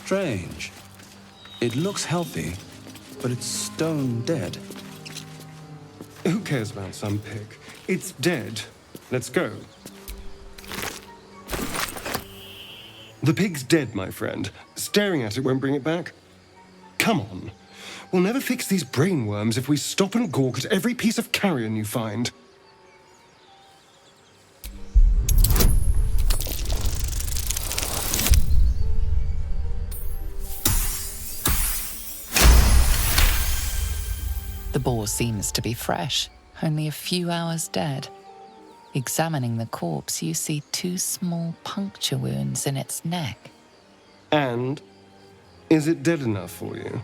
strange. It looks healthy, but it's stone dead. Who cares about some pig? It's dead. Let's go. The pig's dead, my friend. Staring at it won't bring it back. Come on. We'll never fix these brainworms if we stop and gawk at every piece of carrion you find. The boar seems to be fresh, only a few hours dead. Examining the corpse, you see 2 small puncture wounds in its neck. And is it dead enough for you?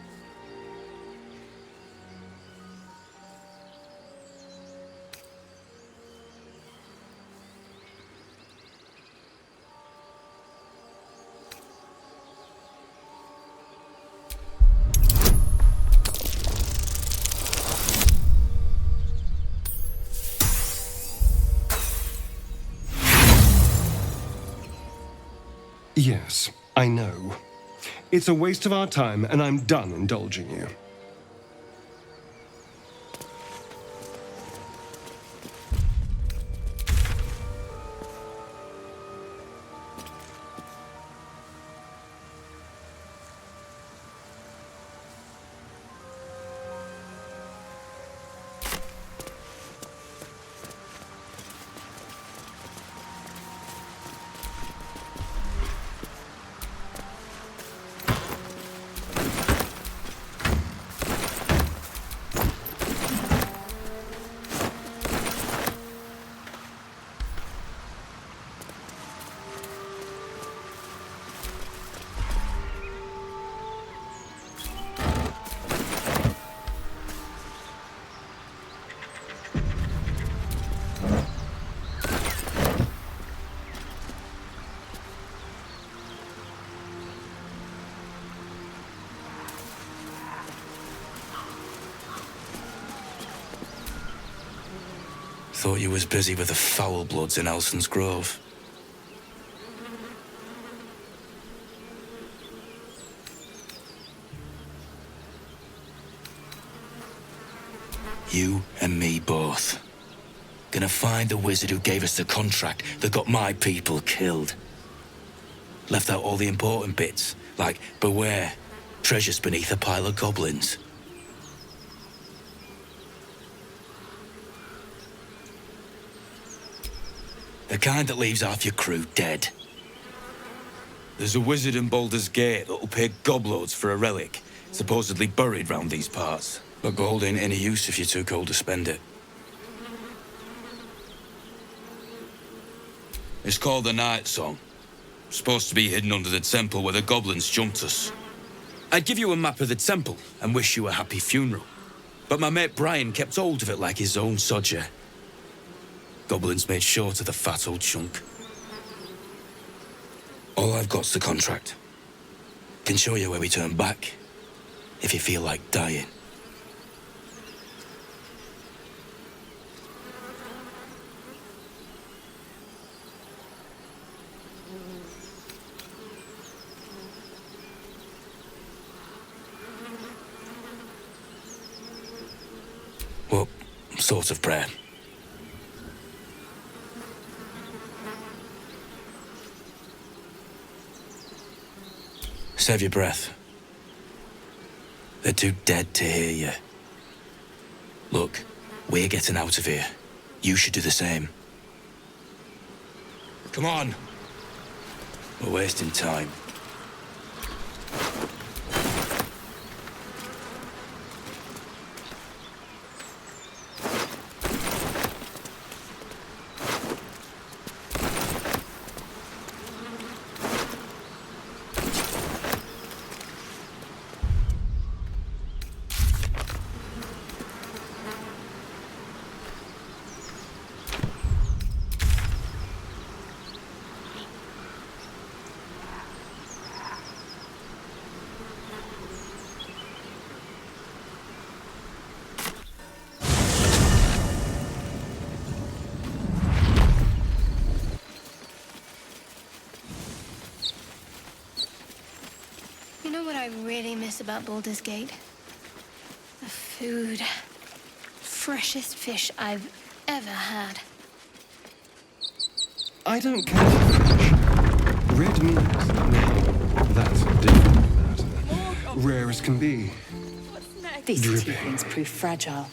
Yes, I know. It's a waste of our time, and I'm done indulging you. Thought you was busy with the foul bloods in Elson's Grove. You and me both. Gonna find the wizard who gave us the contract that got my people killed. Left out all the important bits, like beware, treasures beneath a pile of goblins. The kind that leaves half your crew dead. There's a wizard in Baldur's Gate that'll pay gobloads for a relic, supposedly buried round these parts. But gold ain't any use if you're too cold to spend it. It's called the Night Song. Supposed to be hidden under the temple where the goblins jumped us. I'd give you a map of the temple and wish you a happy funeral. But my mate Brian kept hold of it like his own sodger. Goblins made short of the fat old chunk. All I've got's the contract. Can show you where we turn back, if you feel like dying. Well, sort of prayer. Save your breath. They're too dead to hear you. Look, we're getting out of here. You should do the same. Come on. We're wasting time. You know what I really miss about Baldur's Gate? The food. Freshest fish I've ever had. I don't care for fish. Red meat, no, that's a different matter. Rare as can be. These Dripping. tieflings prove fragile.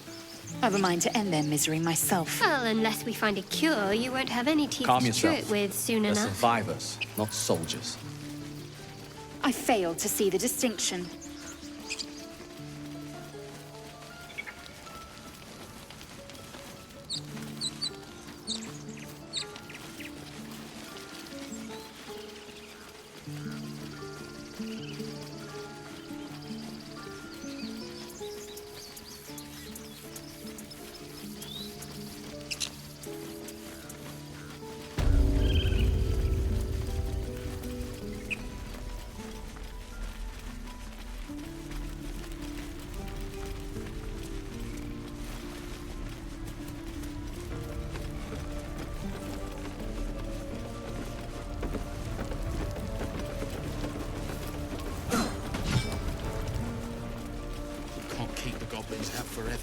I've a mind to end their misery myself. Well, unless we find a cure, you won't have any teeth Calm to chew yourself. it with soon They're enough. survivors, not soldiers. I failed to see the distinction.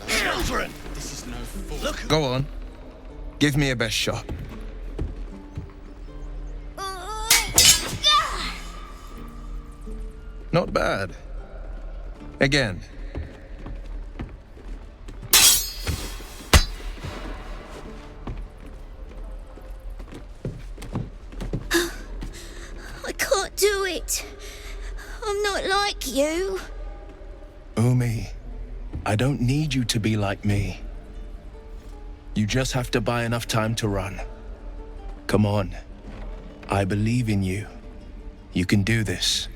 Children! This is no fault. Look! Go on. Give me a best shot. Not bad. Again. I can't do it. I'm not like you. Umi, I don't need you to be like me. You just have to buy enough time to run. Come on. I believe in you. You can do this.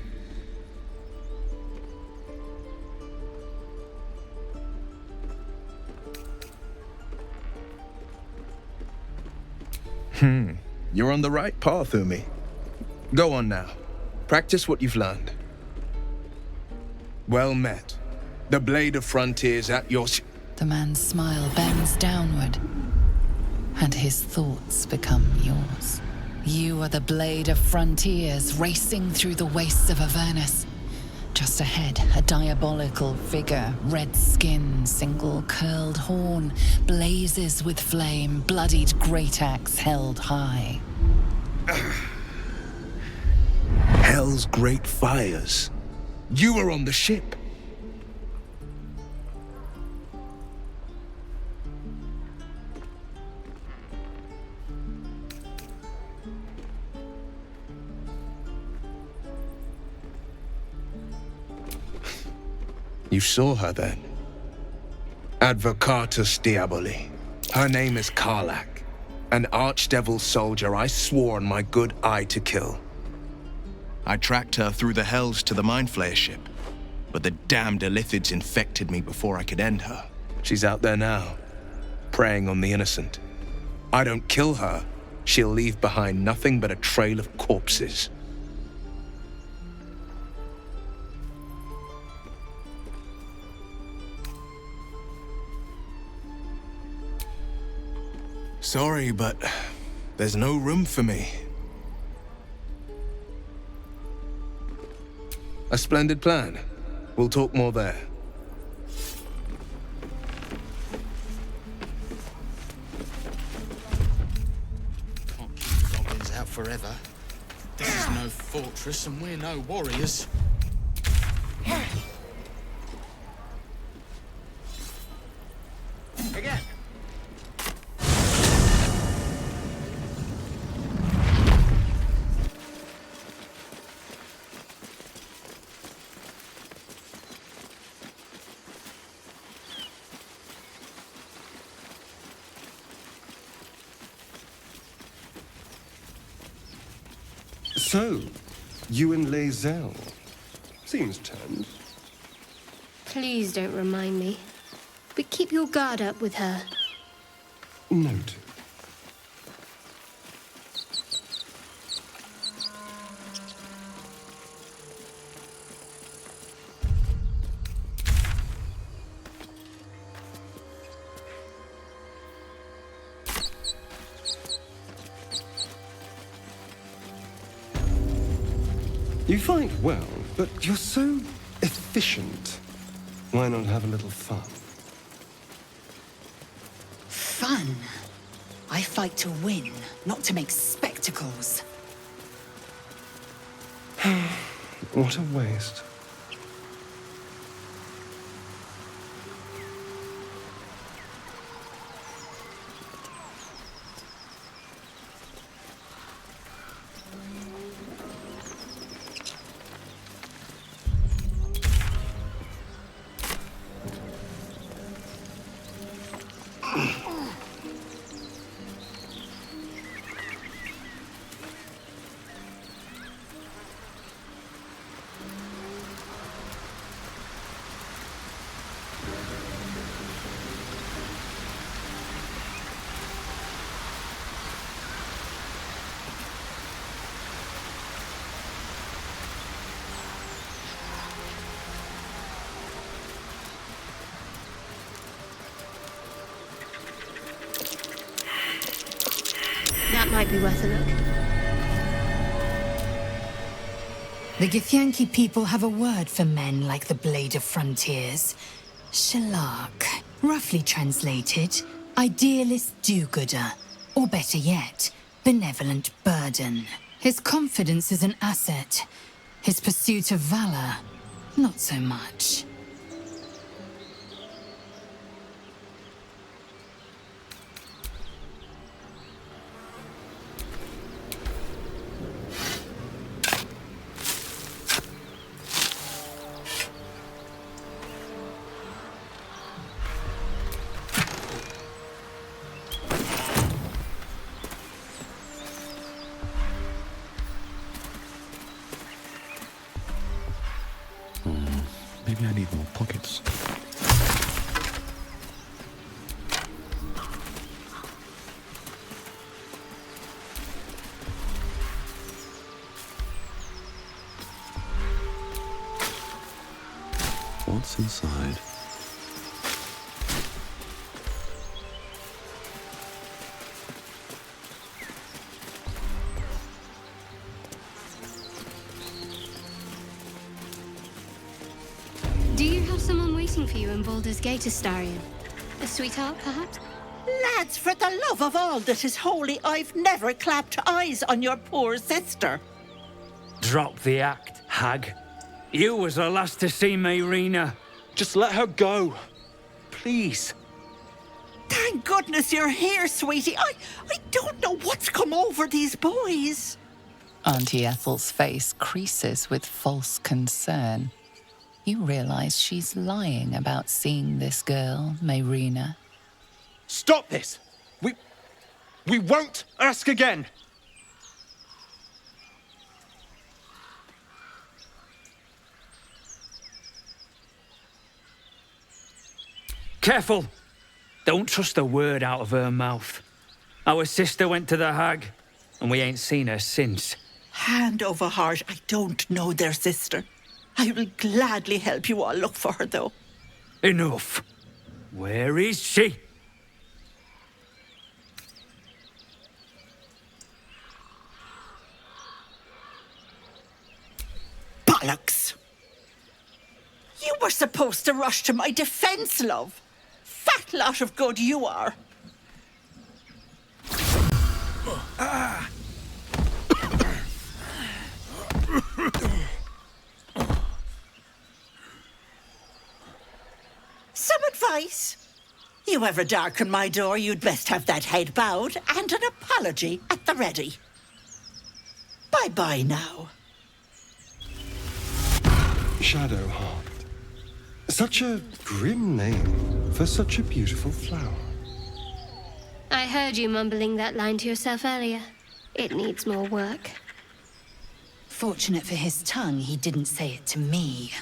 You're on the right path, Umi. Go on now. Practice what you've learned. Well met. The blade of frontiers at your... The man's smile bends downward, and his thoughts become yours. You are the blade of frontiers racing through the wastes of Avernus. Just ahead, a diabolical figure, red skin, single curled horn, blazes with flame, bloodied great axe held high. Hell's great fires. You were on the ship. You saw her then? Advocatus Diaboli. Her name is Karlak, an archdevil soldier I swore on my good eye to kill. I tracked her through the hells to the Mind Flayer ship, but the damned Illithids infected me before I could end her. She's out there now, preying on the innocent. I don't kill her, she'll leave behind nothing but a trail of corpses. Sorry, but there's no room for me. A splendid plan. We'll talk more there. Can't keep the goblins out forever. This is no fortress and we're no warriors. Again! So, you and Lae'zel. Seems tense. Please don't remind me. But keep your guard up with her. Noted. You fight well, but you're so efficient. Why not have a little fun? Fun? I fight to win, not to make spectacles. What a waste. That might be worth a look. The Githyanki people have a word for men like the Blade of Frontiers. Shalak. Roughly translated, idealist do-gooder. Or better yet, benevolent burden. His confidence is an asset. His pursuit of valor, not so much. Maybe I need more pockets. What's inside? Do you have someone waiting for you in Baldur's Gate, Astarion? A sweetheart, perhaps? Lads, for the love of all that is holy, I've never clapped eyes on your poor sister. Drop the act, hag. You was the last to see Mayrina. Just let her go. Please. Thank goodness you're here, sweetie. I don't know what's come over these boys. Auntie Ethel's face creases with false concern. You realize she's lying about seeing this girl, Mayrina. Stop this! We won't ask again! Careful! Don't trust a word out of her mouth. Our sister went to the hag, and we ain't seen her since. Hand over heart, I don't know their sister. I will gladly help you all look for her, though. Enough. Where is she? Bollocks! You were supposed to rush to my defense, love. Fat lot of good you are. Some advice? You ever darken my door, you'd best have that head bowed and an apology at the ready. Bye-bye now. Shadowheart. Such a grim name for such a beautiful flower. I heard you mumbling that line to yourself earlier. It needs more work. Fortunate for his tongue, he didn't say it to me.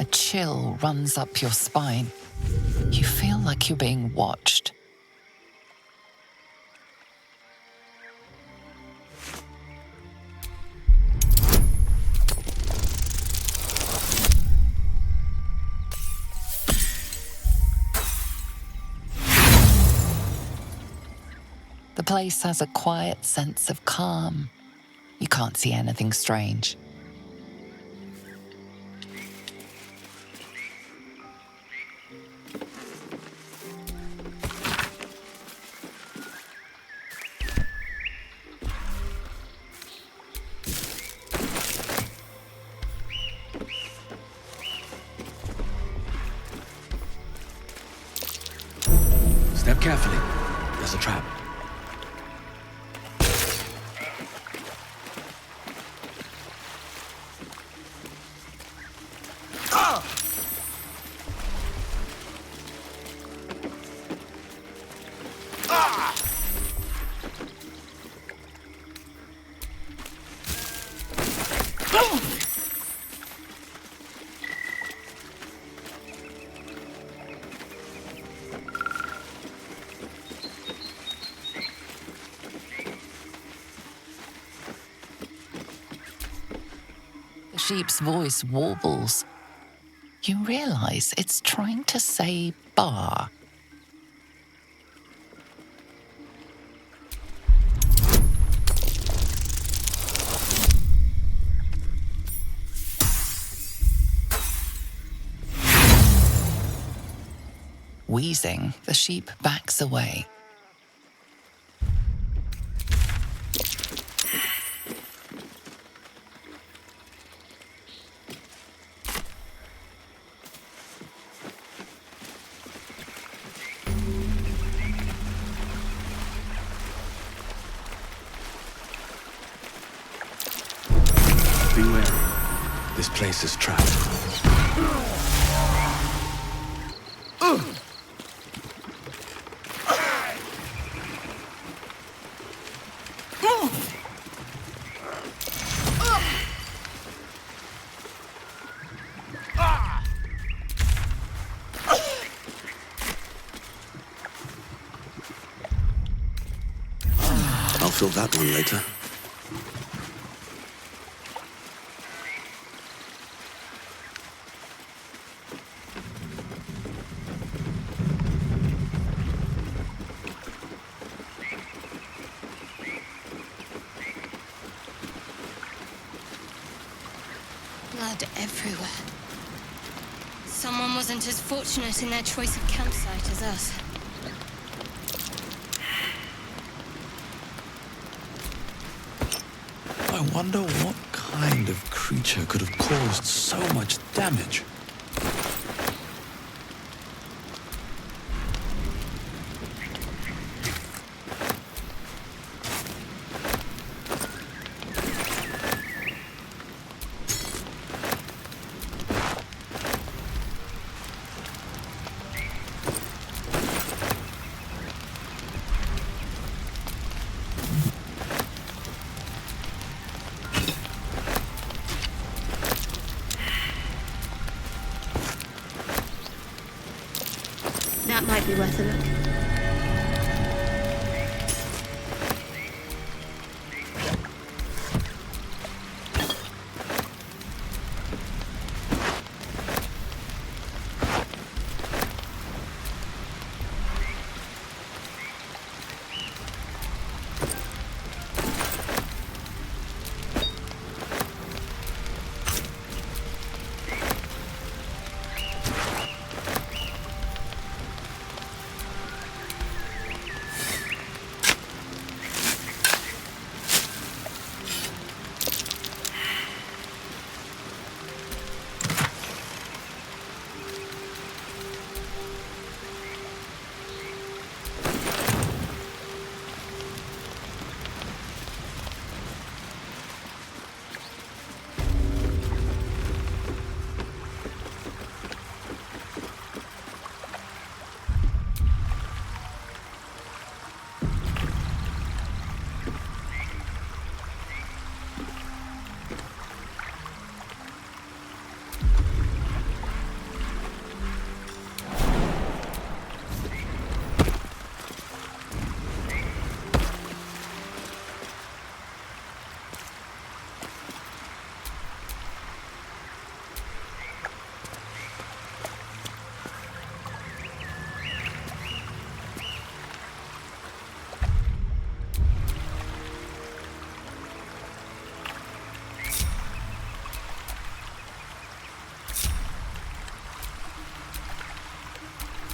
A chill runs up your spine. You feel like you're being watched. The place has a quiet sense of calm. You can't see anything strange. Step carefully. There's a trap. The sheep's voice warbles. You realize it's trying to say bar. Wheezing, the sheep backs away. Be wary. This place is trapped. I'll fill that one later. Blood everywhere. Someone wasn't as fortunate in their choice of campsite as us. I wonder what kind of creature could have caused so much damage. That might be worth a look.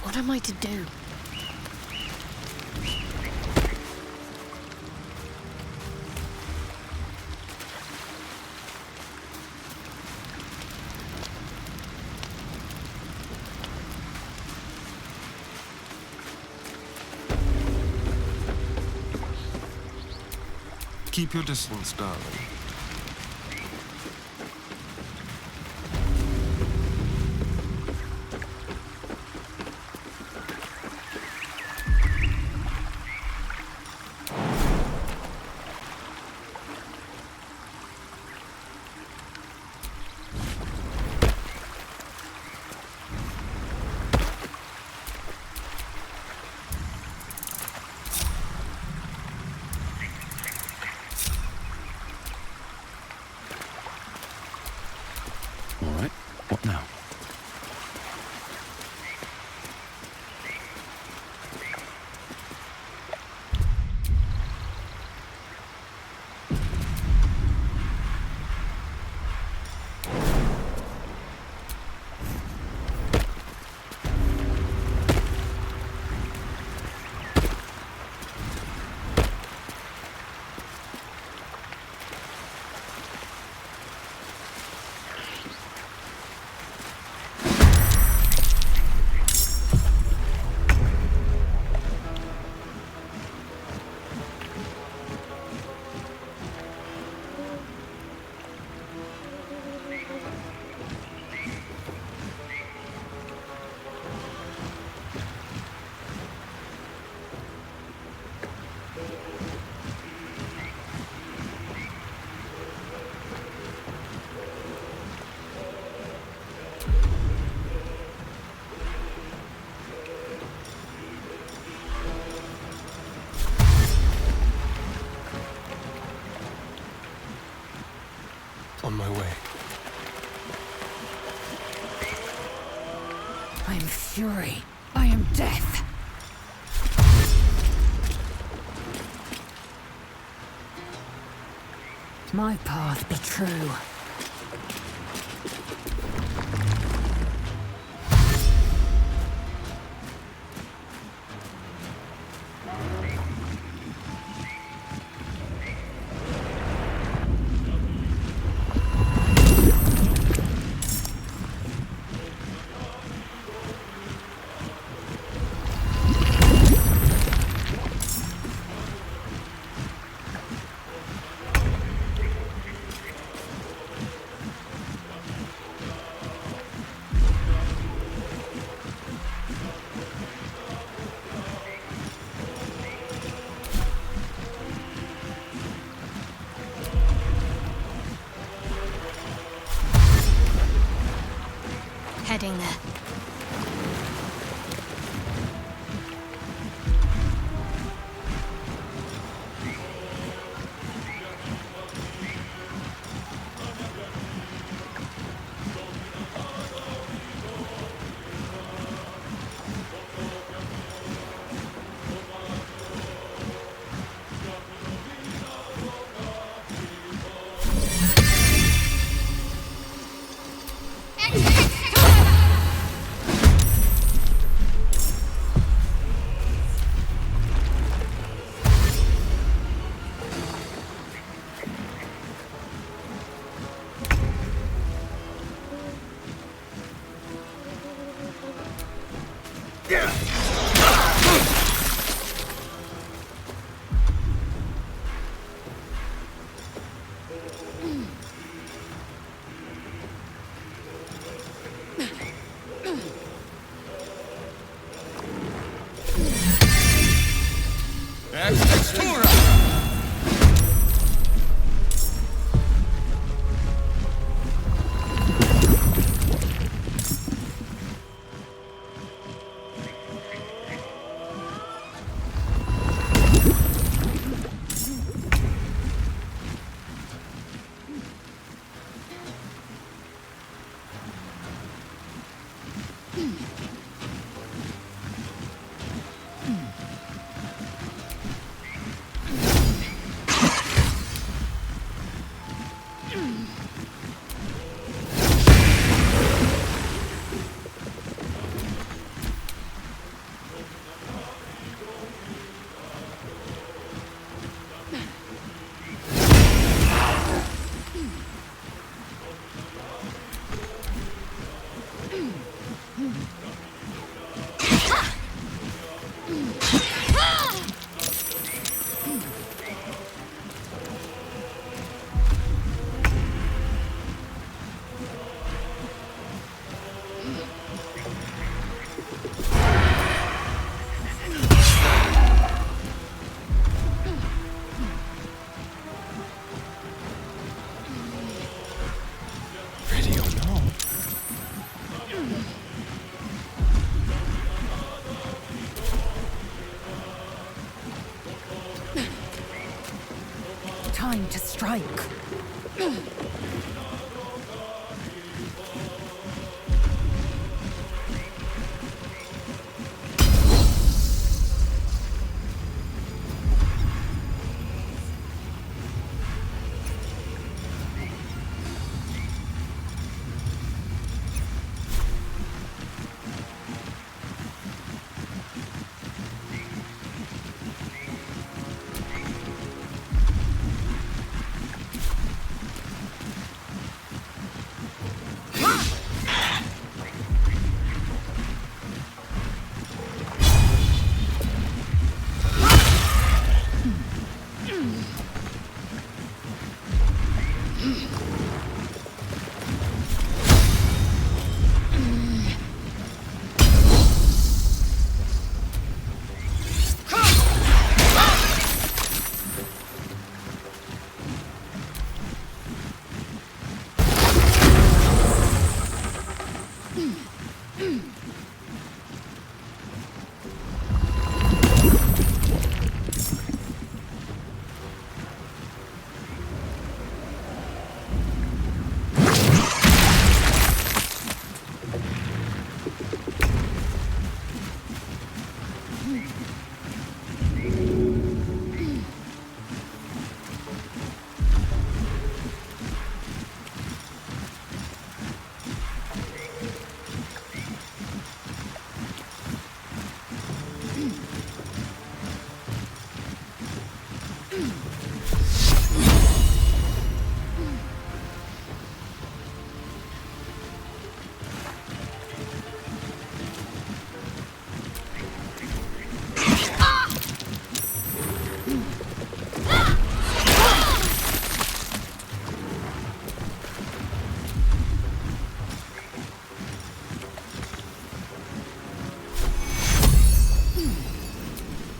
What am I to do? Keep your distance, darling. All right, what now? On my way. I am fury. I am death. My path be true. Heading there. Time to strike.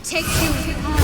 Take you home.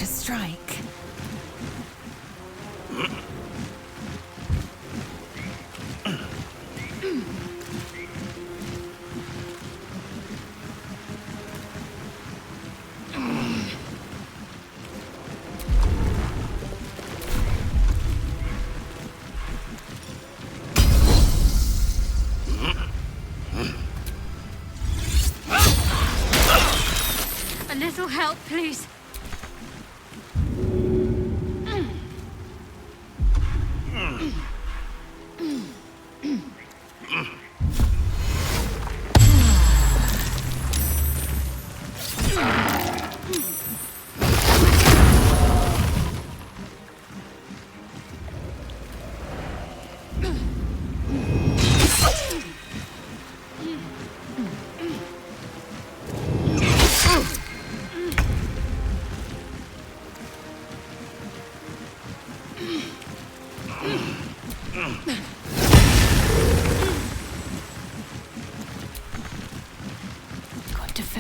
Strike. A little help, please.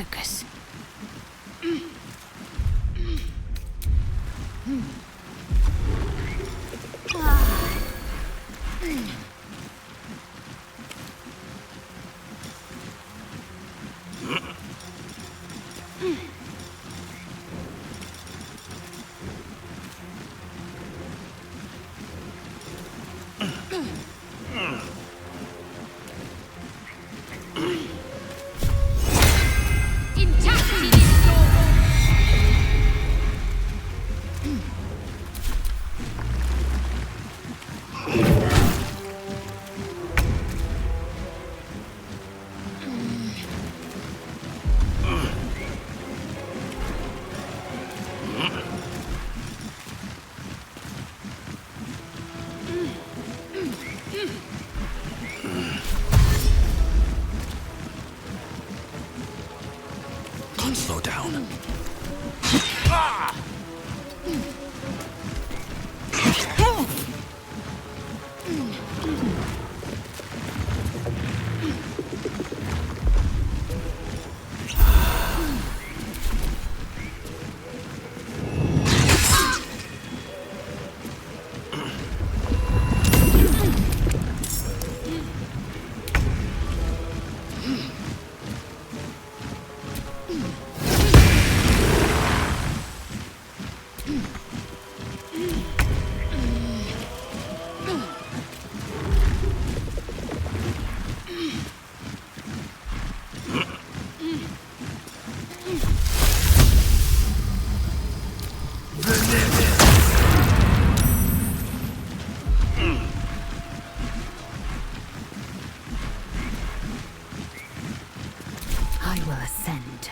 Focus. Can't slow down. I will ascend.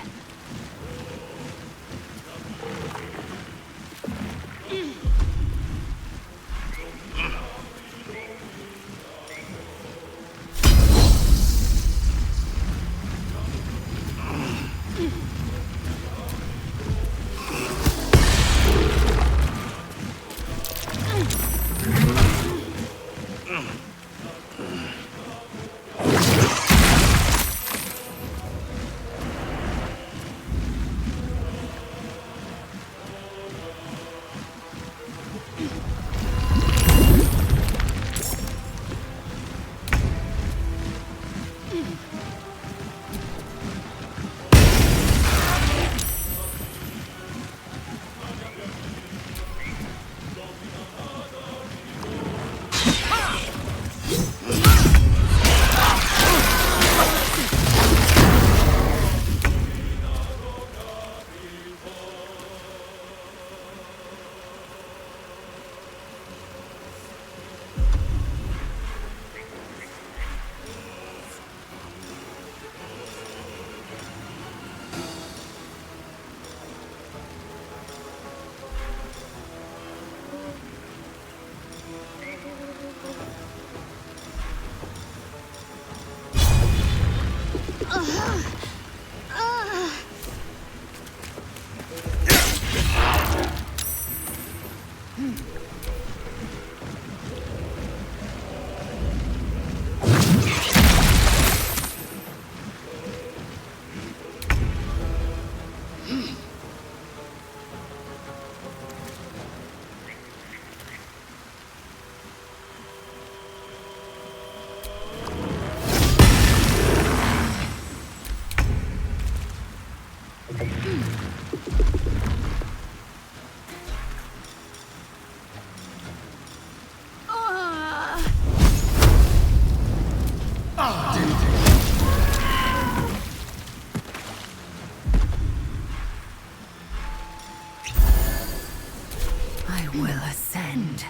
I will ascend.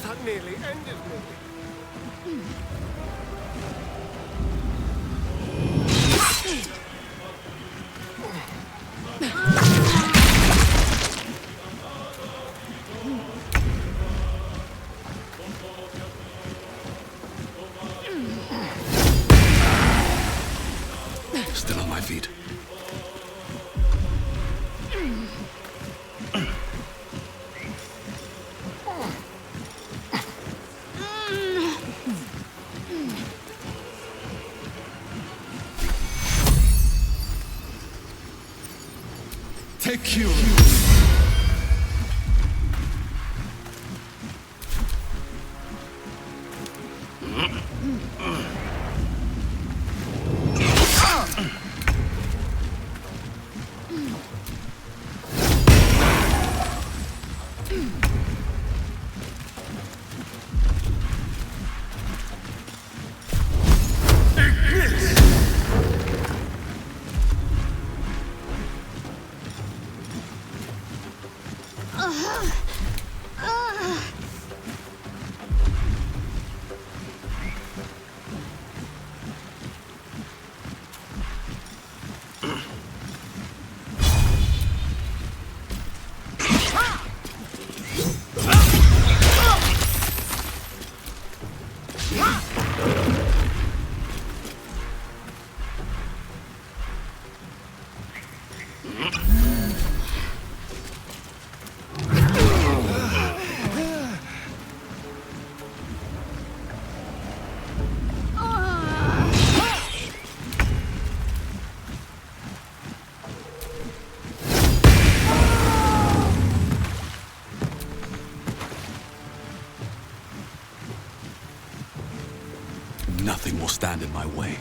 That nearly ended me. Still on my feet. Take you. Nothing will stand in my way.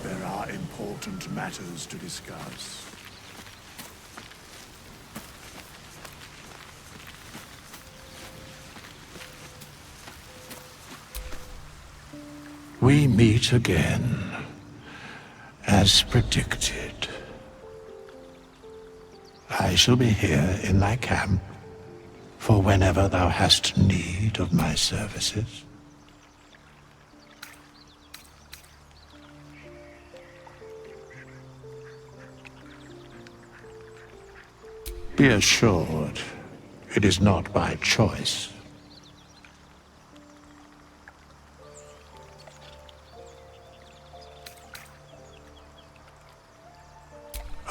There are important matters to discuss. We meet again, as predicted. I shall be here in thy camp for whenever thou hast need of my services. Be assured, it is not by choice.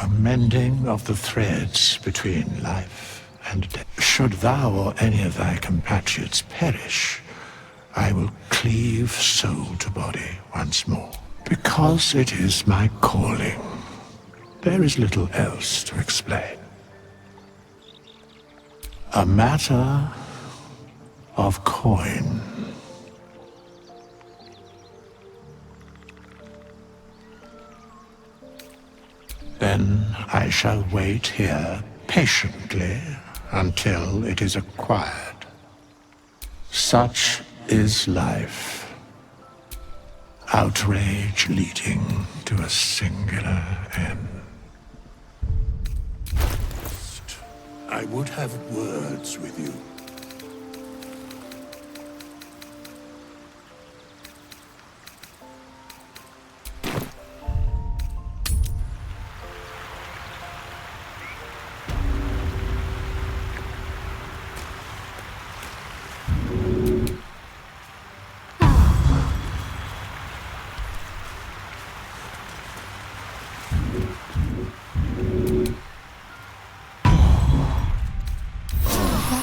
A mending of the threads between life and death. Should thou or any of thy compatriots perish, I will cleave soul to body once more. Because it is my calling. There is little else to explain. A matter of coin. Then I shall wait here patiently until it is acquired. Such is life. Outrage leading to a singular end. I would have words with you.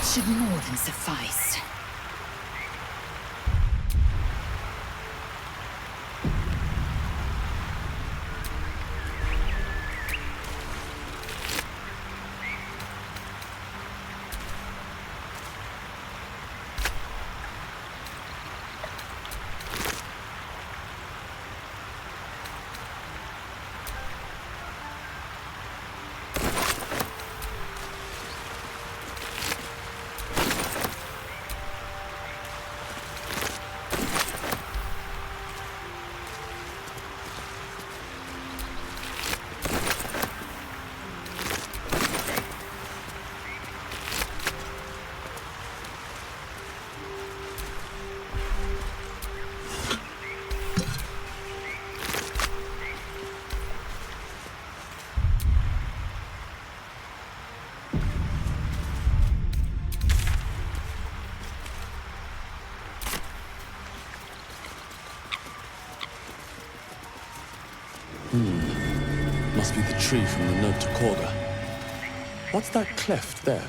Should more than suffice. Must be the tree from the note to Korga. What's that cleft there?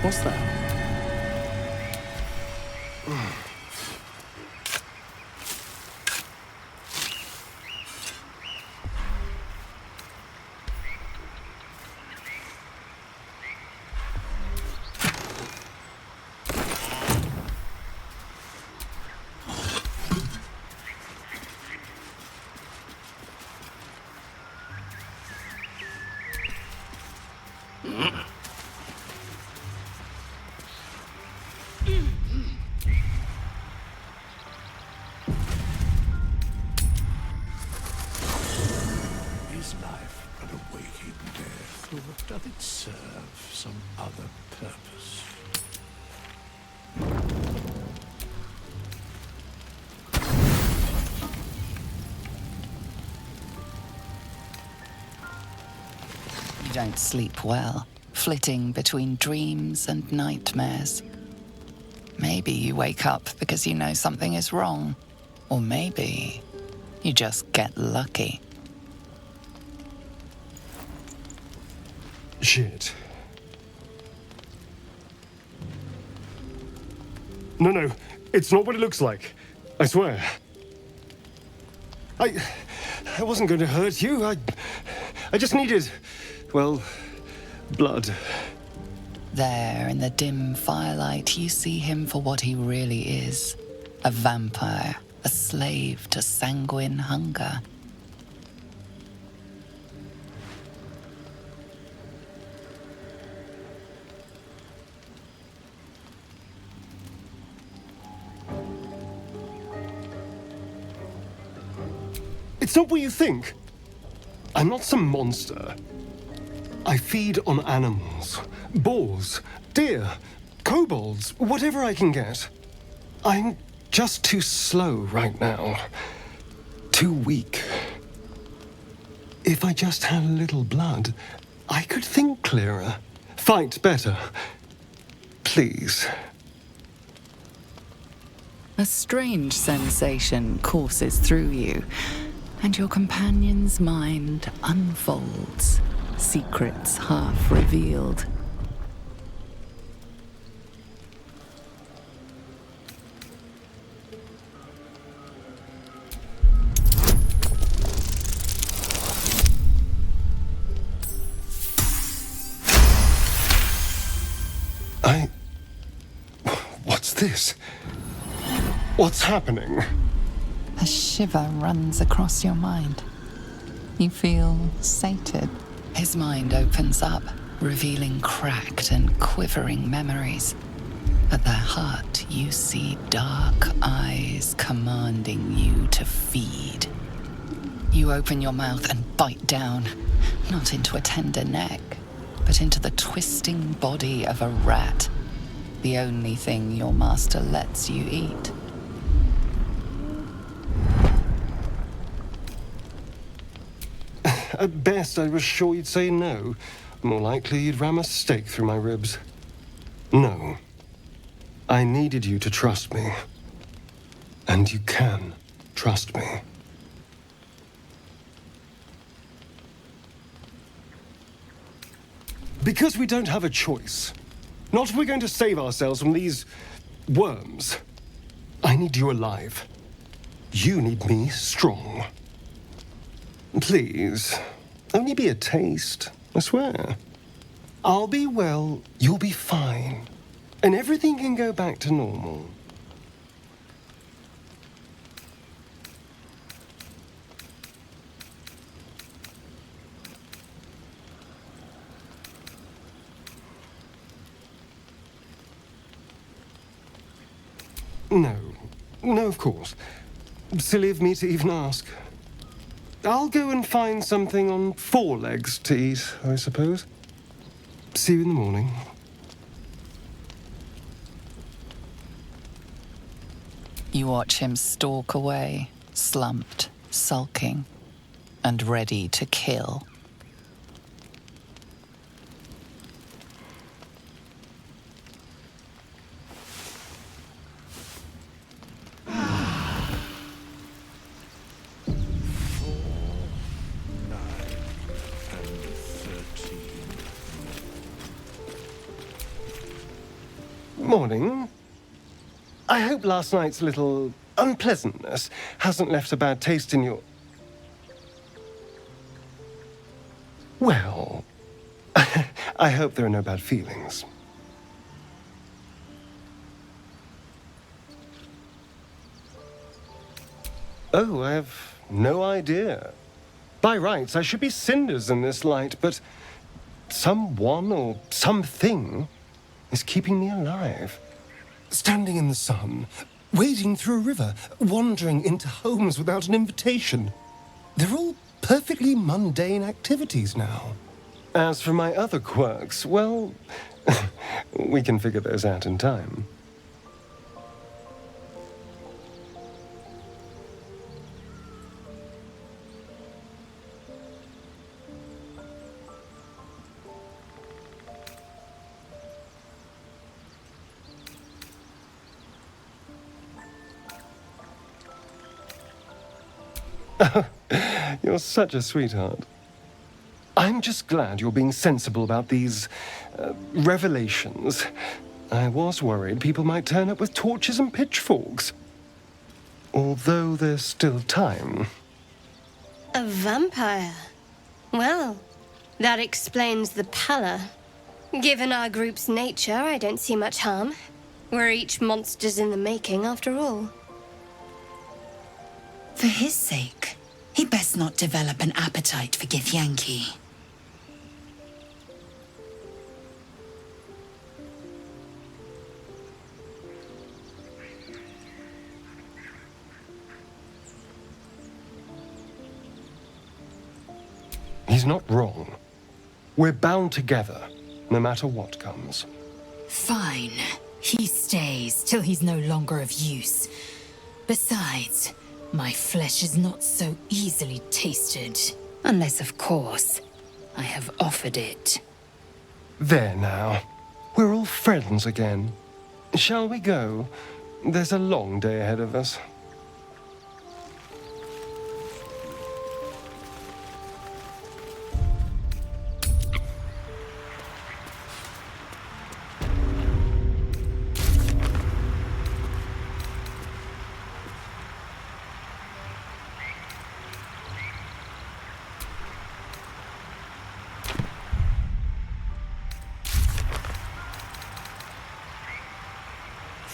What's that? Is life but a waking death, or doth it serve some other purpose? You don't sleep well, flitting between dreams and nightmares. Maybe you wake up because you know something is wrong. Or maybe you just get lucky. Shit. No, it's not what it looks like. I swear. I wasn't going to hurt you. I just needed, well, blood. There, in the dim firelight, you see him for what he really is. A vampire, a slave to sanguine hunger. It's not what you think. I'm not some monster. I feed on animals. Boars, deer, kobolds, whatever I can get. I'm just too slow right now. Too weak. If I just had a little blood, I could think clearer, fight better. Please. A strange sensation courses through you, and your companion's mind unfolds, secrets half revealed. What's this? What's happening? A shiver runs across your mind. You feel sated. His mind opens up, revealing cracked and quivering memories. At their heart, you see dark eyes commanding you to feed. You open your mouth and bite down, not into a tender neck, but into the twisting body of a rat, the only thing your master lets you eat. At best, I was sure you'd say no. More likely, you'd ram a stake through my ribs. No. I needed you to trust me. And you can trust me. Because we don't have a choice. Not if we're going to save ourselves from these worms. I need you alive. You need me strong. Please, only be a taste, I swear. I'll be well, you'll be fine, and everything can go back to normal. No, of course. Silly of me to even ask. I'll go and find something on 4 legs to eat, I suppose. See you in the morning. You watch him stalk away, slumped, sulking, and ready to kill. Morning. I hope last night's little unpleasantness hasn't left a bad taste in your... Well, I hope there are no bad feelings. Oh, I have no idea. By rights, I should be cinders in this light, but someone or something is keeping me alive. Standing in the sun, wading through a river, wandering into homes without an invitation. They're all perfectly mundane activities now. As for my other quirks, well, we can figure those out in time. You're such a sweetheart. I'm just glad you're being sensible about these revelations. I was worried people might turn up with torches and pitchforks. Although there's still time. A vampire? Well, that explains the pallor. Given our group's nature, I don't see much harm. We're each monsters in the making, after all. For his sake, he best not develop an appetite for Githyanki. He's not wrong. We're bound together, no matter what comes. Fine. He stays till he's no longer of use. Besides, my flesh is not so easily tasted. Unless, of course, I have offered it. There now. We're all friends again. Shall we go? There's a long day ahead of us.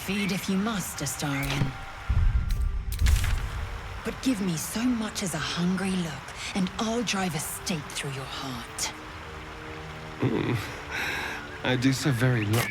Feed if you must, Astarion. But give me so much as a hungry look, and I'll drive a stake through your heart. I do so very well.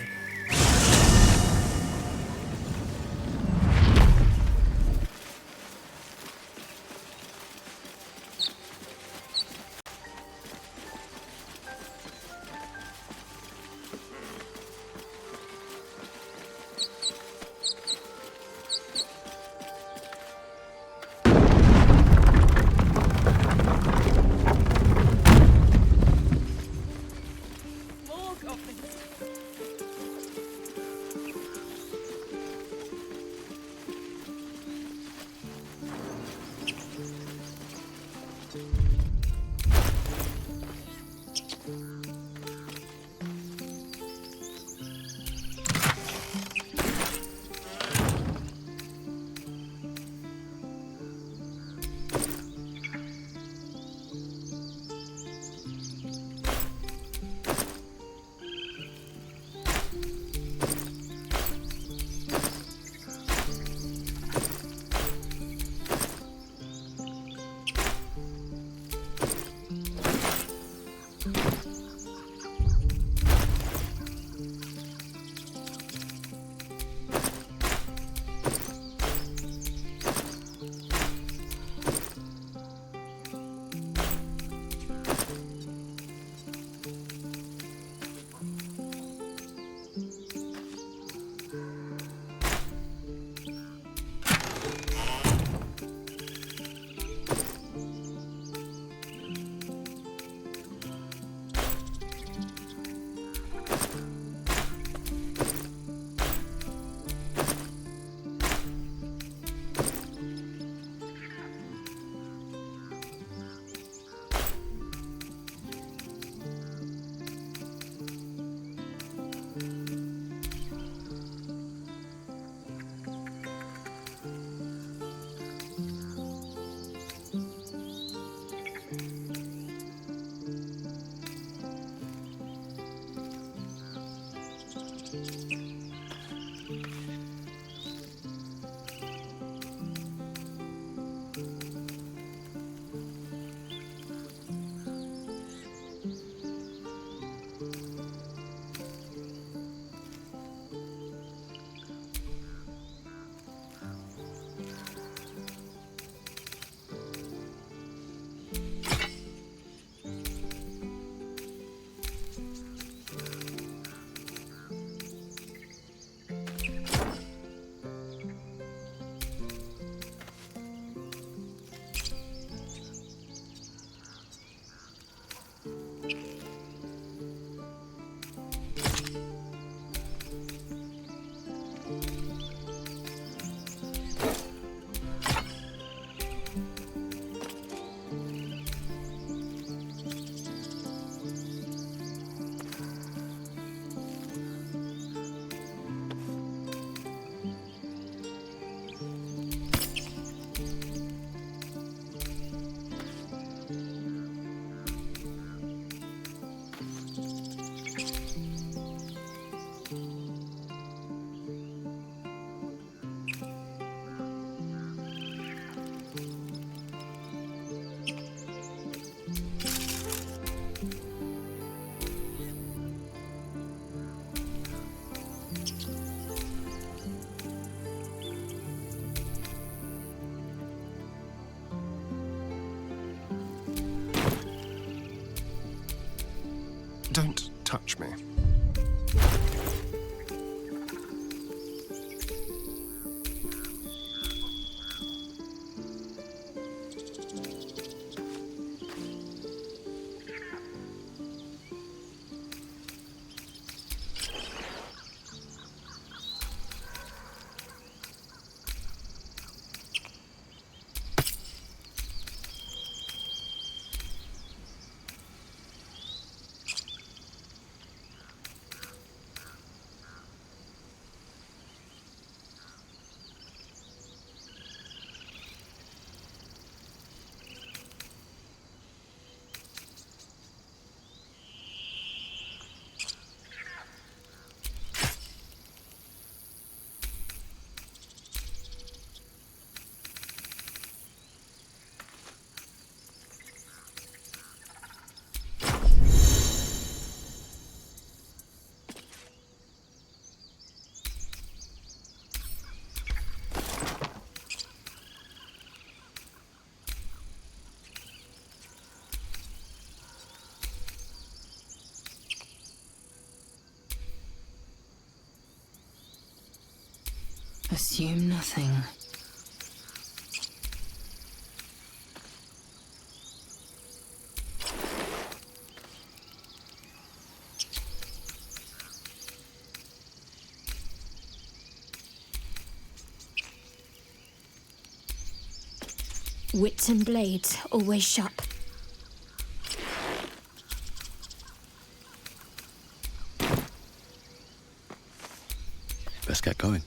Don't touch me. Assume nothing. Wits and blades, always sharp. Let's get going.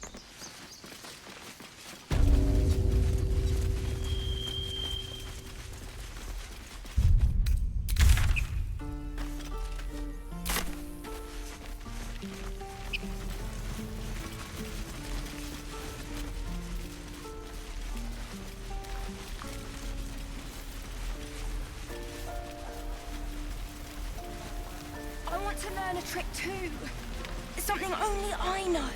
I want to learn a trick too. It's something only I know.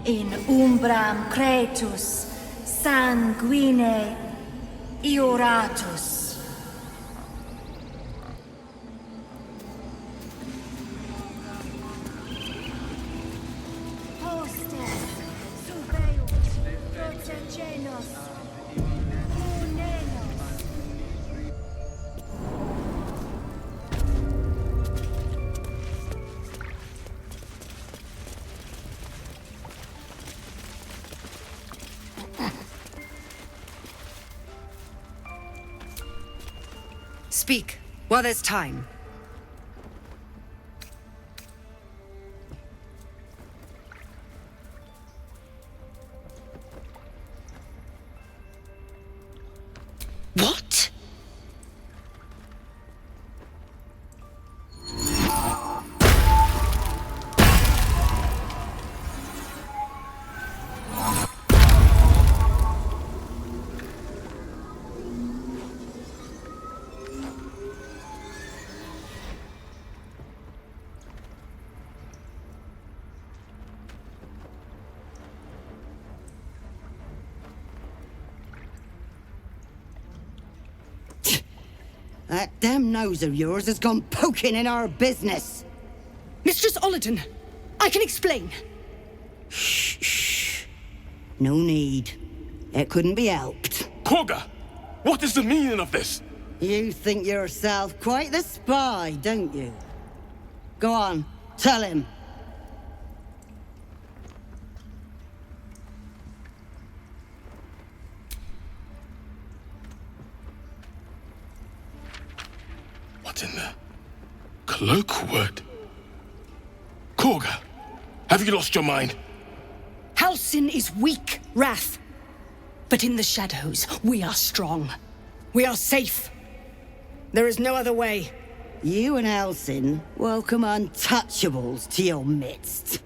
In umbram cretus, sanguine ioratus. Hostes, subeus, protegenos, unenos. Speak, while there's time. What? That damn nose of yours has gone poking in our business. Mistress Ollerton, I can explain. Shh. No need. It couldn't be helped. Koga! What is the meaning of this? You think yourself quite the spy, don't you? Go on, tell him. What's in the colloquial word? Koga, have you lost your mind? Halsin is weak, Wrath. But in the shadows, we are strong. We are safe. There is no other way. You and Halsin welcome untouchables to your midst.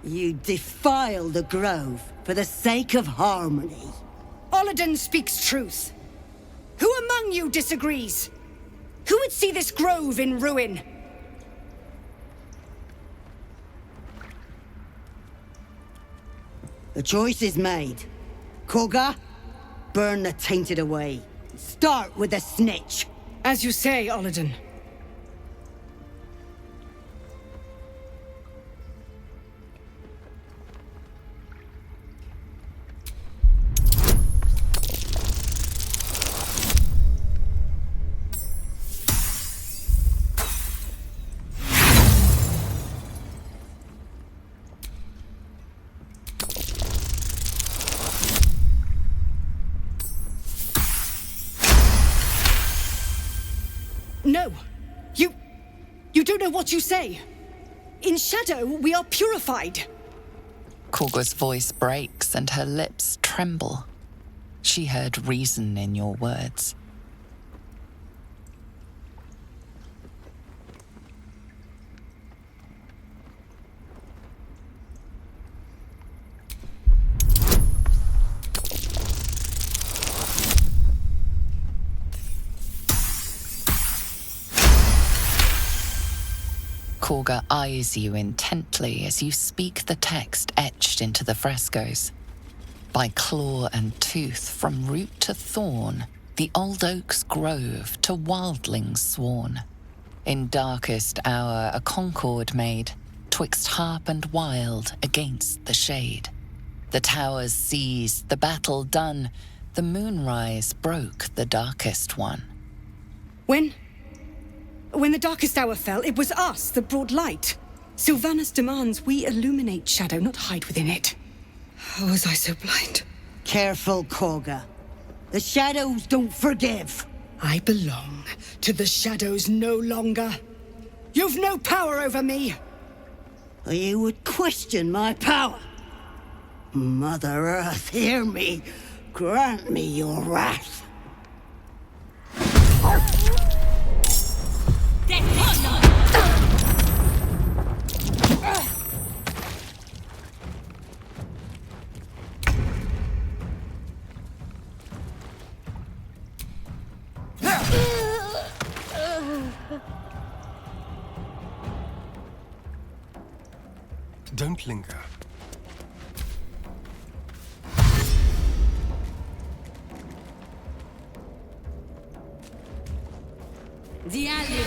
You defile the grove for the sake of harmony. Ollerton speaks truth. Who among you disagrees? Who would see this grove in ruin? The choice is made. Koga, burn the tainted away. Start with the snitch. As you say, Ollerton. No! You don't know what you say. In shadow, we are purified. Korga's voice breaks and her lips tremble. She heard reason in your words. Korga eyes you intently as you speak the text etched into the frescoes. By claw and tooth, from root to thorn, the old oak's grove to wildlings sworn. In darkest hour a concord made, twixt harp and wild against the shade. The towers seized, the battle done, the moonrise broke the darkest one. When the darkest hour fell, it was us that brought light. Sylvanas demands we illuminate shadow, not hide within it. How was I so blind? Careful, Korga. The shadows don't forgive. I belong to the shadows no longer. You've no power over me. You would question my power. Mother Earth, hear me. Grant me your wrath. Don't linger. The alien.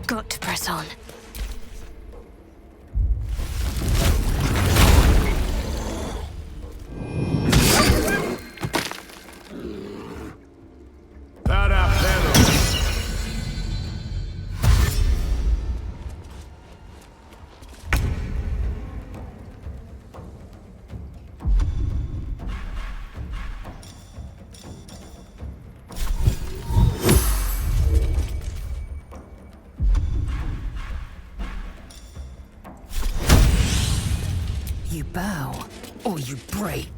Got to press on. You bow, or you break.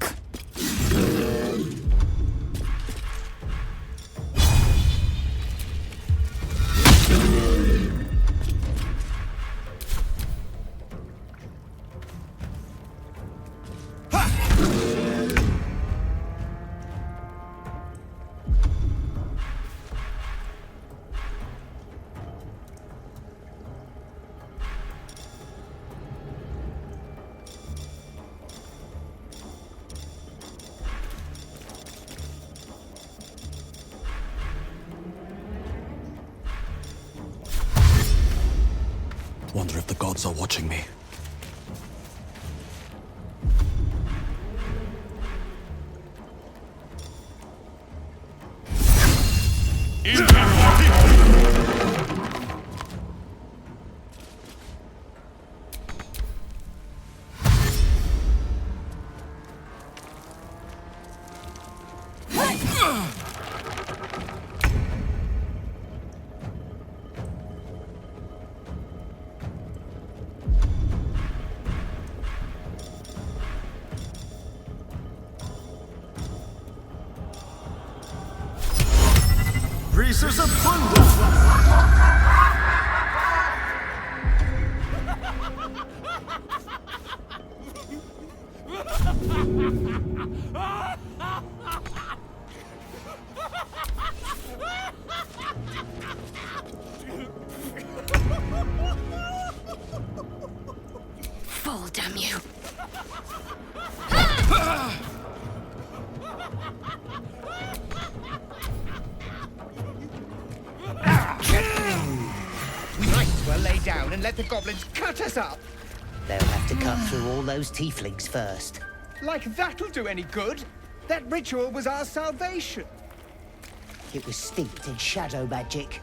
Wonder if the gods are watching me. Breezes of thunder! Fall, damn you. We might as well lay down and let the goblins cut us up. They'll have to cut through all those tieflings first. Like that'll do any good. That ritual was our salvation. It was steeped in shadow magic.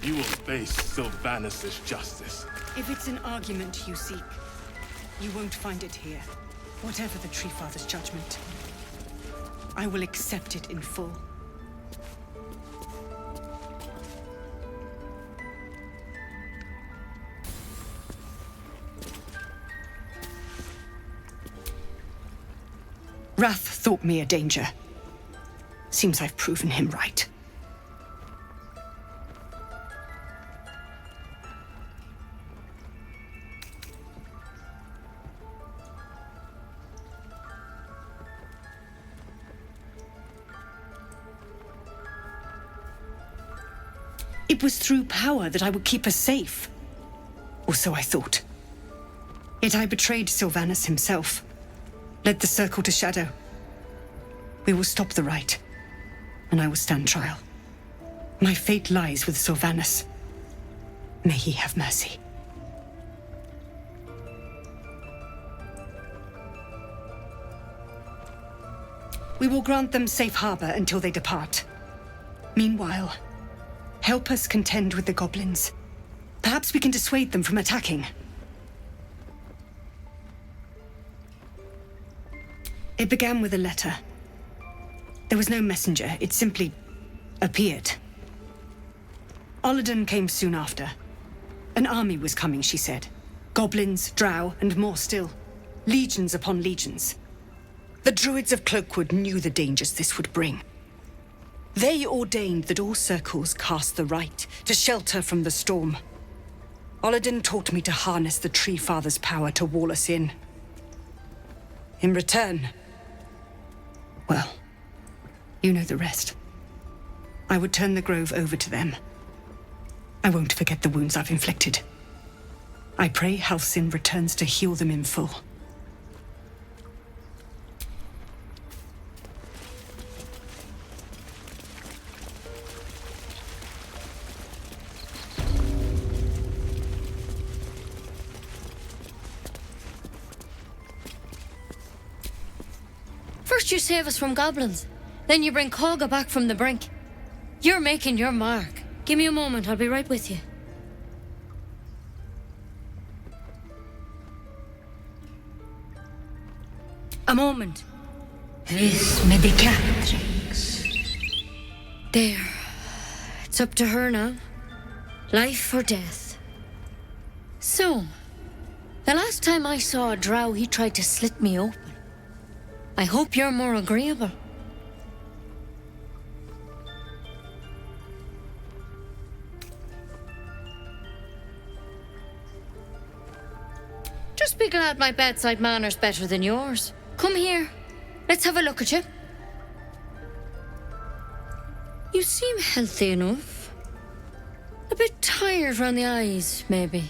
You will face Sylvanus' justice. If it's an argument you seek, you won't find it here. Whatever the Tree Father's judgment, I will accept it in full. Wrath thought me a danger. Seems I've proven him right. It was through power that I would keep us safe. Or so I thought. Yet I betrayed Sylvanus himself. Led the Circle to Shadow. We will stop the Rite, and I will stand trial. My fate lies with Sylvanus. May he have mercy. We will grant them safe harbor until they depart. Meanwhile, help us contend with the goblins. Perhaps we can dissuade them from attacking. It began with a letter. There was no messenger, it simply appeared. Olladin came soon after. An army was coming, she said. Goblins, drow, and more still. Legions upon legions. The druids of Cloakwood knew the dangers this would bring. They ordained that all circles cast the Rite to shelter from the storm. Olladin taught me to harness the Tree Father's power to wall us in. In return, well, you know the rest. I would turn the grove over to them. I won't forget the wounds I've inflicted. I pray Halsin returns to heal them in full. First you save us from goblins, then you bring Kagha back from the brink. You're making your mark. Give me a moment, I'll be right with you. A moment. This medicatrix. There. It's up to her now. Life or death. So, the last time I saw a drow, he tried to slit me open. I hope you're more agreeable. Just be glad my bedside manner's better than yours. Come here. Let's have a look at you. You seem healthy enough. A bit tired round the eyes, maybe.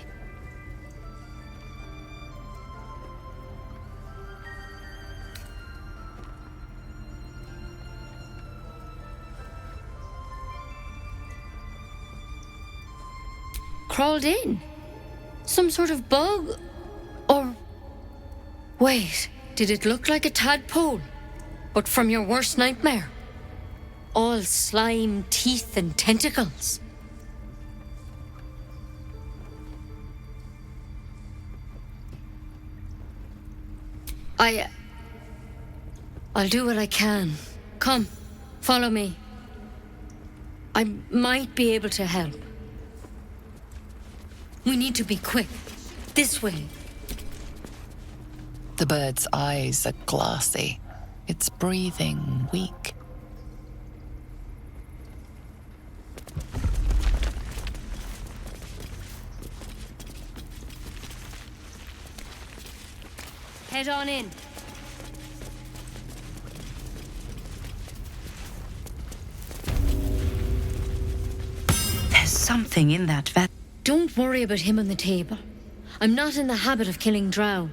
Crawled in? Some sort of bug? Or... Wait, did it look like a tadpole? But from your worst nightmare? All slime, teeth, and tentacles. I'll do what I can. Come, follow me. I might be able to help. We need to be quick. This way. The bird's eyes are glassy, its breathing weak. Head on in. There's something in that vat. Don't worry about him on the table. I'm not in the habit of killing drow.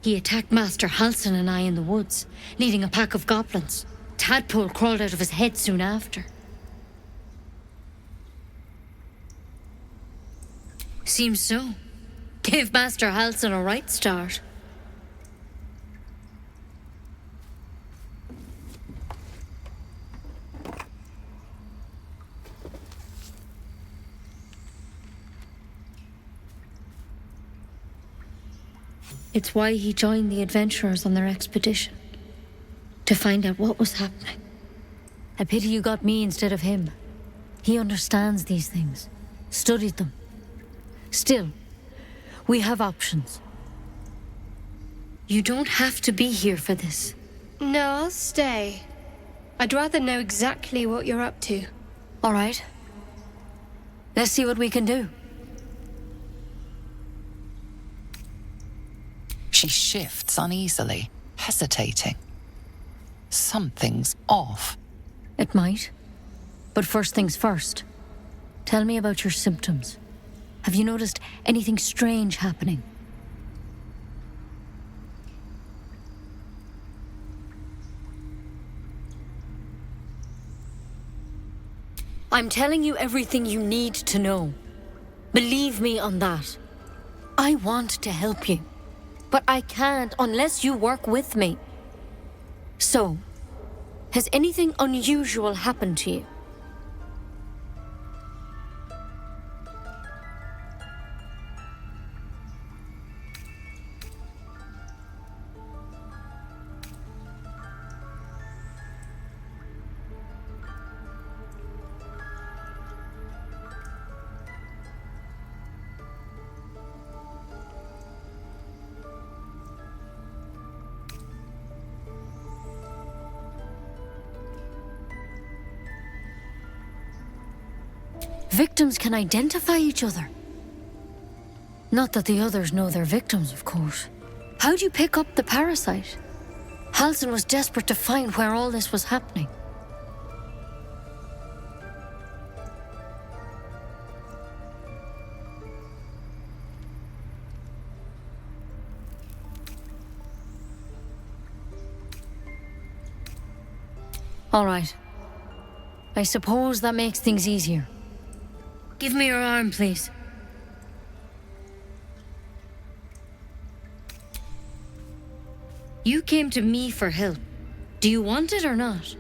He attacked Master Halsin and I in the woods, leading a pack of goblins. Tadpole crawled out of his head soon after. Seems so. Gave Master Halsin a right start. It's why he joined the adventurers on their expedition. To find out what was happening. I pity you got me instead of him. He understands these things. Studied them. Still, we have options. You don't have to be here for this. No, I'll stay. I'd rather know exactly what you're up to. All right. Let's see what we can do. She shifts uneasily, hesitating. Something's off. It might. But first things first. Tell me about your symptoms. Have you noticed anything strange happening? I'm telling you everything you need to know. Believe me on that. I want to help you, but I can't unless you work with me. So, has anything unusual happened to you? Victims can identify each other. Not that the others know they're victims, of course. How'd you pick up the parasite? Halsin was desperate to find where all this was happening. All right. I suppose that makes things easier. Give me your arm, please. You came to me for help. Do you want it or not?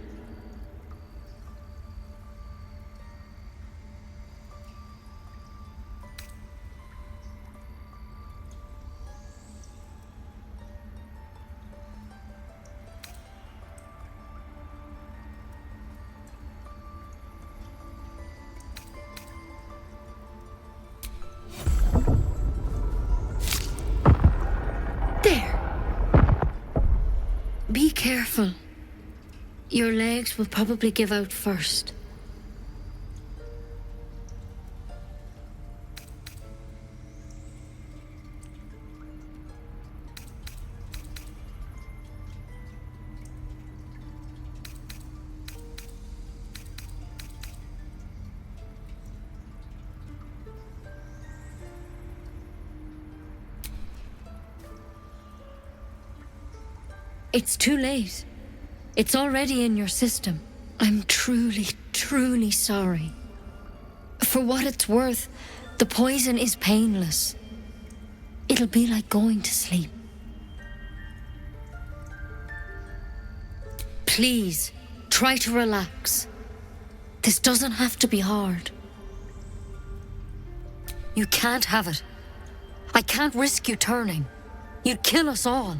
Be careful. Your legs will probably give out first. It's too late. It's already in your system. I'm truly, truly sorry. For what it's worth, the poison is painless. It'll be like going to sleep. Please, try to relax. This doesn't have to be hard. You can't have it. I can't risk you turning. You'd kill us all.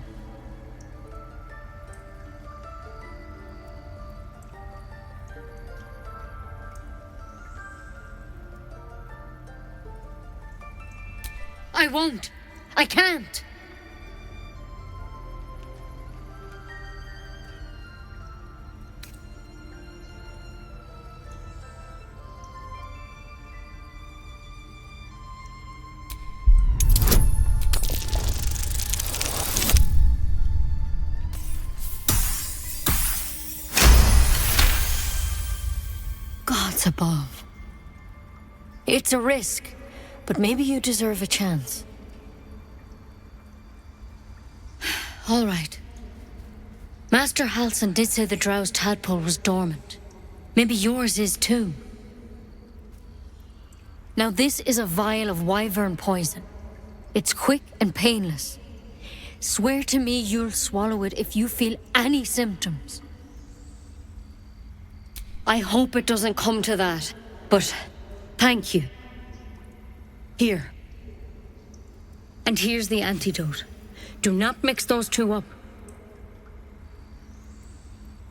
I won't. I can't. Gods above. It's a risk. But maybe you deserve a chance. All right. Master Halsin did say the drow's tadpole was dormant. Maybe yours is too. Now this is a vial of wyvern poison. It's quick and painless. Swear to me you'll swallow it if you feel any symptoms. I hope it doesn't come to that, but thank you. Here. And here's the antidote. Do not mix those two up.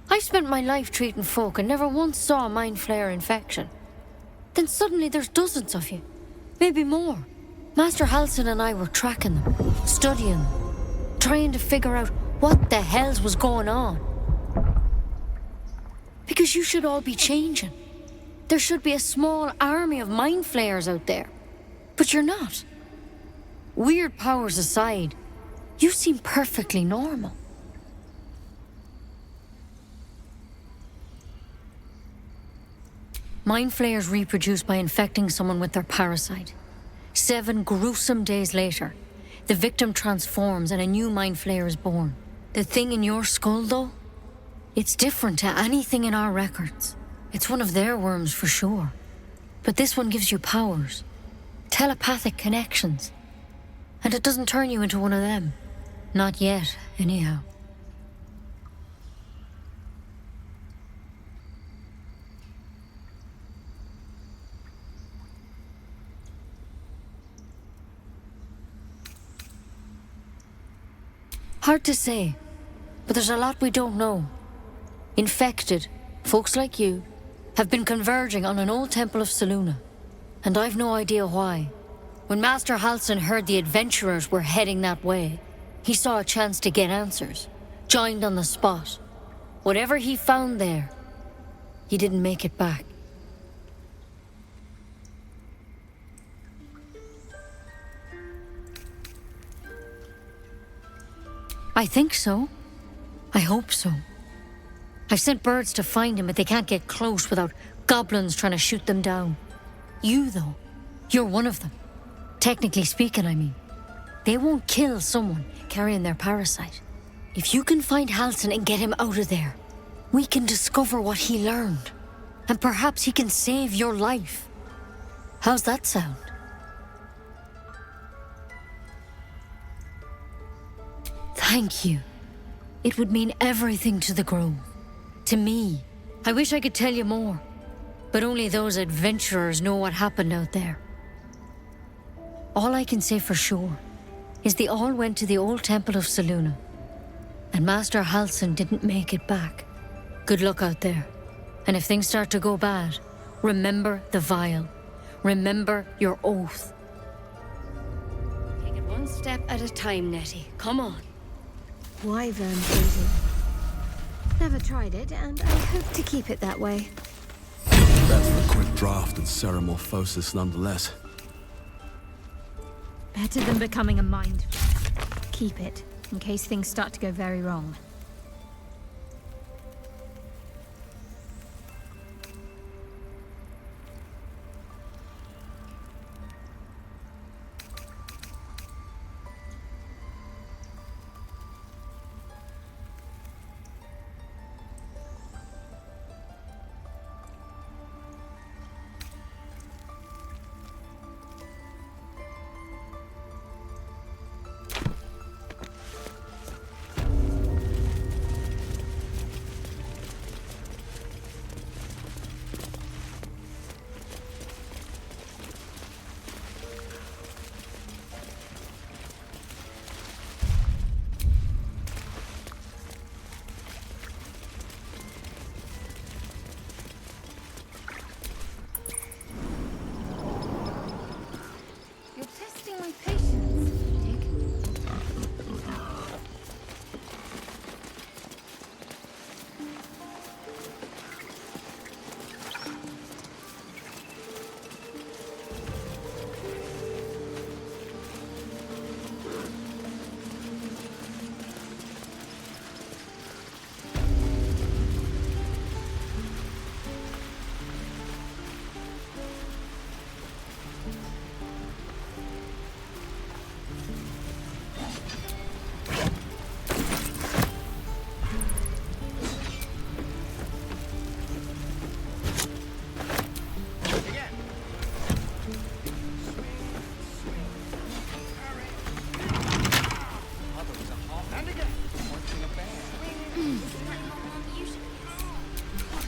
I've spent my life treating folk and never once saw a mind flare infection. Then suddenly there's dozens of you. Maybe more. Master Halsin and I were tracking them, studying them, trying to figure out what the hells was going on. Because you should all be changing. There should be a small army of mind flayers out there. But you're not. Weird powers aside, you seem perfectly normal. Mind flayers reproduce by infecting someone with their parasite. 7 gruesome days later, the victim transforms and a new mind flayer is born. The thing in your skull, though, it's different to anything in our records. It's one of their worms for sure. But this one gives you powers, telepathic connections. And it doesn't turn you into one of them. Not yet, anyhow. Hard to say, but there's a lot we don't know. Infected, folks like you, have been converging on an old temple of Selûne, and I've no idea why. When Master Halsin heard the adventurers were heading that way, he saw a chance to get answers, joined on the spot. Whatever he found there, he didn't make it back. I think so. I hope so. I've sent birds to find him, but they can't get close without goblins trying to shoot them down. You, though, you're one of them. Technically speaking, I mean. They won't kill someone carrying their parasite. If you can find Halsin and get him out of there, we can discover what he learned. And perhaps he can save your life. How's that sound? Thank you. It would mean everything to the Grove. To me. I wish I could tell you more. But only those adventurers know what happened out there. All I can say for sure is they all went to the old temple of Selûne. And Master Halsin didn't make it back. Good luck out there. And if things start to go bad, remember the vial. Remember your oath. Take it one step at a time, Nettie. Come on. Wyvern poison. Never tried it, and I hope to keep it that way. Better a quick draft and ceremorphosis nonetheless. Better than becoming a mind. Keep it, in case things start to go very wrong.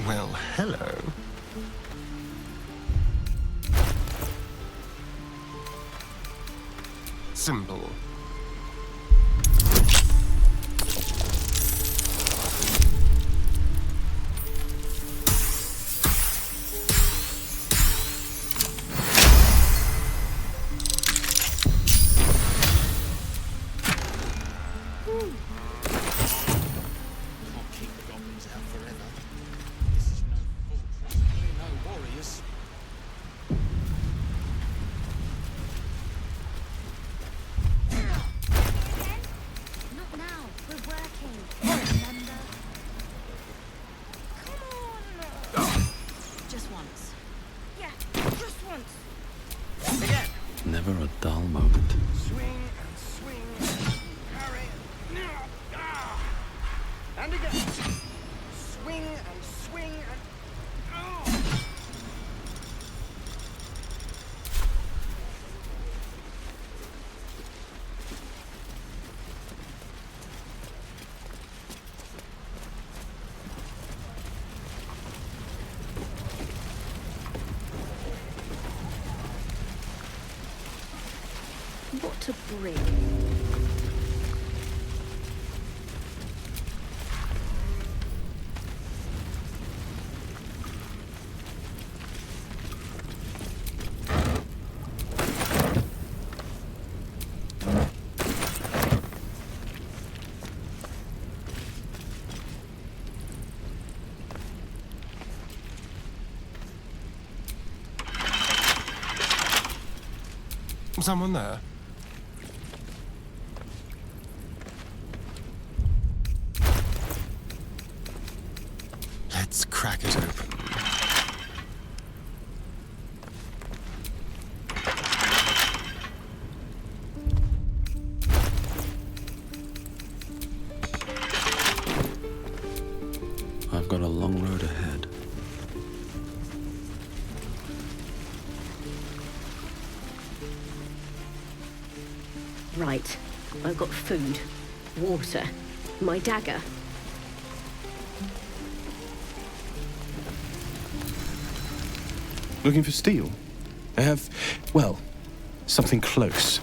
Well, hello. Simple. moment. Swing and swing. Carry. And again. Swing and swing and. Oh. What to bring? Someone there? Let's crack it open. I've got a long road ahead. Right. I've got food, water, my dagger. Looking for steel? I have, well, something close.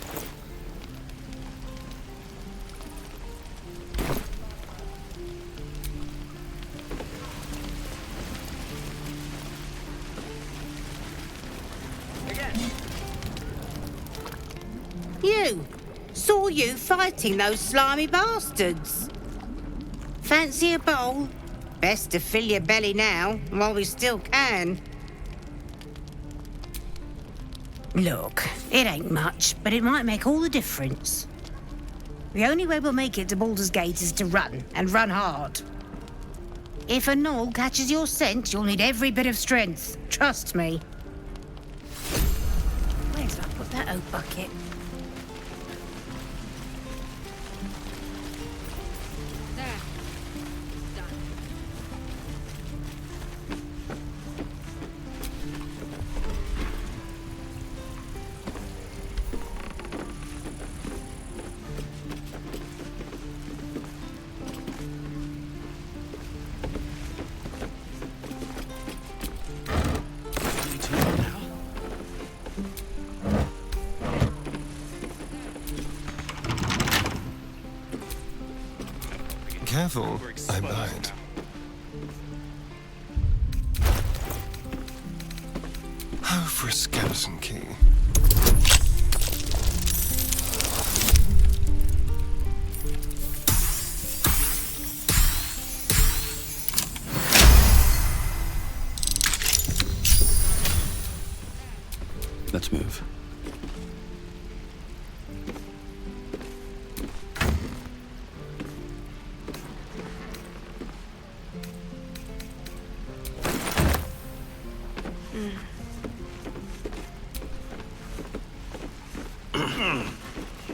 You! Saw you fighting those slimy bastards. Fancy a bowl? Best to fill your belly now, while we still can. Look, it ain't much, but it might make all the difference. The only way we'll make it to Baldur's Gate is to run, and run hard. If a gnoll catches your scent, you'll need every bit of strength. Trust me. Where did I put that oak bucket? Careful, I might. Oh, for a skeleton key. Let's move.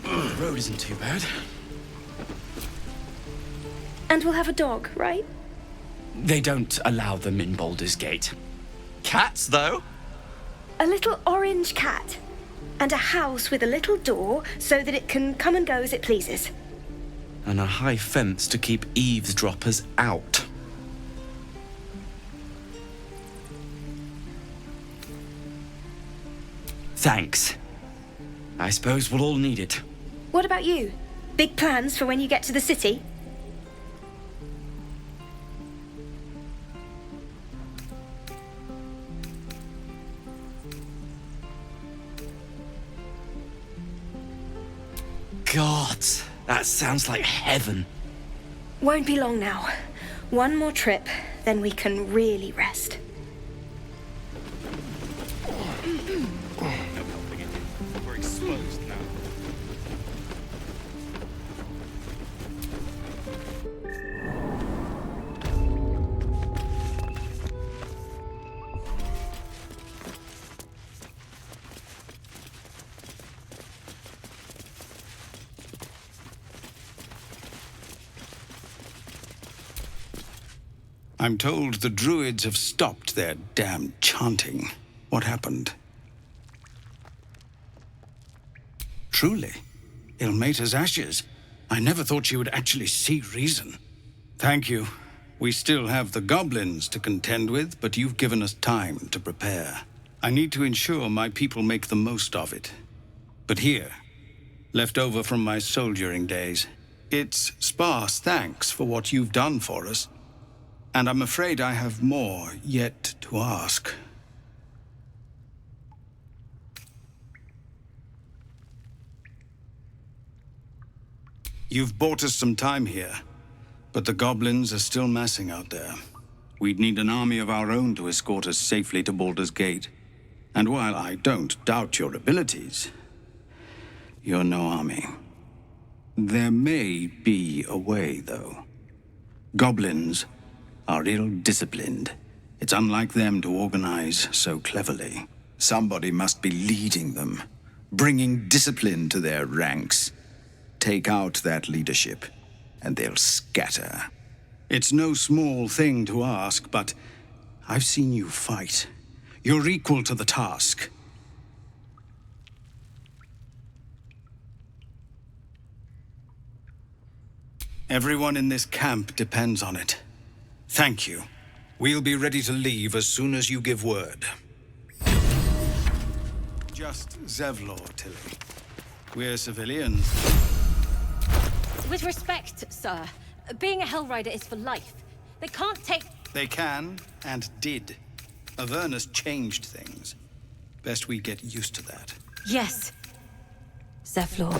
The road isn't too bad. And we'll have a dog, right? They don't allow them in Baldur's Gate. Cats, though? A little orange cat. And a house with a little door so that it can come and go as it pleases. And a high fence to keep eavesdroppers out. Thanks. I suppose we'll all need it. What about you? Big plans for when you get to the city? God, that sounds like heaven. Won't be long now. One more trip, then we can really rest. We're exposed now. I'm told the druids have stopped their damn chanting. What happened? Truly, Ilmater's ashes. I never thought she would actually see reason. Thank you. We still have the goblins to contend with, but you've given us time to prepare. I need to ensure my people make the most of it. But here, left over from my soldiering days, it's sparse thanks for what you've done for us. And I'm afraid I have more yet to ask. You've bought us some time here, but the goblins are still massing out there. We'd need an army of our own to escort us safely to Baldur's Gate. And while I don't doubt your abilities, you're no army. There may be a way, though. Goblins are ill-disciplined. It's unlike them to organize so cleverly. Somebody must be leading them, bringing discipline to their ranks. Take out that leadership, and they'll scatter. It's no small thing to ask, but I've seen you fight. You're equal to the task. Everyone in this camp depends on it. Thank you. We'll be ready to leave as soon as you give word. Just Zevlor, Tilly. We're civilians. With respect, sir, being a Hellrider is for life. They can't take... They can, and did. Avernus changed things. Best we get used to that. Yes. Zevlor.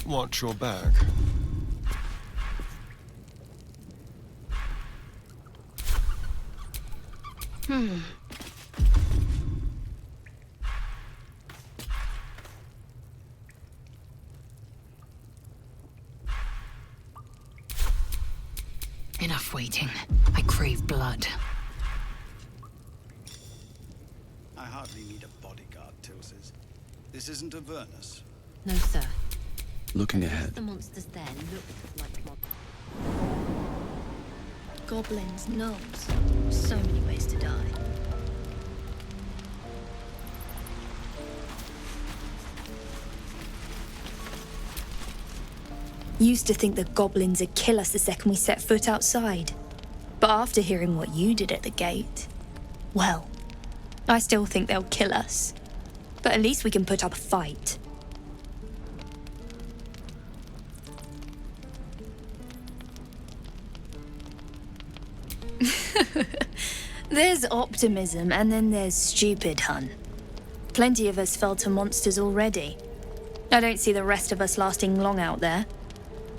Watch your back. Enough waiting. I crave blood. I hardly need a bodyguard, Tilses. This isn't Avernus. No, sir. Looking ahead. The monsters there look like monsters. Goblins, gnomes. So many ways to die. Used to think that goblins would kill us the second we set foot outside. But after hearing what you did at the gate, well, I still think they'll kill us. But at least we can put up a fight. There's optimism and then there's stupid, hun. Plenty of us fell to monsters already. I don't see the rest of us lasting long out there.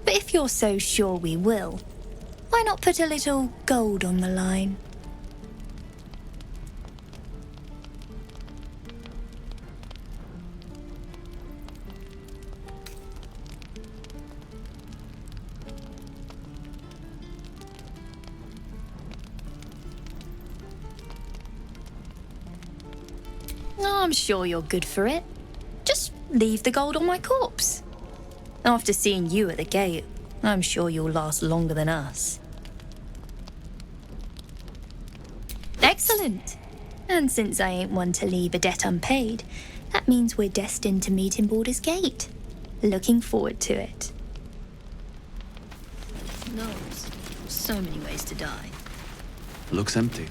But if you're so sure we will, why not put a little gold on the line? I'm sure you're good for it. Just leave the gold on my corpse. After seeing you at the gate, I'm sure you'll last longer than us. Excellent. And since I ain't one to leave a debt unpaid, that means we're destined to meet in Baldur's Gate. Looking forward to it. Gnomes. So many ways to die. Looks empty.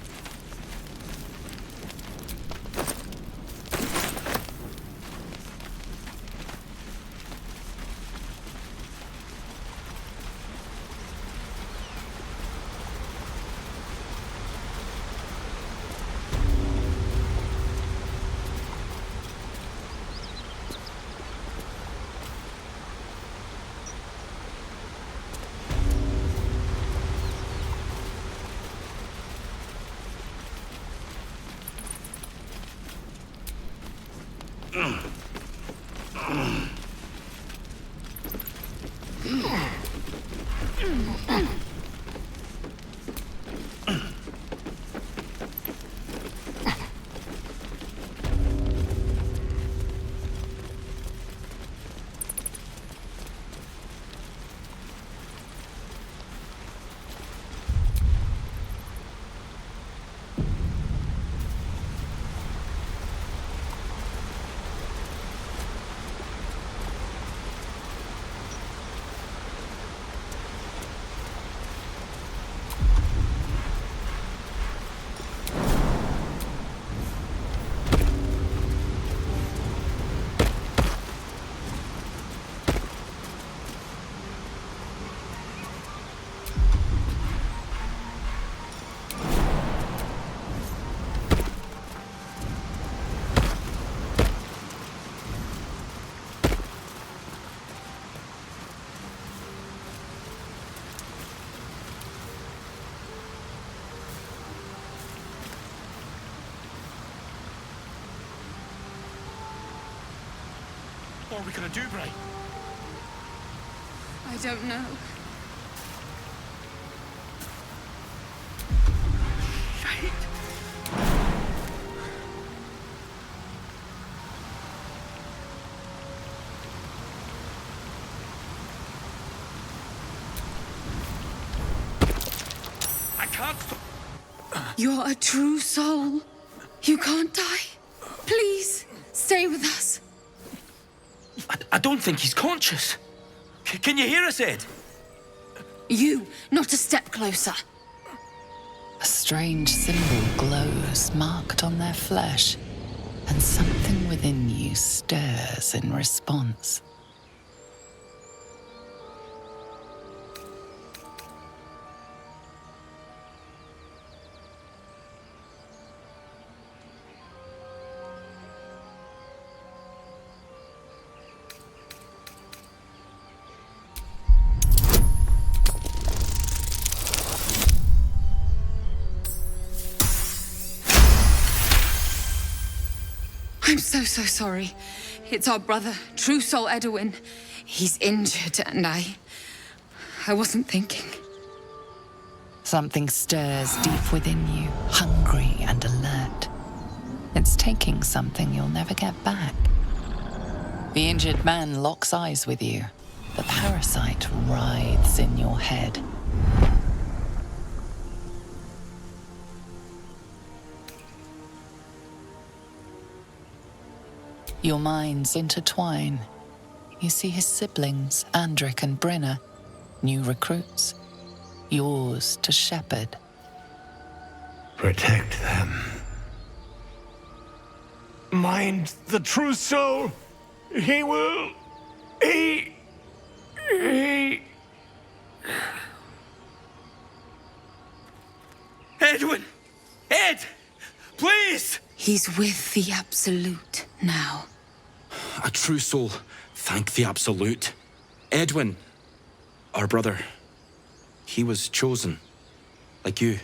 What are we gonna do, Bray? I don't know. I can't stop. You're a true soul. You can't die. Please, stay with us. I don't think he's conscious. Can you hear us, Ed? You, not a step closer. A strange symbol glows, marked on their flesh, and something within you stirs in response. I'm so sorry. It's our brother, True Soul Edwin. He's injured and I wasn't thinking. Something stirs deep within you, hungry and alert. It's taking something you'll never get back. The injured man locks eyes with you. The parasite writhes in your head. Your minds intertwine. You see his siblings, Andric and Brenna, new recruits, yours to shepherd. Protect them. Mind the true soul. He will. He. Edwin! Ed! Please! He's with the Absolute now. A true soul. Thank the Absolute. Edwin, our brother, he was chosen, like you.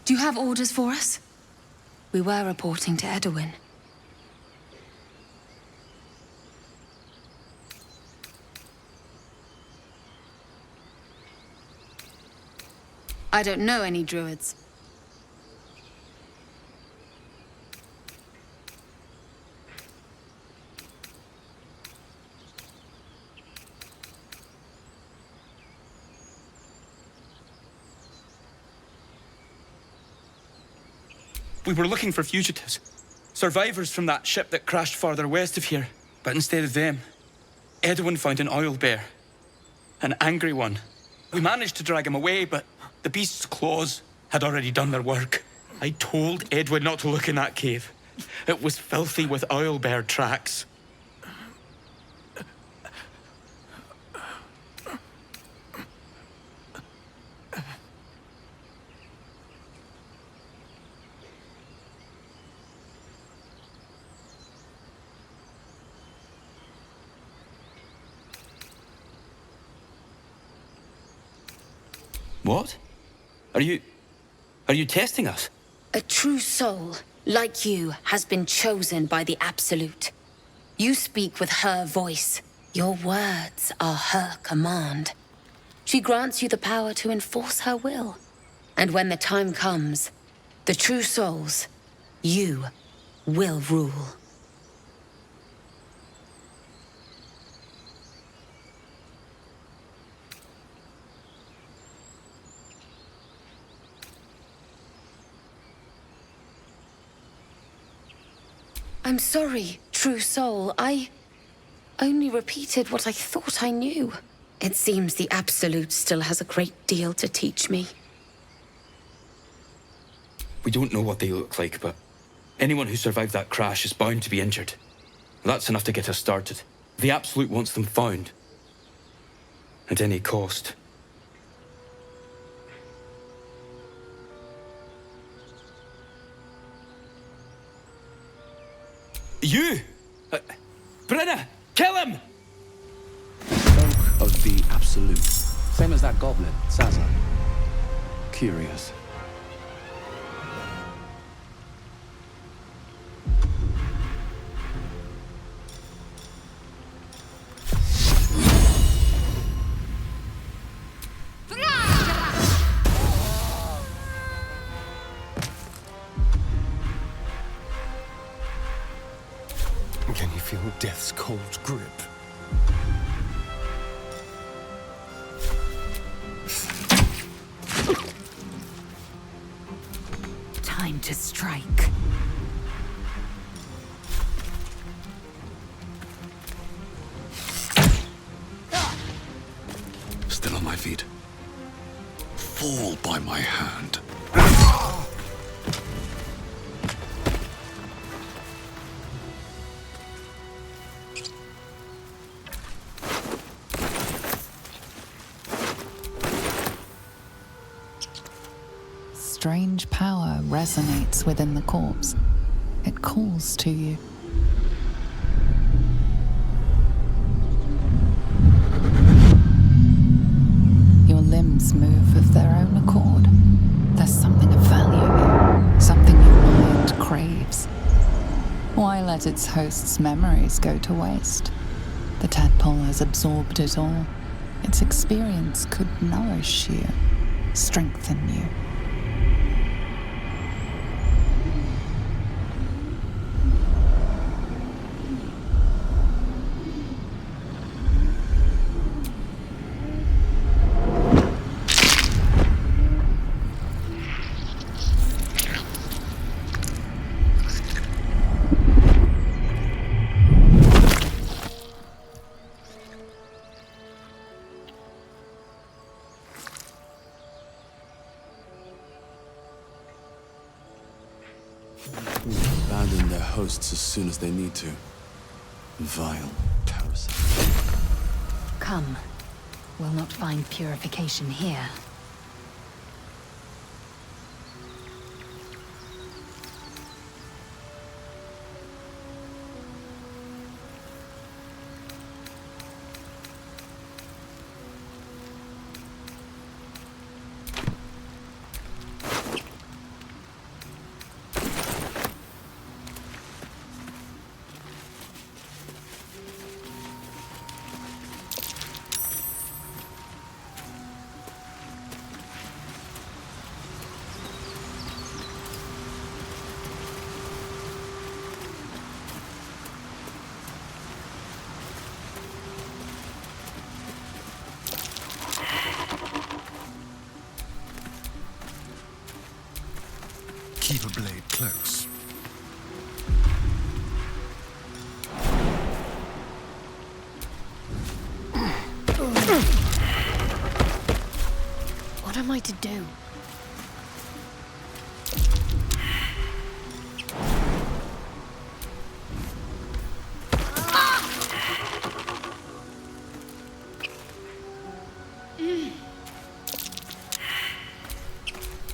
Do you have orders for us? We were reporting to Edwin. I don't know any druids. We were looking for fugitives. Survivors from that ship that crashed farther west of here. But instead of them, Edwin found an oil bear. An angry one. We managed to drag him away, but the beast's claws had already done their work. I told Edwin not to look in that cave. It was filthy with oil bear tracks. What? Are you testing us? A true soul, like you, has been chosen by the Absolute. You speak with her voice. Your words are her command. She grants you the power to enforce her will. And when the time comes, the true souls, you, will rule. I'm sorry, true soul. I only repeated what I thought I knew. It seems the Absolute still has a great deal to teach me. We don't know what they look like, but anyone who survived that crash is bound to be injured. That's enough to get us started. The Absolute wants them found. At any cost. You! Brenna! Kill him! Cloak of the Absolute. Same as that goblin, Sazza. Curious. Can you feel death's cold grip? Time to strike. Still on my feet. Fall by my hand. Strange power resonates within the corpse. It calls to you. Your limbs move of their own accord. There's something of value here, something your mind craves. Why let its host's memories go to waste? The tadpole has absorbed it all. Its experience could nourish you. strengthen you. Abandon their hosts as soon as they need to. Vile parasites. Come. We'll not find purification here. Keep a blade close. What am I to do?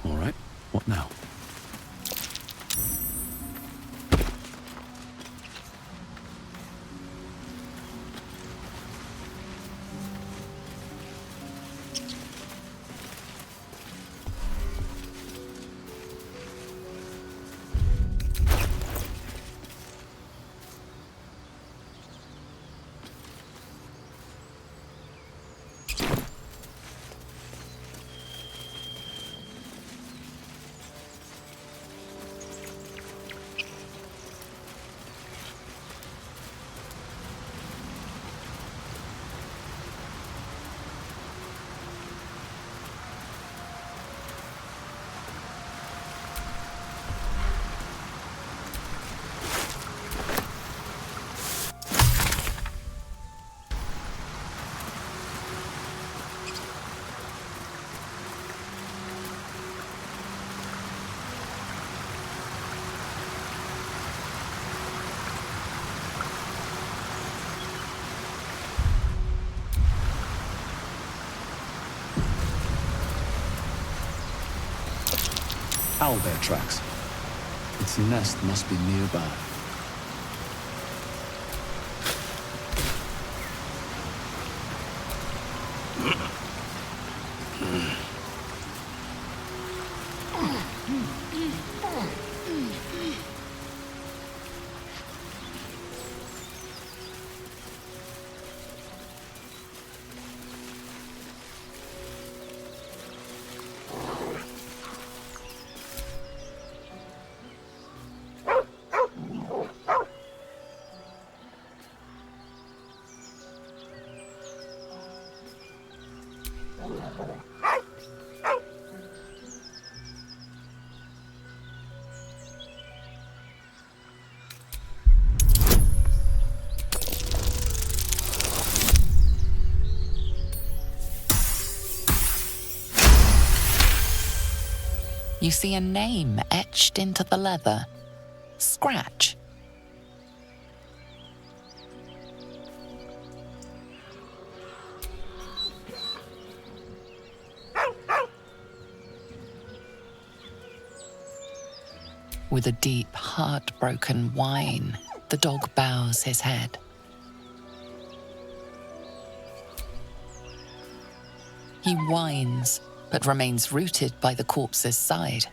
All right, what now? Owlbear tracks. Its nest must be nearby. You see a name etched into the leather. Scratch. With a deep, heartbroken whine, the dog bows his head. He whines, but remains rooted by the corpse's side.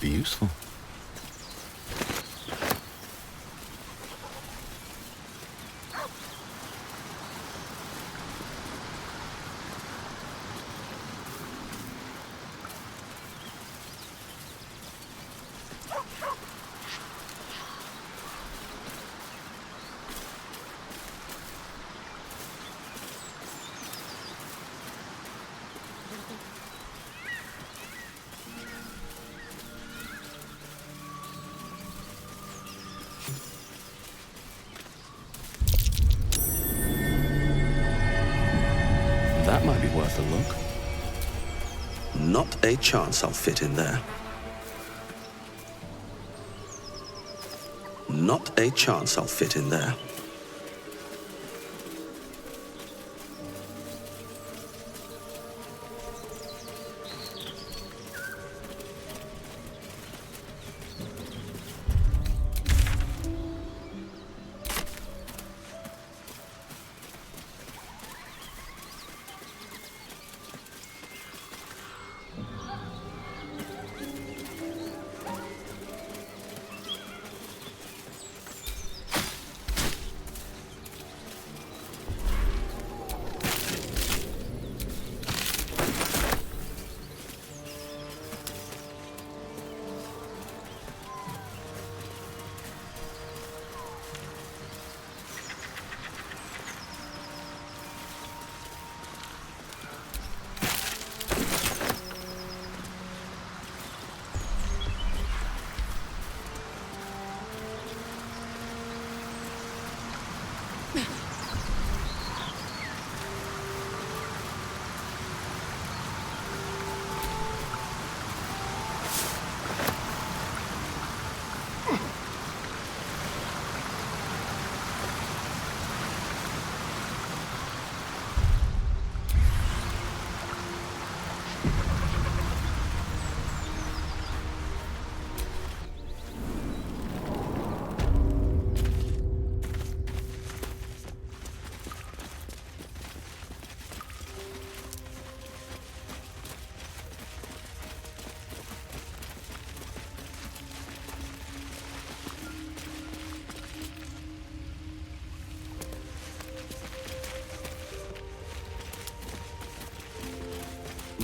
be useful. That might be worth a look. Not a chance I'll fit in there. Not a chance I'll fit in there.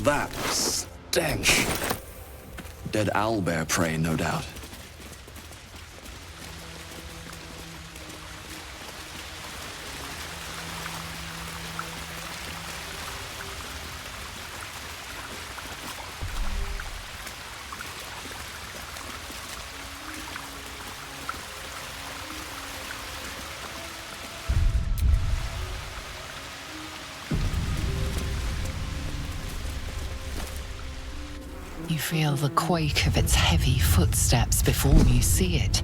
That stench. Dead owlbear prey, no doubt. You feel the quake of its heavy footsteps before you see it.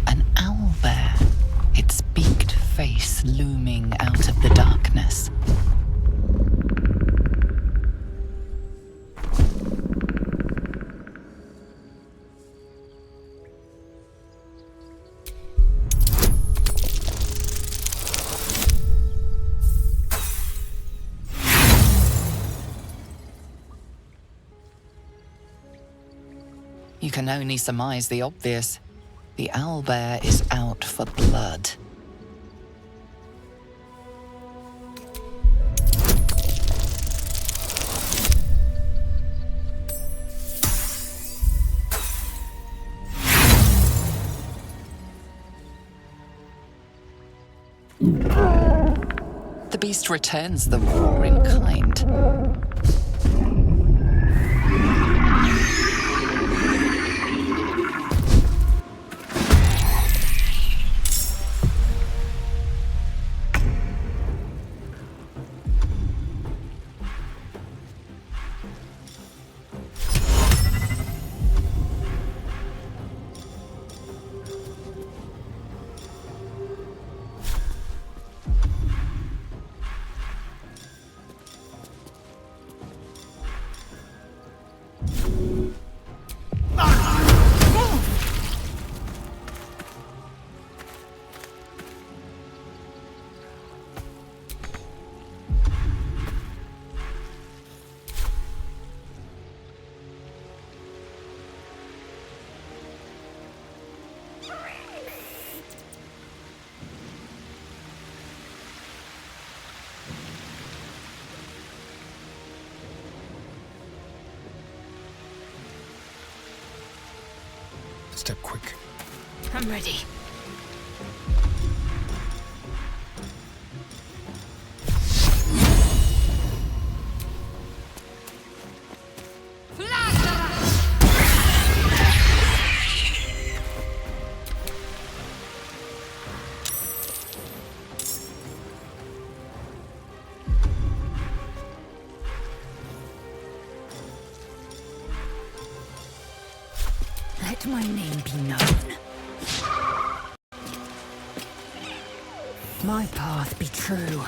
An owlbear, its beaked face looming out of the darkness. You can only surmise the obvious. The owlbear is out for blood. The beast returns the roar in kind. Step quick. I'm ready. Let my name be known. My path be true.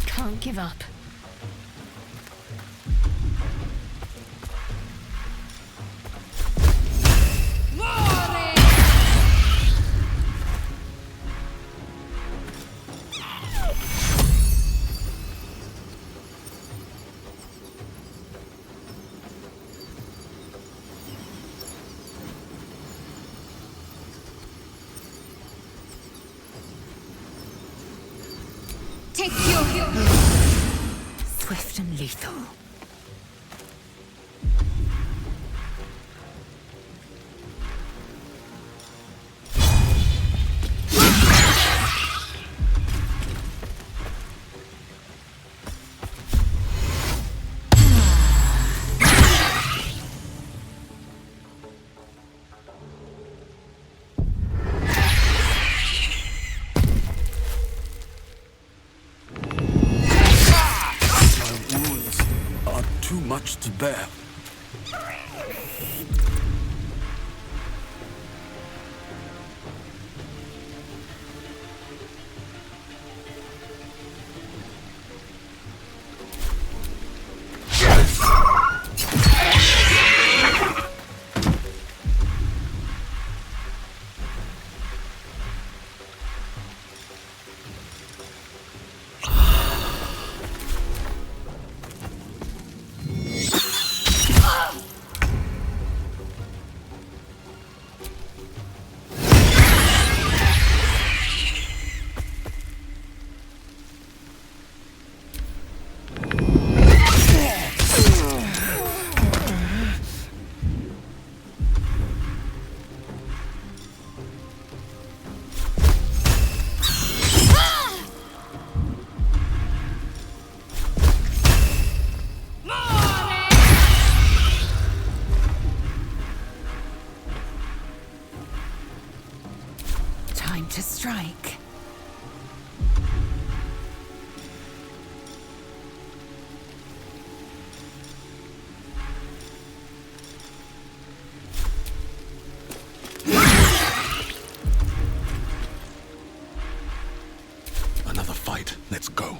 Can't give up. Take your... Swift and lethal. Too much to bear. Time to strike. Another fight. Let's go.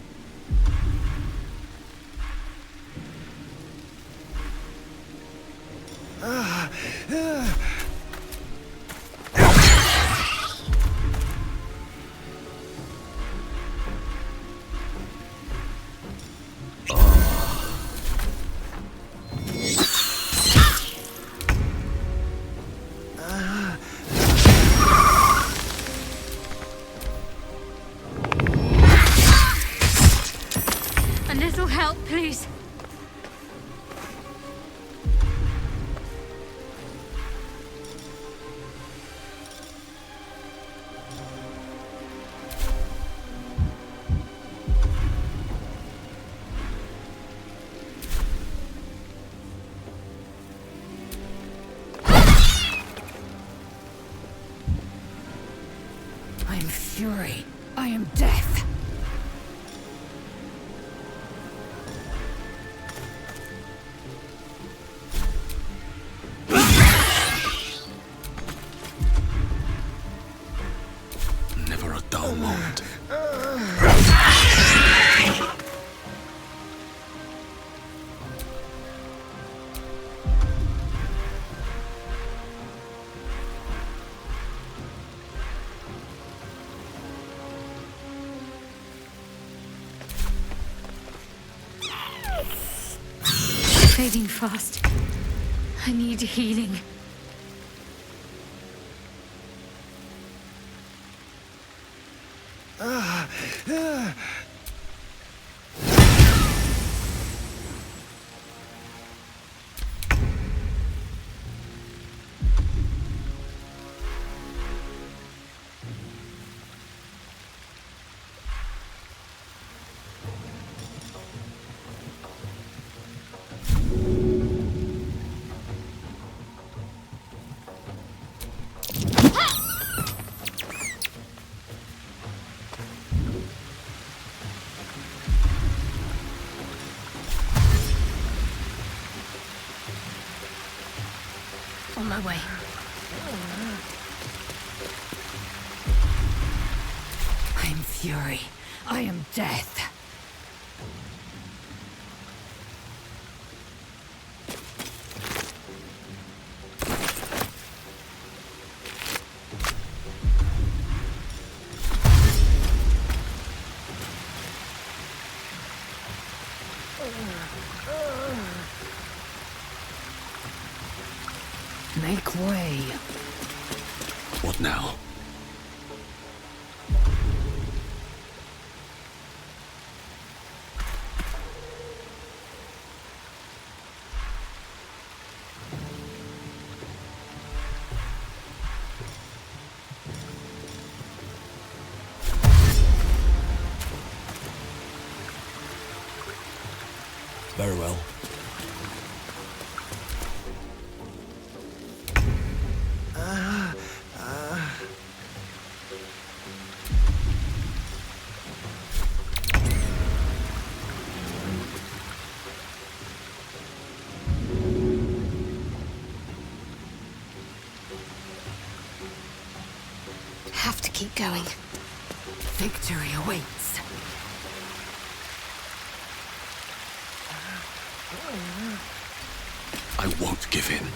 A little help, please. I'm fury. I am death. Never a dull moment. Fading fast. I need healing. On my way. I am fury. I am death. Make way. What now? Very well. Have to keep going. Victory awaits. I won't give in.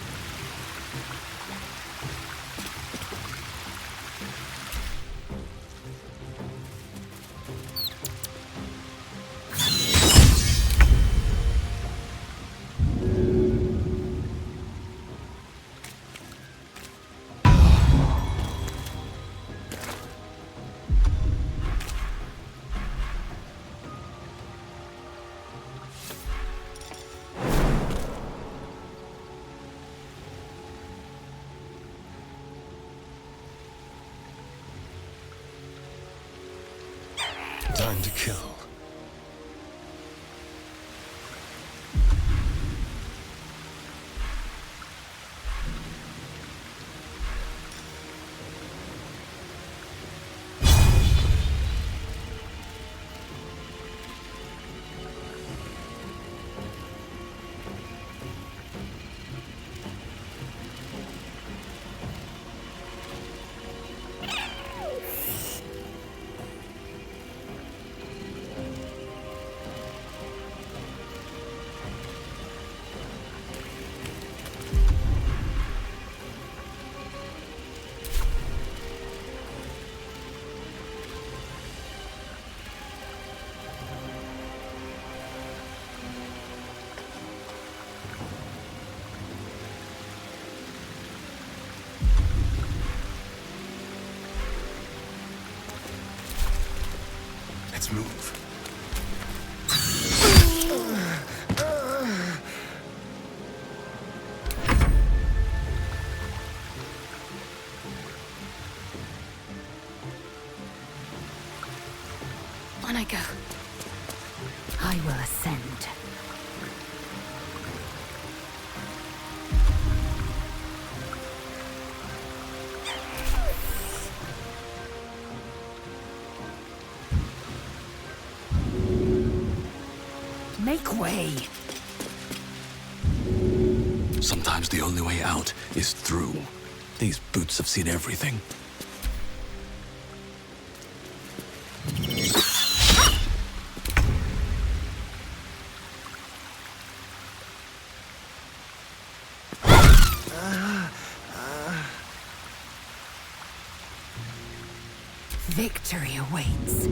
Time to kill. Let's move. On I go. I will ascend. Make way! Sometimes the only way out is through. These boots have seen everything. Victory awaits.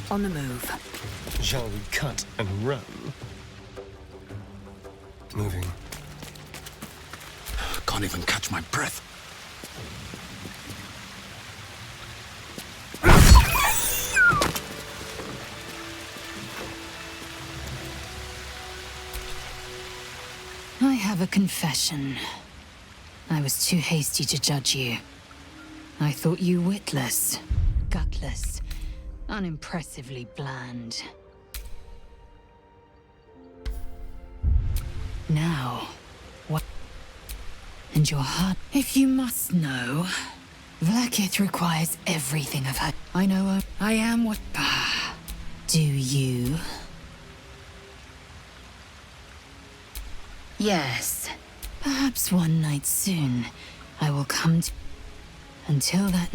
On the move. Shall we cut and run? Moving. Can't even catch my breath. I have a confession. I was too hasty to judge you. I thought you witless, gutless, unimpressively bland. Now, what? And your heart? If you must know, Vlaakith requires everything of her. I know her. I am what... Do you? Yes. Perhaps one night soon, I will come to... Until that...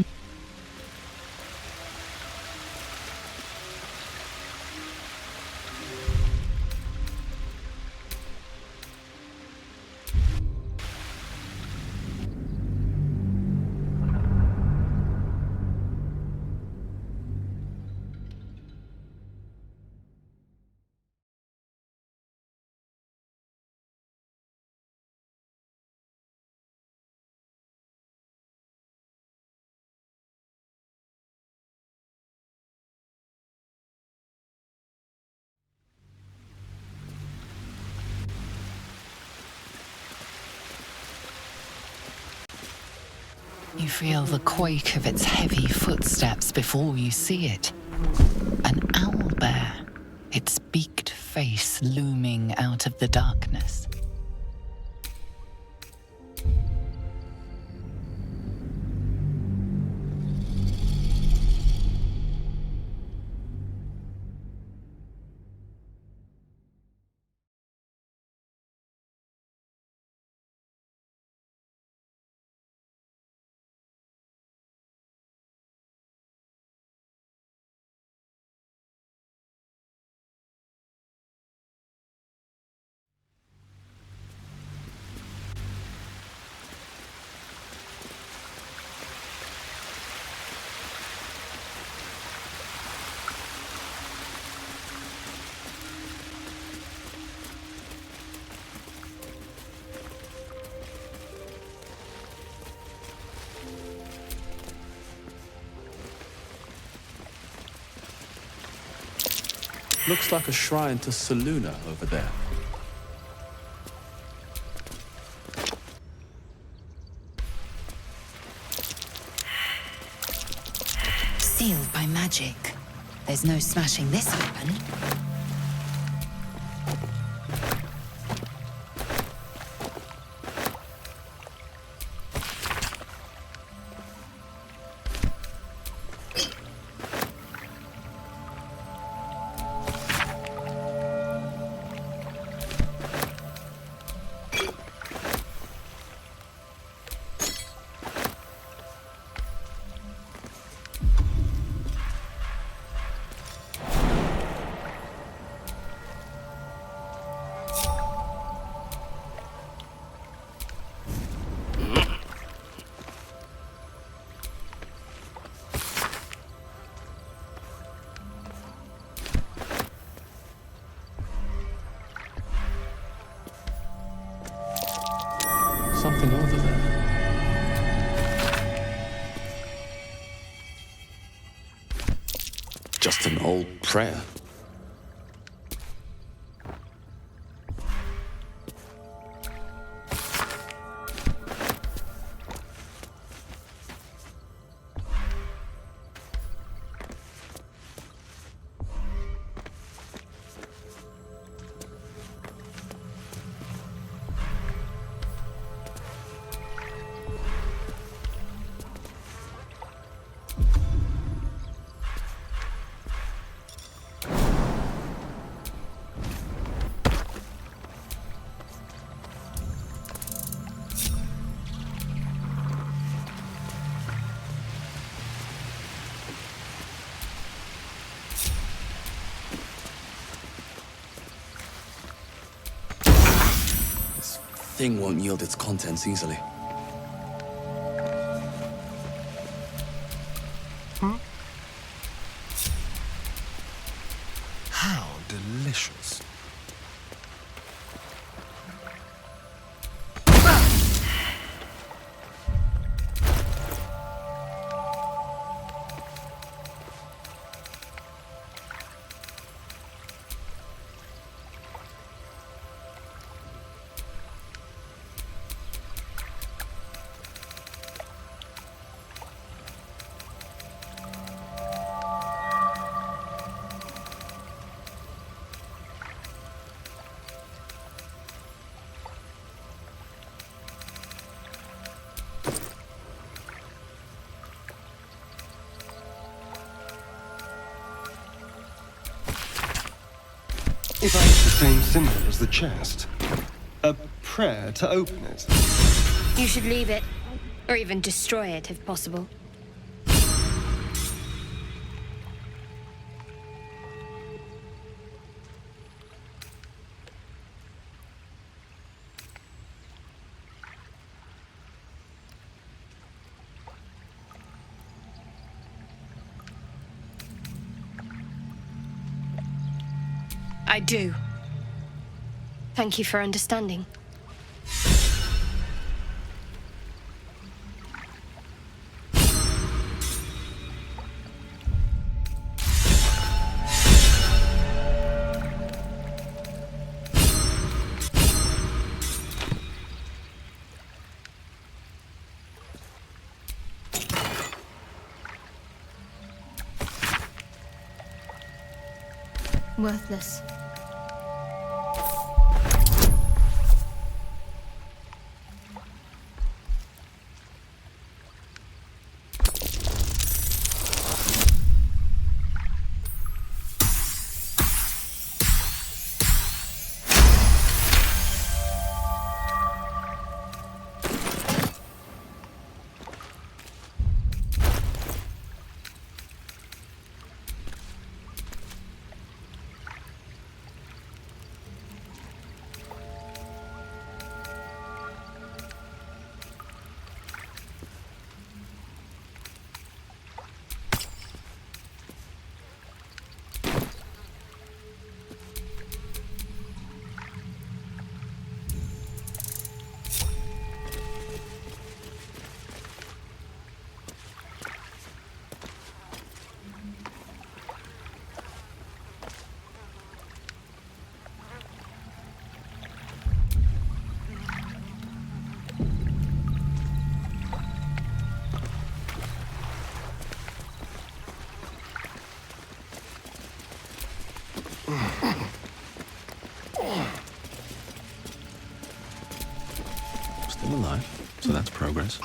You feel the quake of its heavy footsteps before you see it. An owlbear, its beaked face looming out of the darkness. Looks like a shrine to Seluna over there. Sealed by magic. There's no smashing this open. Something over there. Just an old prayer. thing won't yield its contents easily. How delicious. If I use the same symbol as the chest, a prayer to open it. You should leave it, or even destroy it if possible. I do. Thank you for understanding. Worthless. Still alive, so that's progress.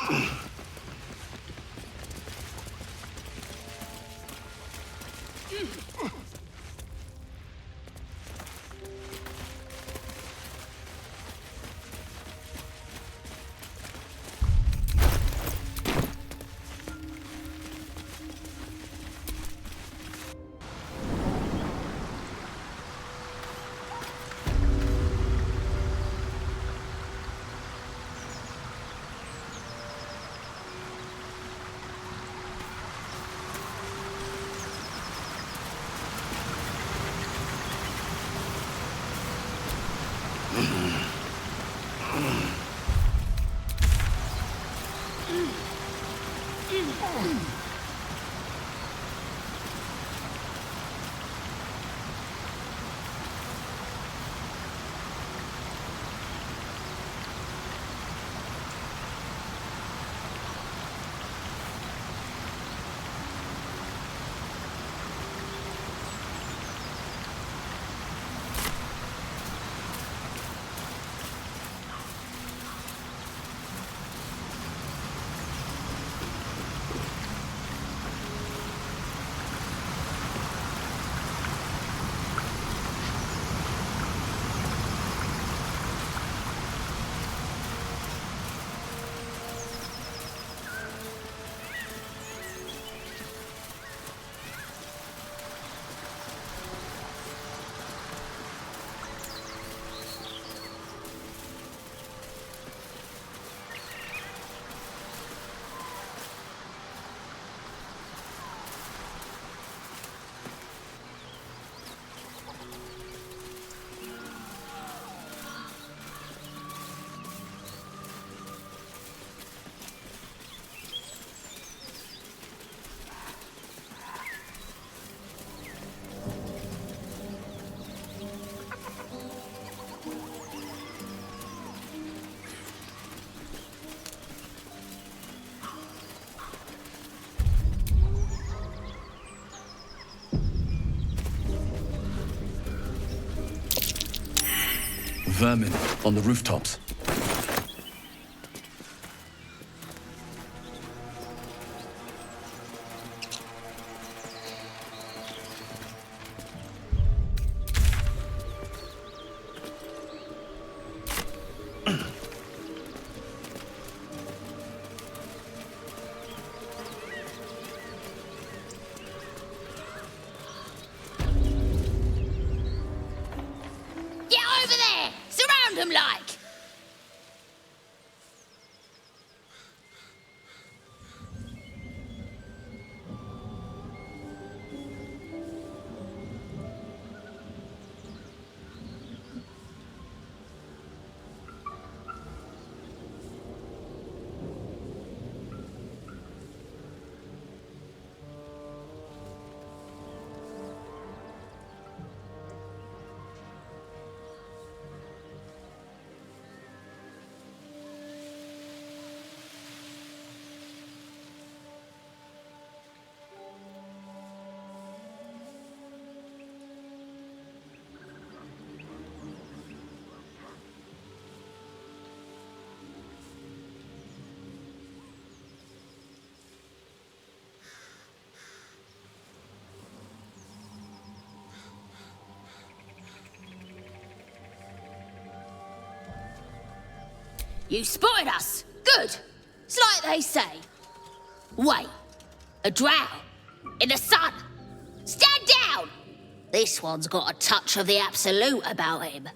Vermin on the rooftops. Get over there! Surround them like! You spotted us! Good! It's like they say. Wait. A drow. In the sun. Stand down! This one's got a touch of the absolute about him.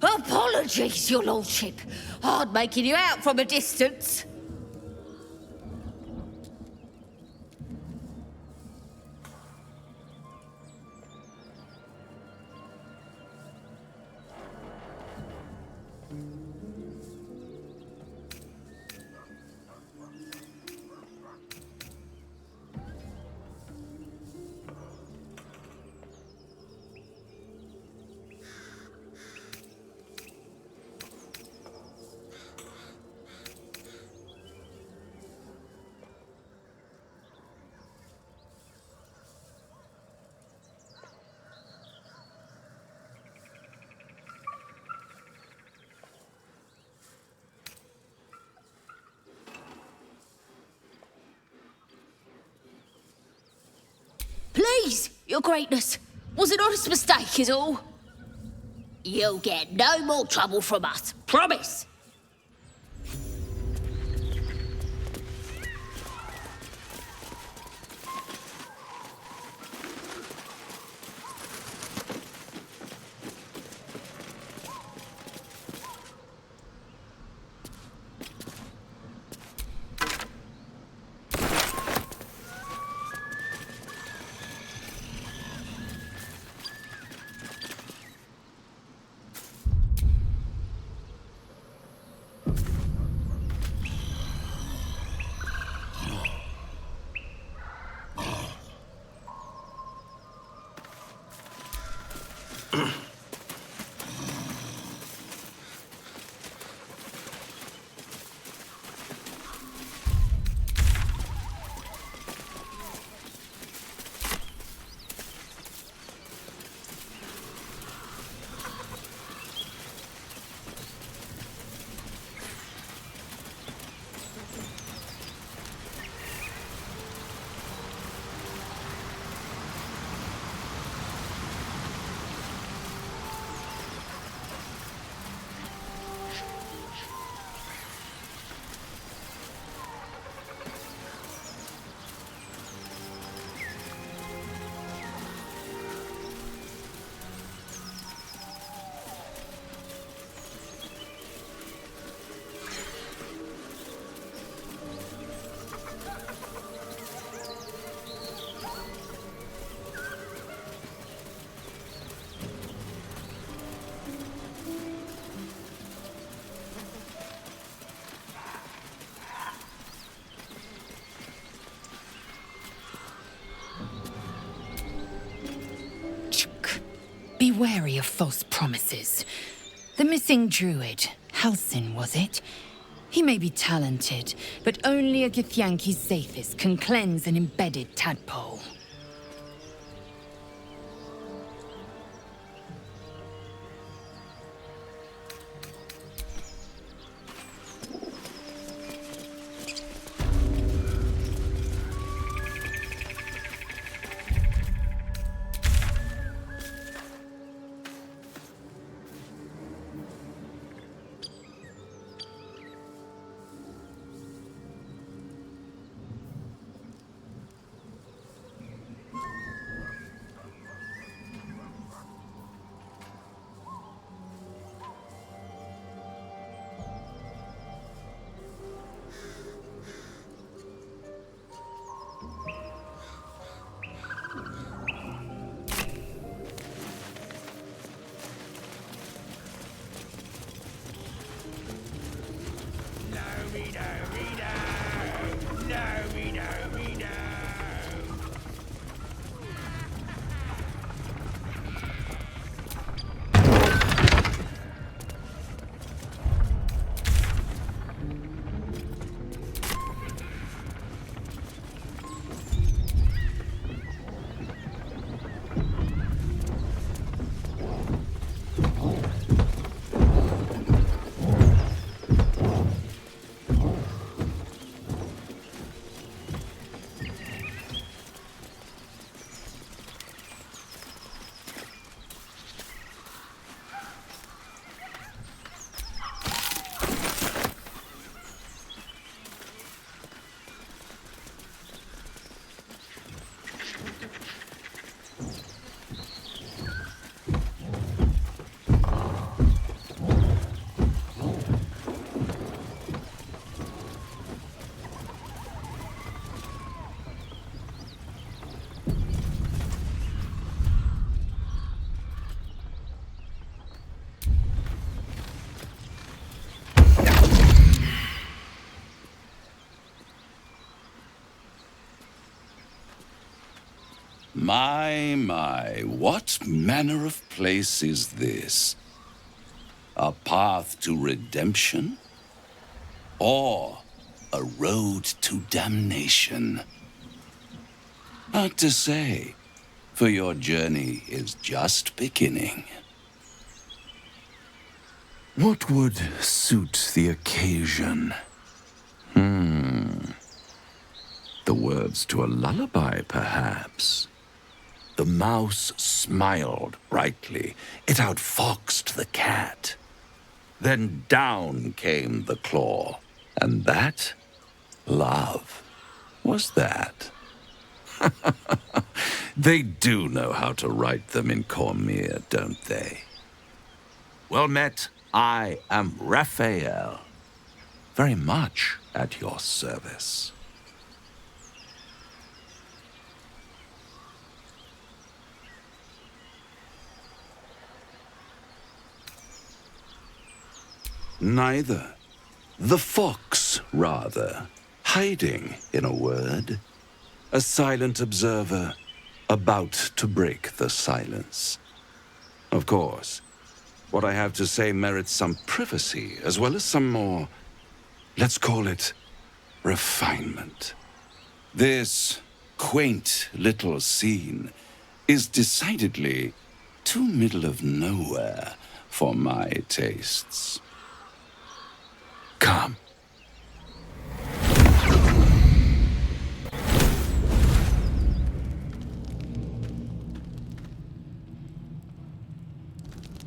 Apologies, your lordship. Hard making you out from a distance. Please, your greatness. Was an honest mistake is all. You'll get no more trouble from us. Promise. Be wary of false promises. The missing druid, Halsin, was it? He may be talented, but only a Githyanki Zathis can cleanse an embedded tadpole. My, what manner of place is this? A path to redemption? Or a road to damnation? Hard to say, for your journey is just beginning. What would suit the occasion? The words to a lullaby, perhaps. The mouse smiled brightly. It outfoxed the cat. Then down came the claw. And that? Love. Was that? They do know how to write them in Cormier, don't they? Well met. I am Raphael. Very much at your service. Neither. The fox, rather. Hiding, in a word. A silent observer, about to break the silence. Of course, what I have to say merits some privacy, as well as some more, let's call it, refinement. This quaint little scene is decidedly too middle of nowhere for my tastes. Come.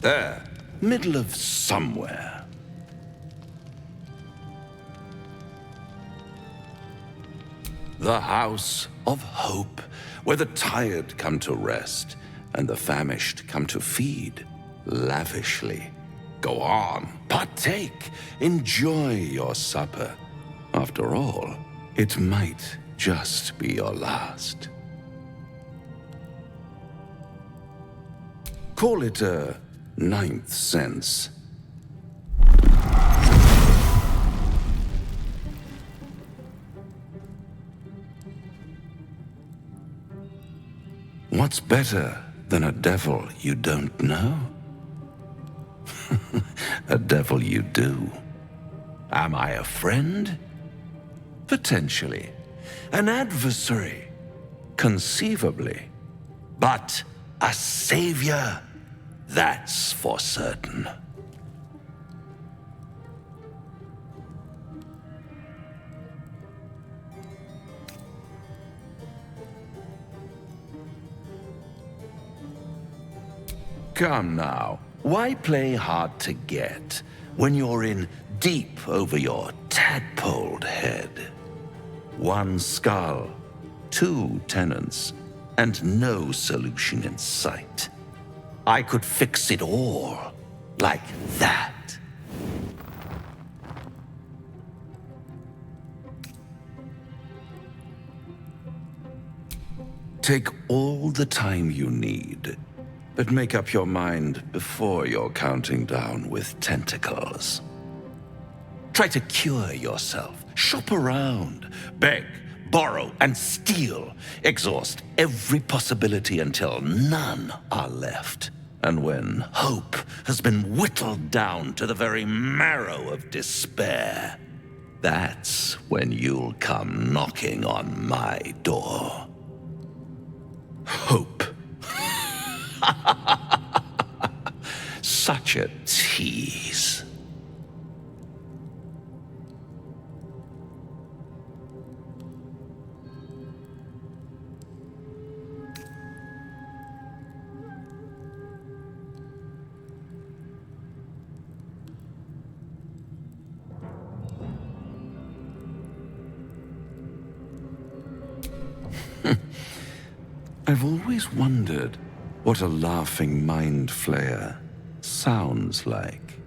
There, middle of somewhere. The house of hope, where the tired come to rest and the famished come to feed lavishly. Go on, partake, enjoy your supper. After all, it might just be your last. Call it a ninth sense. What's better than a devil you don't know? A devil you do. Am I a friend? Potentially. An adversary? Conceivably. But a savior? That's for certain. Come now. Why play hard to get when you're in deep over your tadpoled head? One skull, two tenants, and no solution in sight. I could fix it all like that. Take all the time you need. But make up your mind before you're counting down with tentacles. Try to cure yourself. Shop around. Beg, borrow, and steal. Exhaust every possibility until none are left. And when hope has been whittled down to the very marrow of despair, that's when you'll come knocking on my door. Hope. Such a tease. I've always wondered what a laughing mind flayer sounds like.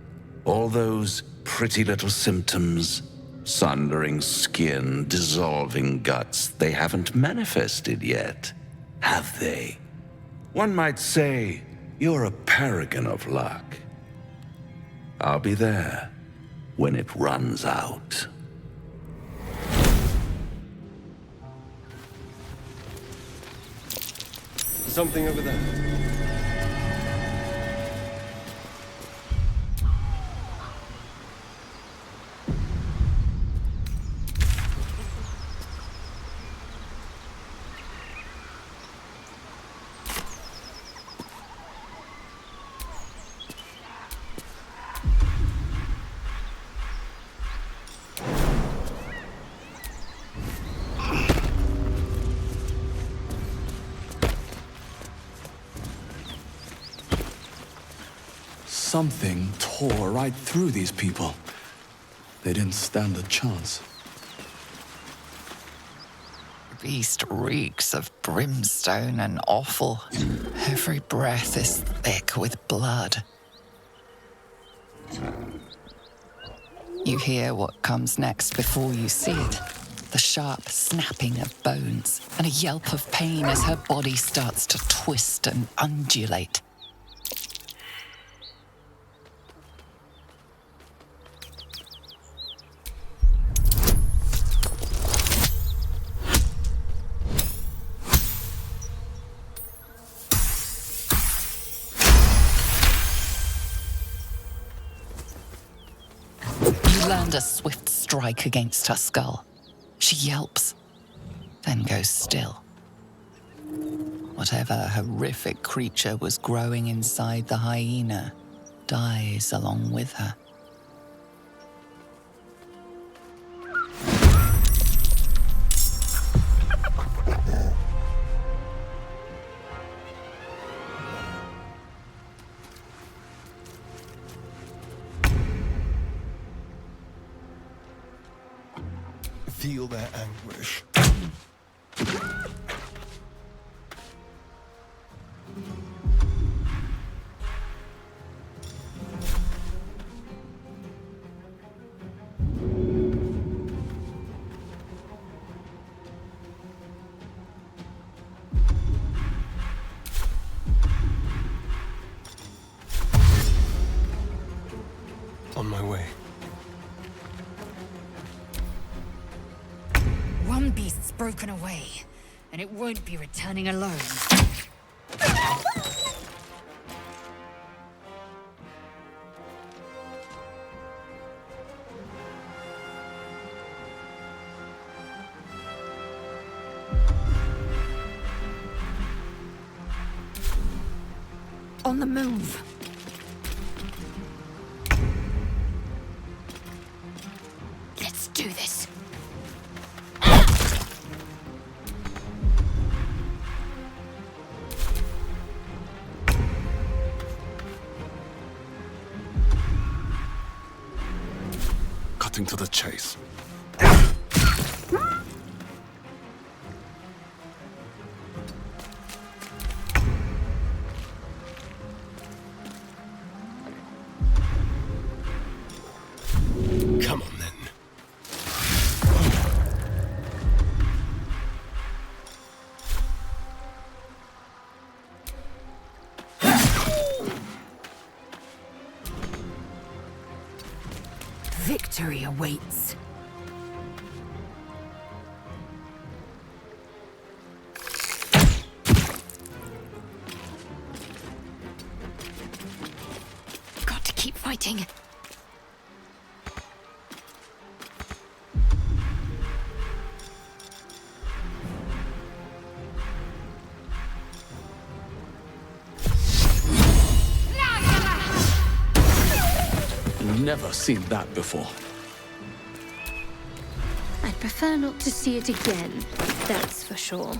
All those pretty little symptoms, sundering skin, dissolving guts, they haven't manifested yet, have they? One might say you're a paragon of luck. I'll be there when it runs out. something over there. Something tore right through these people. They didn't stand a chance. The beast reeks of brimstone and offal. Every breath is thick with blood. You hear what comes next before you see it. The sharp snapping of bones and a yelp of pain as her body starts to twist and undulate. You land a swift strike against her skull. She yelps, then goes still. Whatever horrific creature was growing inside the hyena dies along with her. Feel their anguish. On my way. One beast's broken away, and it won't be returning alone. On the move. Let's do this. Cutting to the chase. Come on then. Victory awaits. Got to keep fighting. Never seen that before. I'd prefer not to see it again, that's for sure.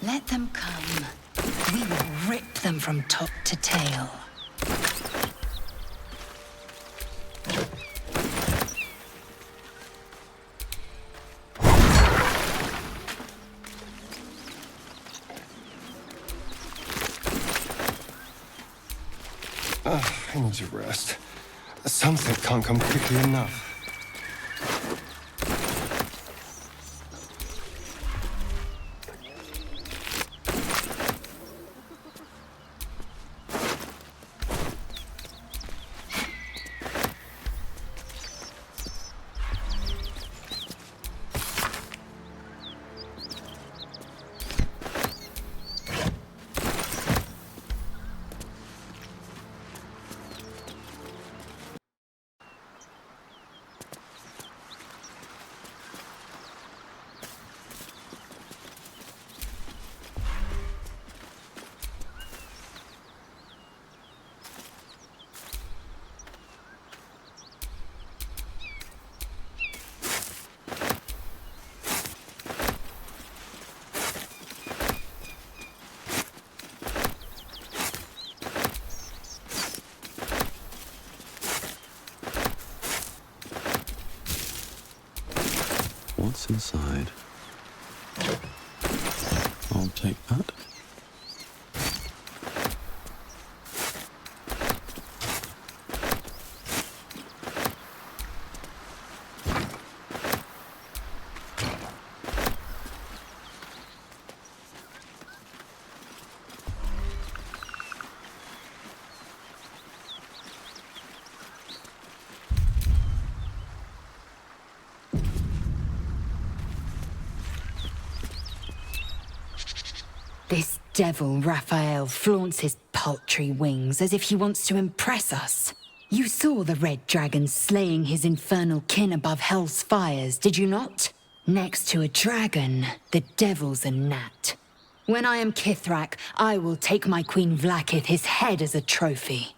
Let them come. We will rip them from top to tail. I need to rest. The sunset can't come quickly enough. What's inside? I'll take that. This devil Raphael flaunts his paltry wings as if he wants to impress us. You saw the red dragon slaying his infernal kin above hell's fires, did you not? Next to a dragon, the devil's a gnat. When I am Kithrak, I will take my Queen Vlaakith his head as a trophy.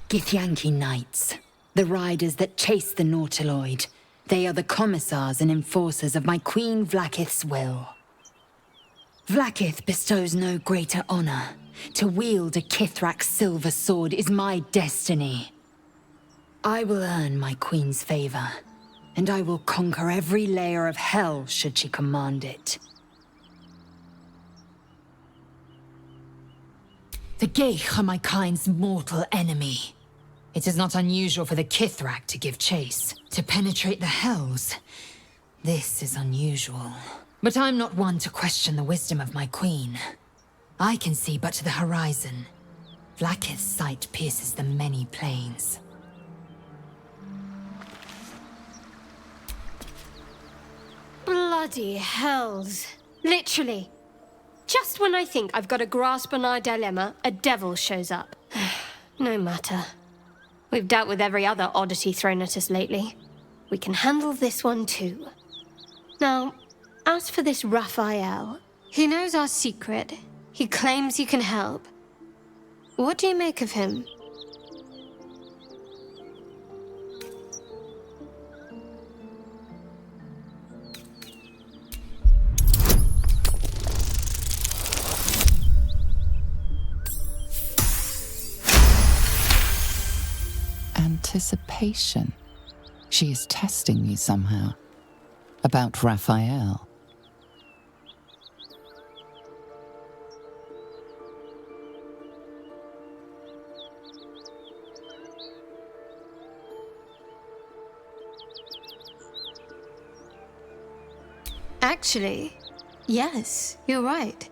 Githyanki Knights, the riders that chase the Nautiloid. They are the commissars and enforcers of my Queen Vlaakith's will. Vlaakith bestows no greater honor. To wield a Kithrak silver sword is my destiny. I will earn my Queen's favor, and I will conquer every layer of hell should she command it. The Geich are my kind's mortal enemy. It is not unusual for the Kithrak to give chase, to penetrate the hells. This is unusual. But I'm not one to question the wisdom of my queen. I can see but to the horizon. Vlaakith's sight pierces the many plains. Bloody hells. Literally. Just when I think I've got a grasp on our dilemma, a devil shows up. No matter. We've dealt with every other oddity thrown at us lately. We can handle this one too. Now, as for this Raphael, he knows our secret. He claims he can help. What do you make of him? Anticipation. She is testing me somehow. About Raphael. Actually, yes, you're right.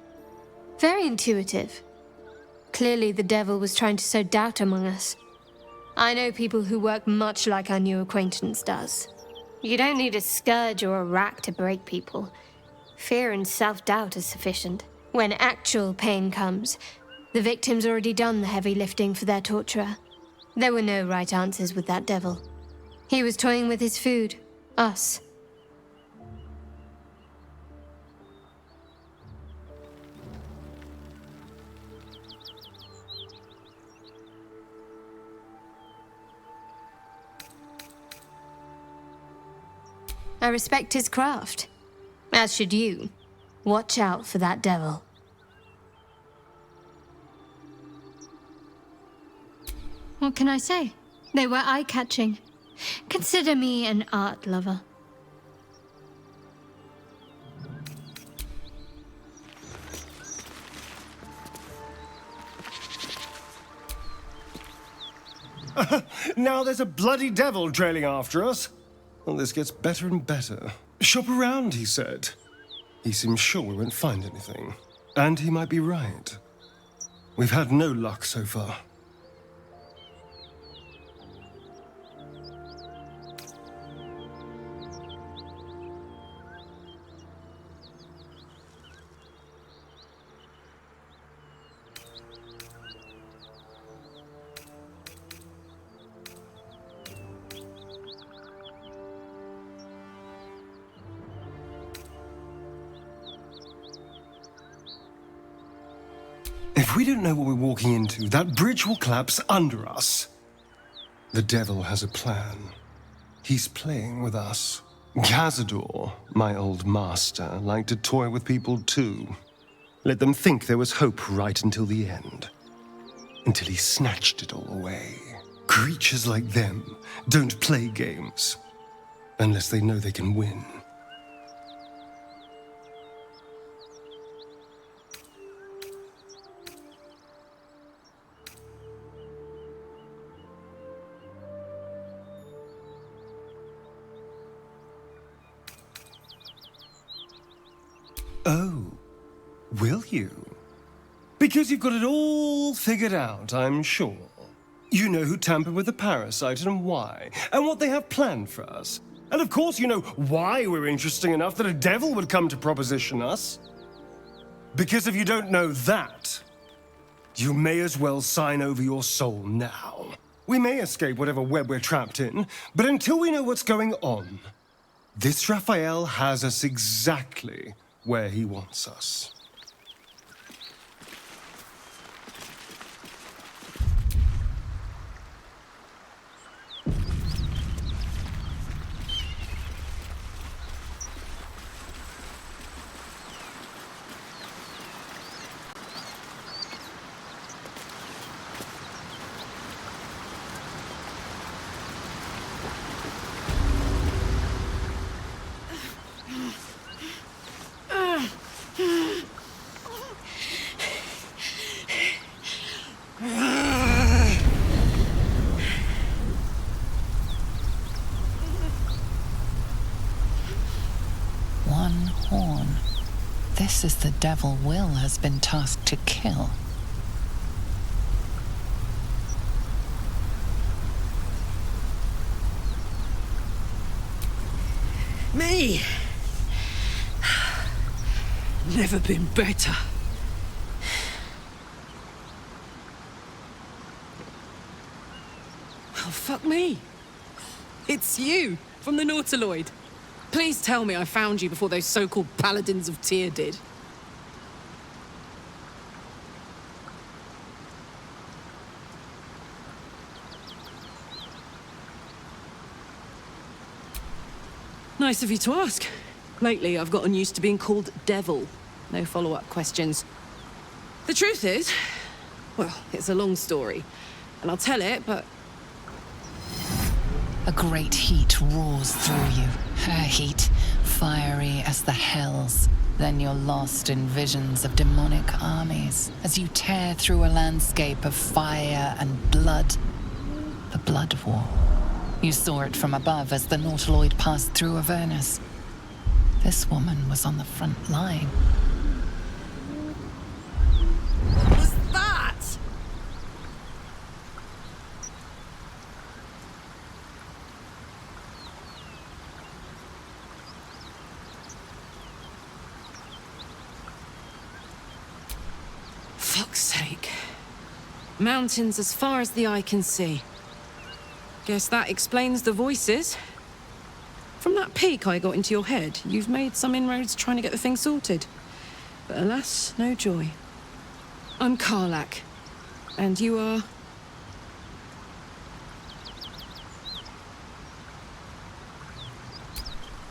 Very intuitive. Clearly the devil was trying to sow doubt among us. I know people who work much like our new acquaintance does. You don't need a scourge or a rack to break people. Fear and self-doubt is sufficient. When actual pain comes, the victim's already done the heavy lifting for their torturer. There were no right answers with that devil. He was toying with his food, us. I respect his craft. As should you. Watch out for that devil. What can I say? They were eye-catching. Consider me an art lover. Now there's a bloody devil trailing after us. Well, this gets better and better. Shop around, he said. He seems sure we won't find anything. And he might be right. We've had no luck so far. If we don't know what we're walking into, that bridge will collapse under us. The devil has a plan. He's playing with us. Cazador, my old master, liked to toy with people too. Let them think there was hope right until the end. Until he snatched it all away. Creatures like them don't play games. Unless they know they can win. Oh, will you? Because you've got it all figured out, I'm sure. You know who tampered with the parasite and why, and what they have planned for us. And of course you know why we're interesting enough that a devil would come to proposition us. Because if you don't know that, you may as well sign over your soul now. We may escape whatever web we're trapped in, but until we know what's going on, this Raphael has us exactly where he wants us. One horn. This is the devil Will has been tasked to kill. Me! Never been better. Oh, fuck me. It's you, from the Nautiloid. Please tell me I found you before those so-called Paladins of Tyr did. Nice of you to ask. Lately, I've gotten used to being called Devil. No follow-up questions. The truth is, well, it's a long story, and I'll tell it, but... A great heat roars through you. Her heat, fiery as the hells. Then you're lost in visions of demonic armies as you tear through a landscape of fire and blood. The Blood War. You saw it from above as the Nautiloid passed through Avernus. This woman was on the front line. What was that? Fuck's sake. Mountains as far as the eye can see. Guess that explains the voices. From that peek I got into your head, you've made some inroads trying to get the thing sorted. But alas, no joy. I'm Karlak. And you are...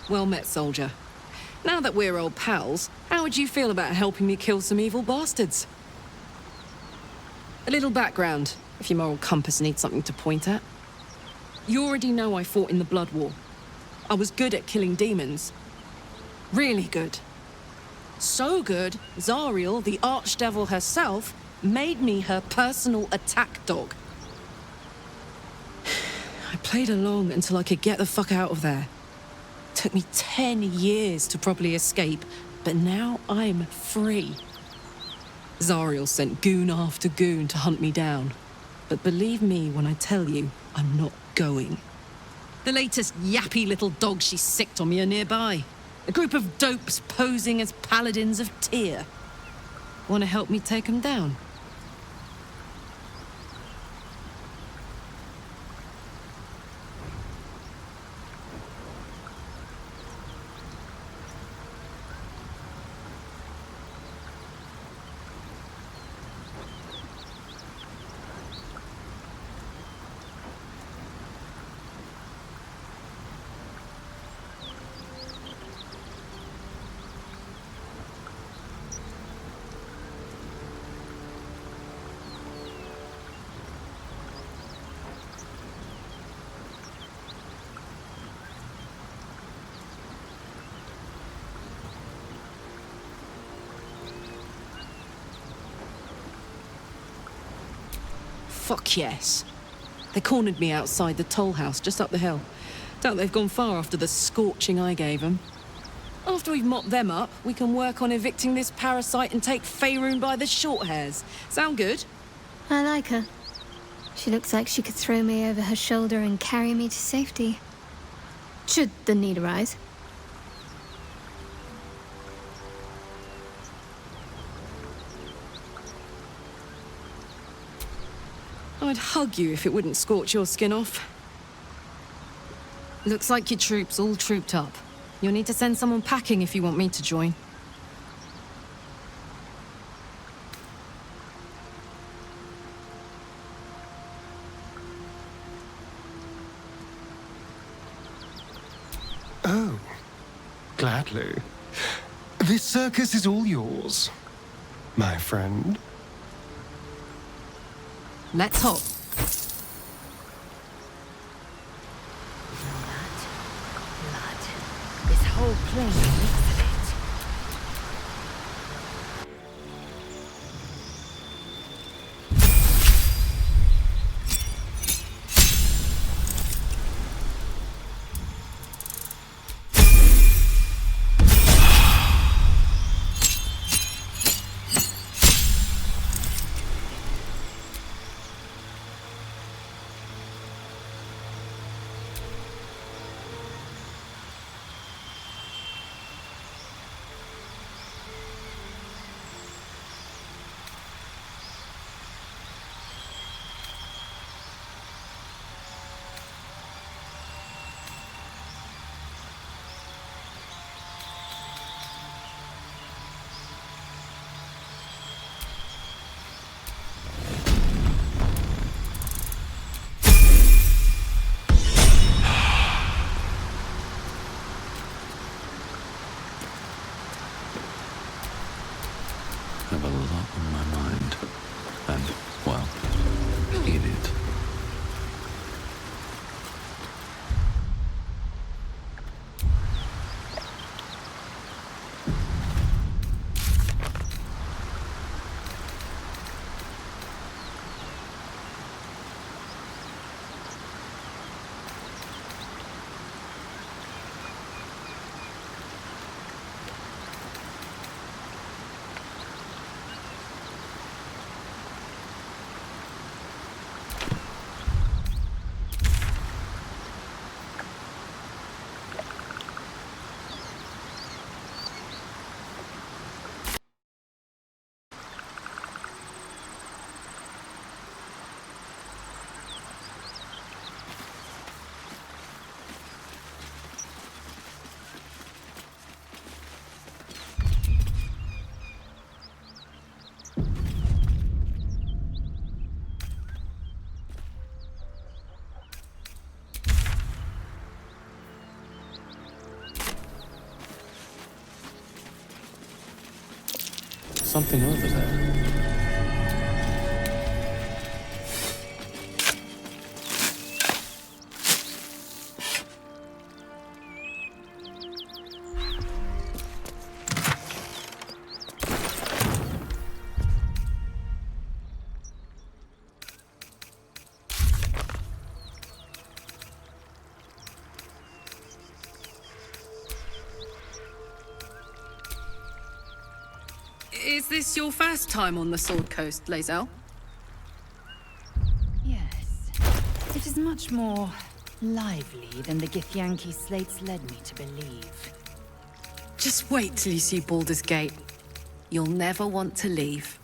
Well met, soldier. Now that we're old pals, how would you feel about helping me kill some evil bastards? A little background, if your moral compass needs something to point at. You already know I fought in the Blood War. I was good at killing demons. Really good. So good, Zariel, the archdevil herself, made me her personal attack dog. I played along until I could get the fuck out of there. Took me 10 years to properly escape, but now I'm free. Zariel sent goon after goon to hunt me down. But believe me when I tell you, I'm not going. The latest yappy little dogs she sicked on me are nearby. A group of dopes posing as paladins of Tyr. Want to help me take them down? fuck yes. They cornered me outside the toll house just up the hill. Doubt they've gone far after the scorching I gave them. After we've mopped them up, we can work on evicting this parasite and take Faerun by the short hairs. Sound good? I like her. She looks like she could throw me over her shoulder and carry me to safety. Should the need arise. I'd hug you if it wouldn't scorch your skin off. Looks like your troops all trooped up. You'll need to send someone packing if you want me to join. Oh, gladly. This circus is all yours, my friend. Let's hop. This whole plane reeks of it. I have a lot on my mind. And, well, in it. Something over there. Is this your first time on the Sword Coast, Lae'zel? Yes. It is much more lively than the Githyanki slates led me to believe. Just wait till you see Baldur's Gate. You'll never want to leave.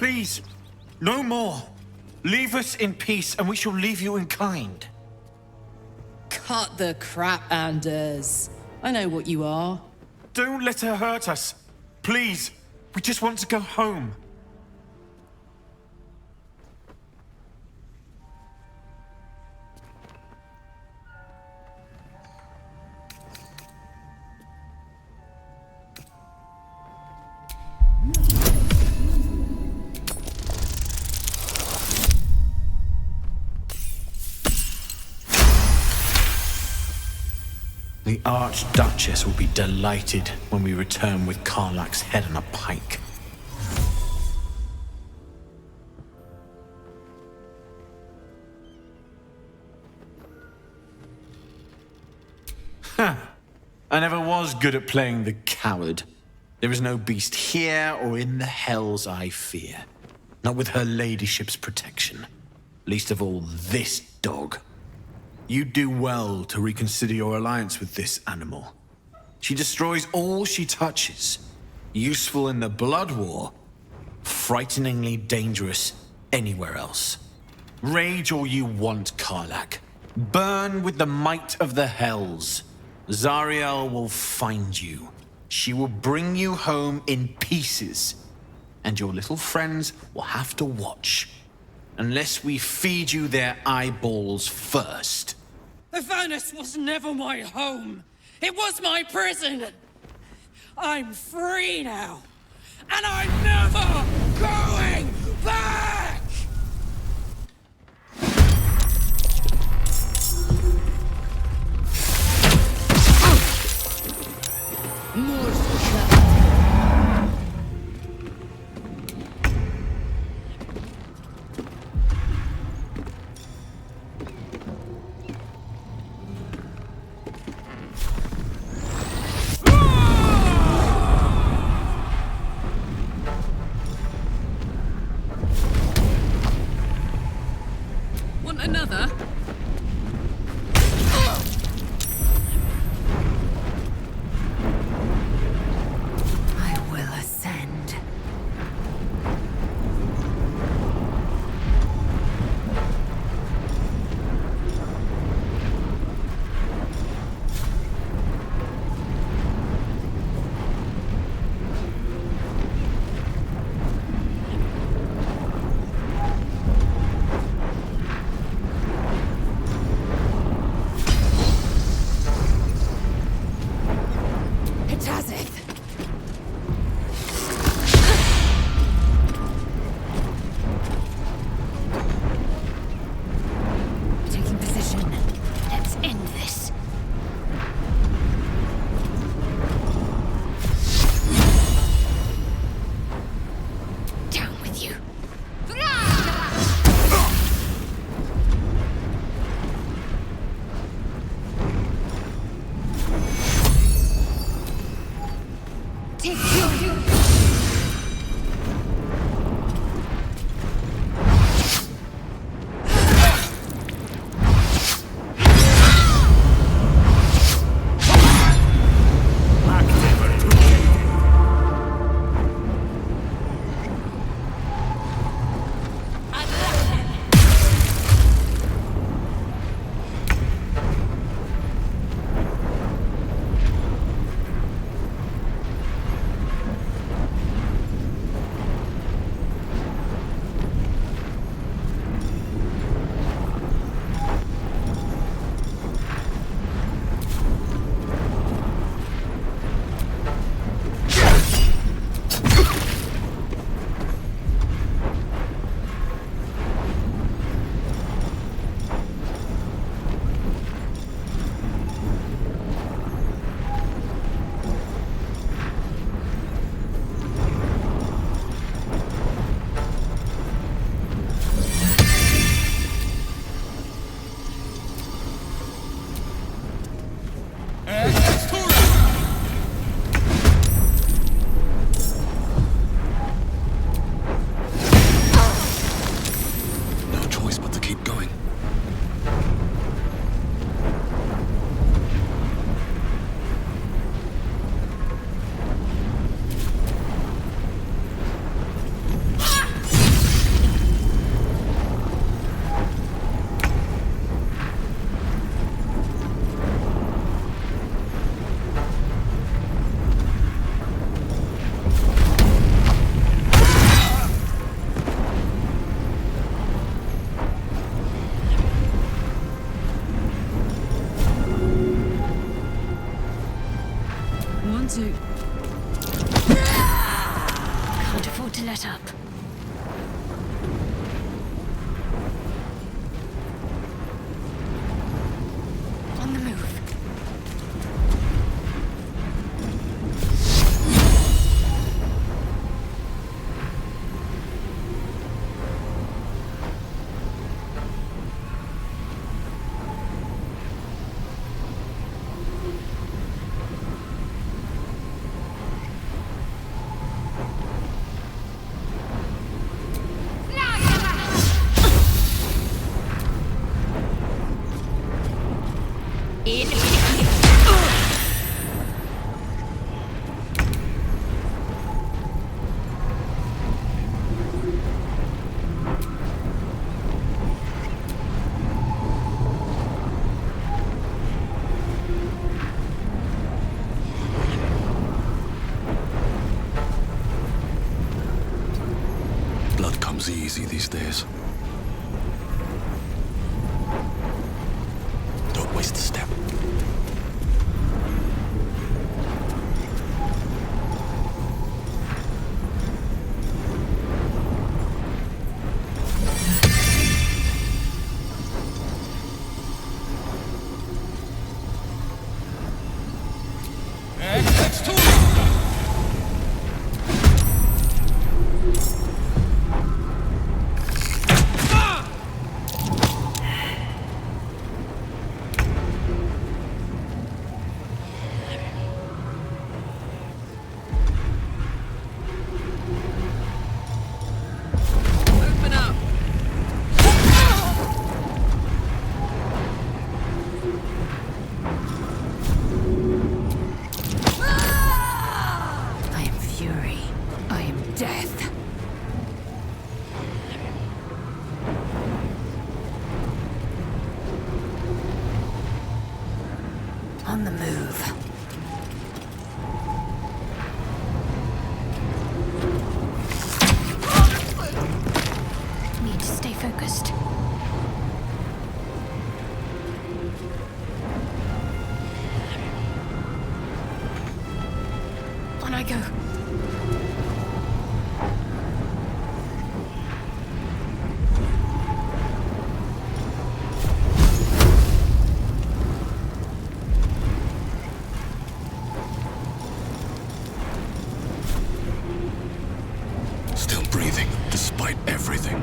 Please, no more. Leave us in peace, and we shall leave you in kind. Cut the crap, Anders. I know what you are. Don't let her hurt us. Please, we just want to go home. The Archduchess will be delighted when we return with Karlach's head on a pike. Huh. I never was good at playing the coward. There is no beast here or in the hells I fear. Not with her ladyship's protection. Least of all this dog. You do well to reconsider your alliance with this animal. She destroys all she touches. Useful in the blood war. Frighteningly dangerous anywhere else. Rage all you want, Karlach. Burn with the might of the hells. Zariel will find you. She will bring you home in pieces. And your little friends will have to watch. Unless we feed you their eyeballs first. Avernus was never my home. It was my prison. I'm free now. And I'm never going back! Want another? I will ascend. Taking position. Let's end this. Down with you. Take you. 1, 2. Can't afford to let up. On the move. Blood comes easy these days. Don't waste a step. Open up. I am fury. I am death. On the move. Need to stay focused. On I go. Still breathing, despite everything.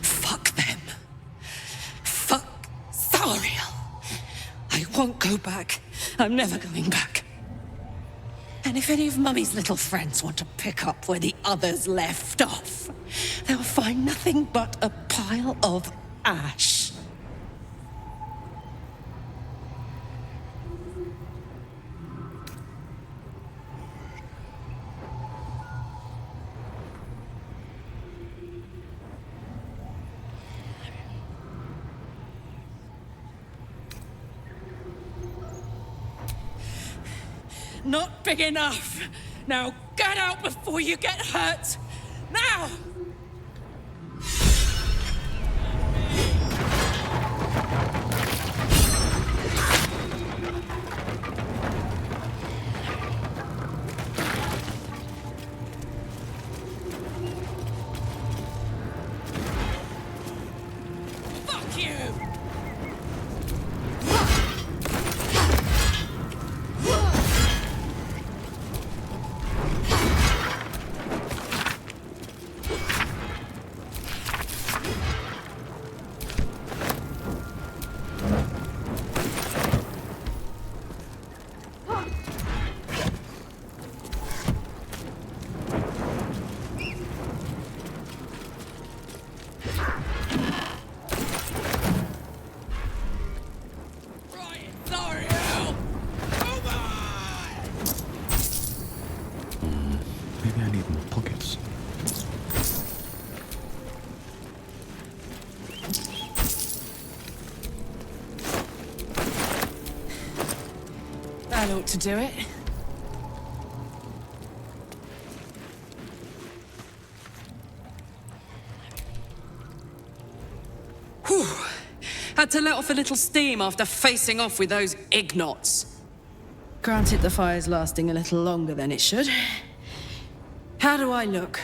Fuck them. Fuck Sariel. I won't go back. I'm never going back. And if any of Mummy's little friends want to pick up where the others left off, they'll find nothing but a pile of ash. Not big enough. Now get out before you get hurt. Now! Fuck you! Maybe I need more pockets. That ought to do it. Had to let off a little steam after facing off with those ignots. Granted, the fire's lasting a little longer than it should. How do I look?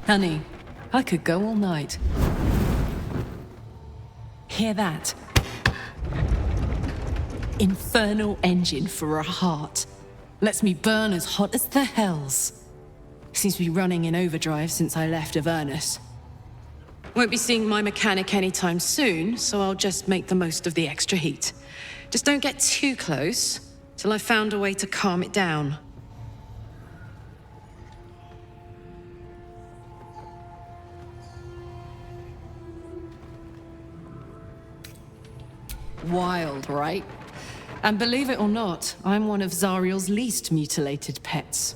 Honey, I could go all night. Hear that? Infernal engine for a heart. Lets me burn as hot as the hells. Seems to be running in overdrive since I left Avernus. Won't be seeing my mechanic anytime soon, so I'll just make the most of the extra heat. Just don't get too close, till I've found a way to calm it down. Wild, right? And believe it or not, I'm one of Zariel's least mutilated pets.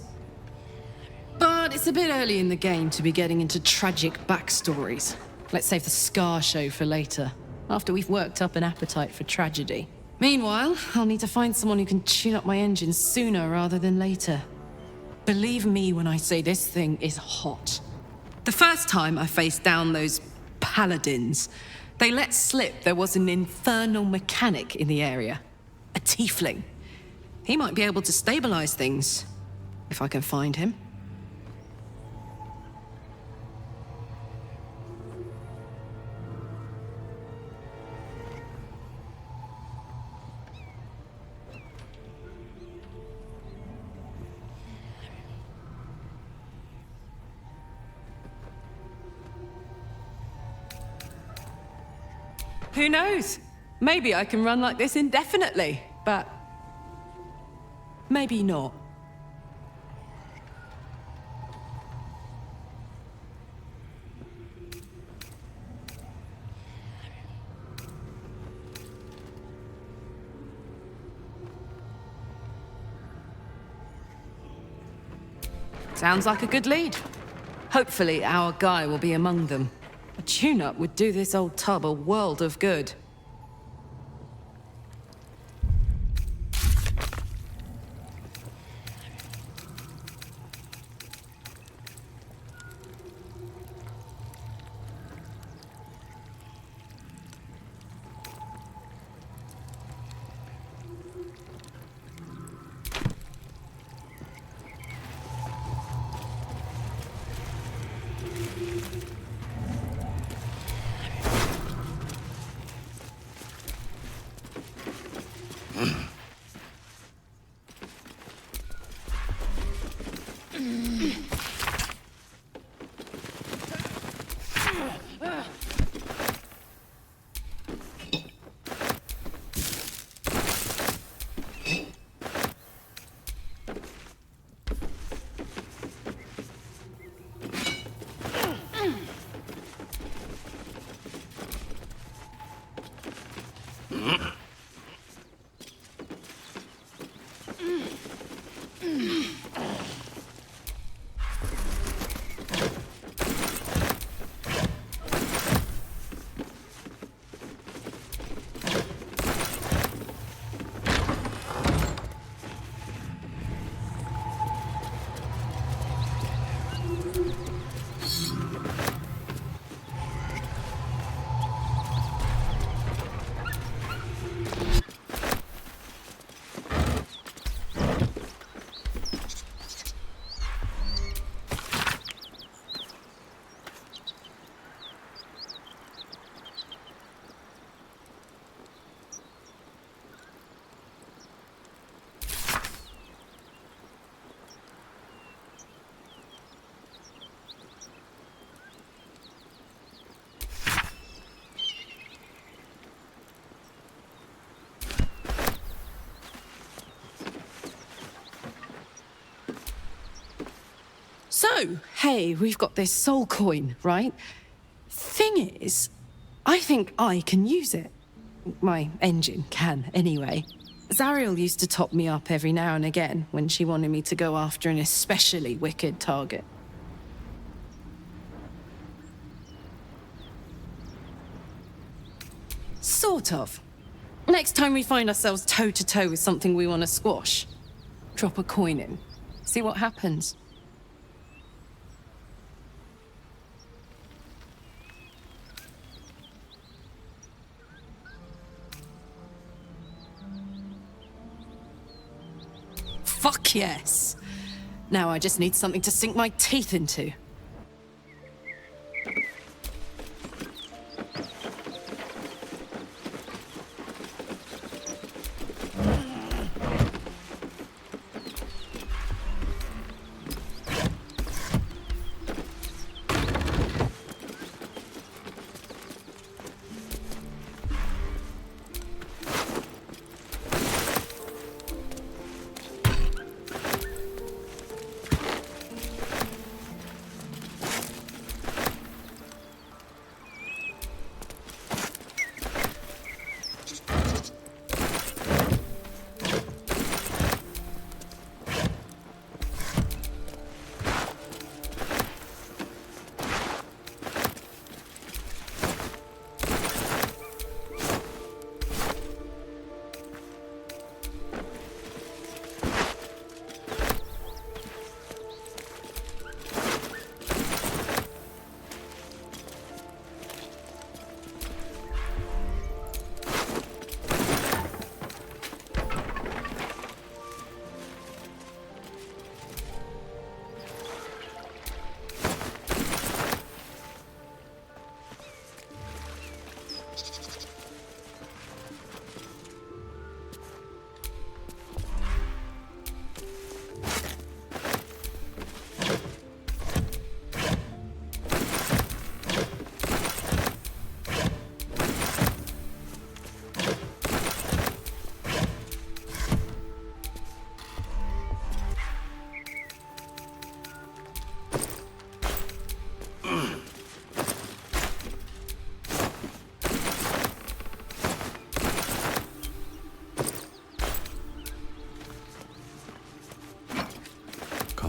But it's a bit early in the game to be getting into tragic backstories. Let's save the scar show for later, after we've worked up an appetite for tragedy. Meanwhile, I'll need to find someone who can tune up my engine sooner rather than later. Believe me when I say this thing is hot. The first time I faced down those paladins, they let slip there was an infernal mechanic in the area. A tiefling. He might be able to stabilize things, if I can find him. Who knows? Maybe I can run like this indefinitely, but maybe not. Sounds like a good lead. Hopefully our guy will be among them. A tune-up would do this old tub a world of good. So, hey, we've got this soul coin, right? Thing is, I think I can use it. My engine can, anyway. Zariel used to top me up every now and again when she wanted me to go after an especially wicked target. Sort of. Next time we find ourselves toe-to-toe with something we want to squash, Drop a coin in. See what happens. Fuck yes! Now I just need something to sink my teeth into.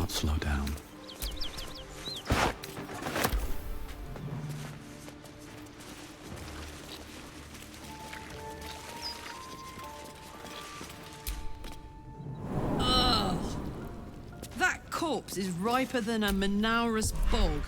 Slow down. Ugh! That corpse is riper than a Manaurus bog.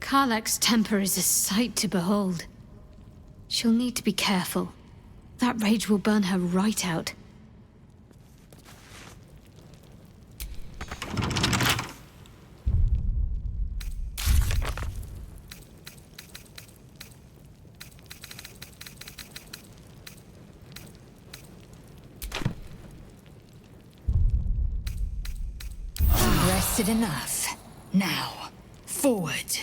Karlach's temper is a sight to behold. She'll need to be careful. That rage will burn her right out. Rested enough. Now, forward.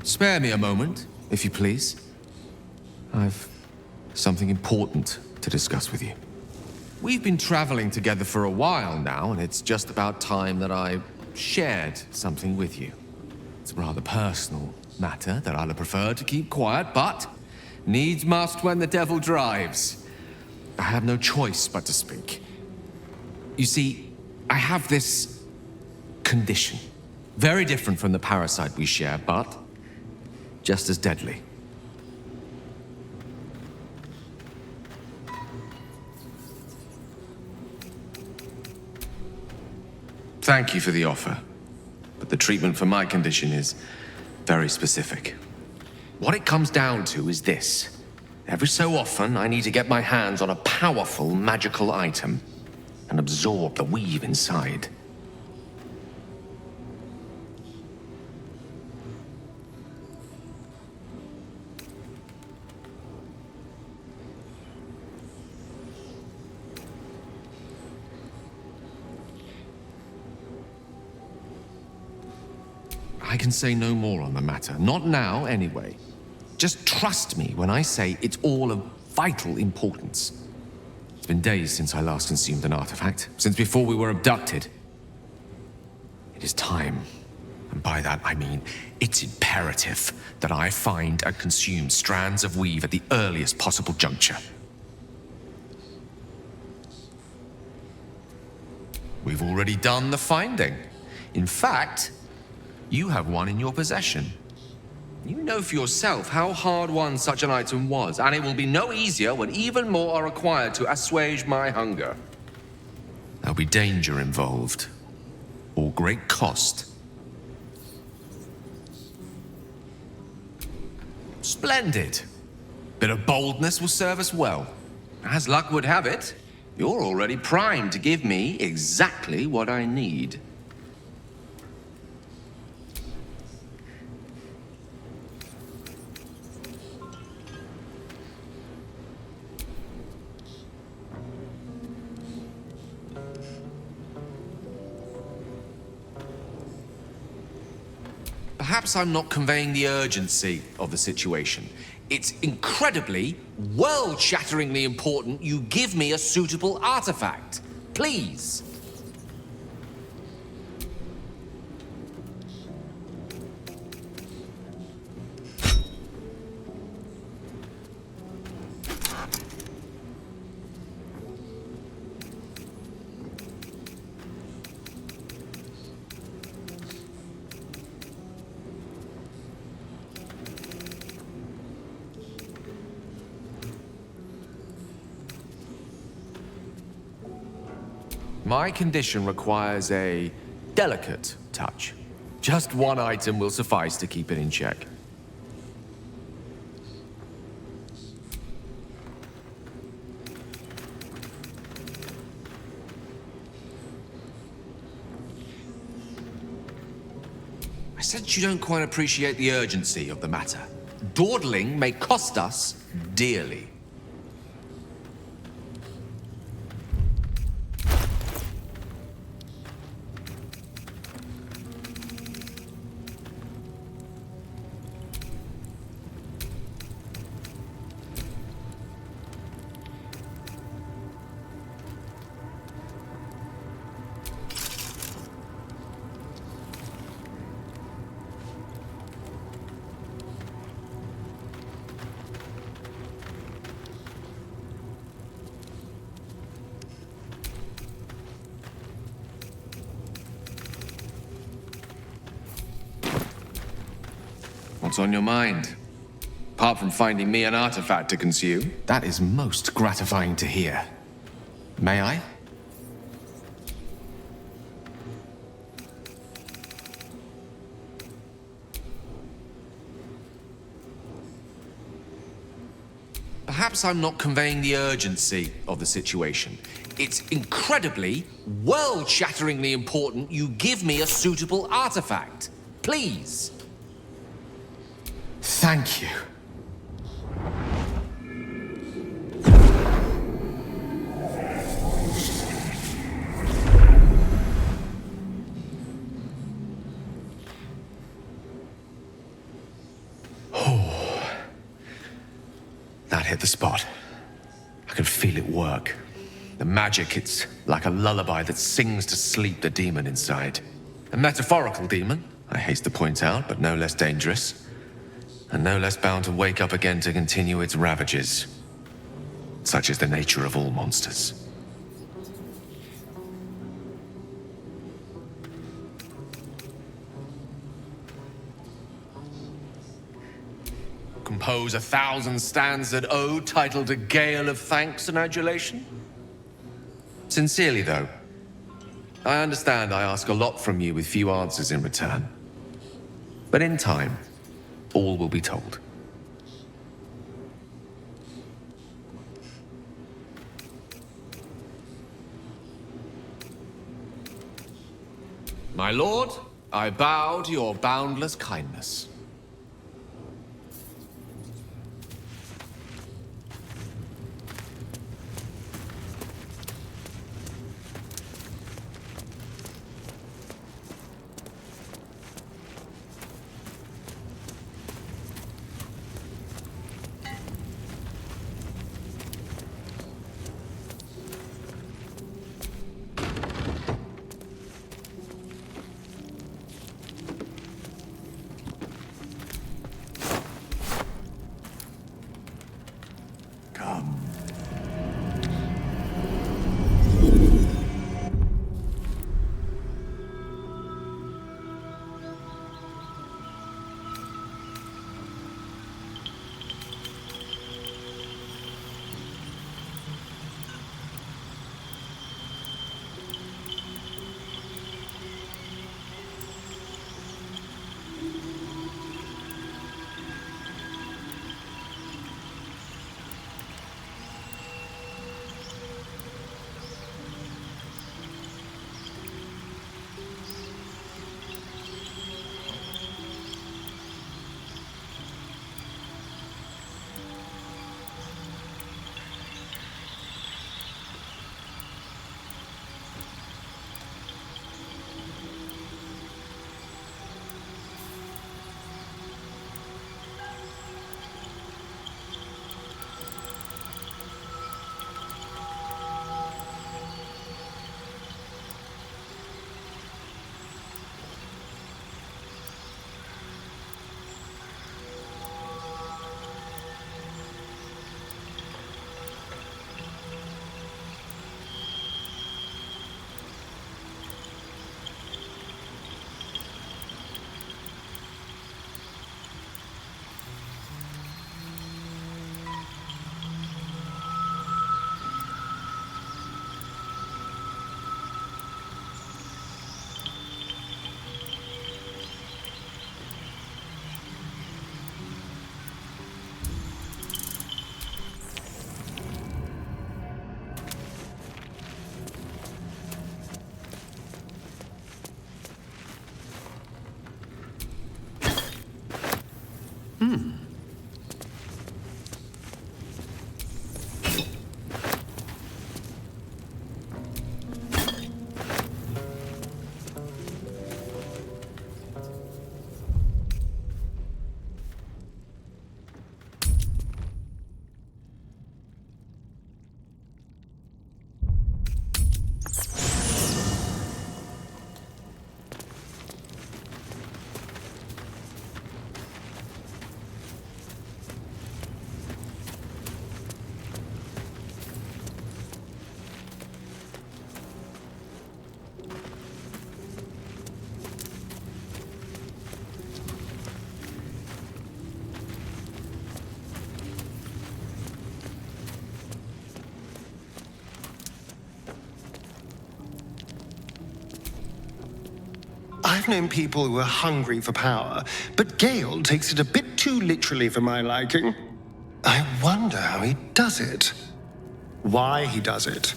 Spare me a moment, if you please. I've something important to discuss with you. We've been traveling together for a while now, and it's just about time that I shared something with you. It's a rather personal matter that I'd have preferred to keep quiet, but needs must when the devil drives. I have no choice but to speak. You see, I have this condition. Very different from the parasite we share, but just as deadly. Thank you for the offer, but the treatment for my condition is very specific. What it comes down to is this. Every so often, I need to get my hands on a powerful magical item and absorb the weave inside. I can say no more on the matter. Not now, anyway. Just trust me when I say it's all of vital importance. It's been days since I last consumed an artifact, since before we were abducted. It is time, and by that I mean it's imperative that I find and consume strands of weave at the earliest possible juncture. We've already done the finding. In fact, you have one in your possession. You know for yourself how hard-won such an item was, and it will be no easier when even more are required to assuage my hunger. There'll be danger involved, or great cost. Splendid. Bit of boldness will serve us well. As luck would have it, you're already primed to give me exactly what I need. Perhaps I'm not conveying the urgency of the situation. It's incredibly, world-shatteringly important you give me a suitable artifact. Please. My condition requires a delicate touch. Just one item will suffice to keep it in check. I sense you don't quite appreciate the urgency of the matter. Dawdling may cost us dearly. What's on your mind? Apart from finding me an artifact to consume, that is most gratifying to hear. May I? Perhaps I'm not conveying the urgency of the situation. It's incredibly, world-shatteringly important you give me a suitable artifact. Please. Thank you. Oh, that hit the spot. I can feel it work. The magic, it's like a lullaby that sings to sleep the demon inside. A metaphorical demon, I haste to point out, but no less dangerous. And no less bound to wake up again to continue its ravages. Such is the nature of all monsters. Compose 1,000 stanzas ode titled A Gale of Thanks and Adulation? Sincerely, though, I understand I ask a lot from you with few answers in return. But in time, all will be told. My lord, I bow to your boundless kindness. I've known people who are hungry for power, but Gale takes it a bit too literally for my liking. I wonder how he does it. Why he does it.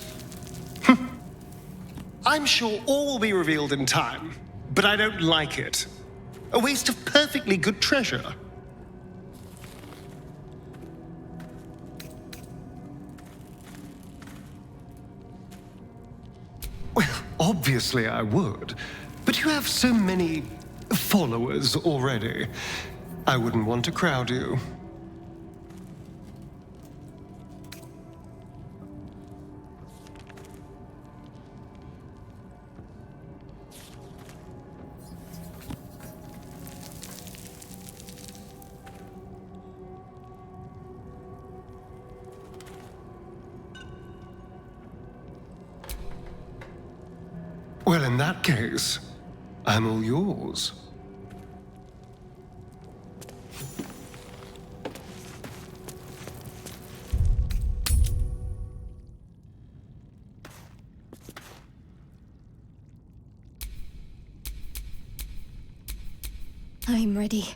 I'm sure all will be revealed in time, but I don't like it. A waste of perfectly good treasure. Well, obviously I would. But you have so many followers already. I wouldn't want to crowd you. In that case, I'm all yours. I'm ready.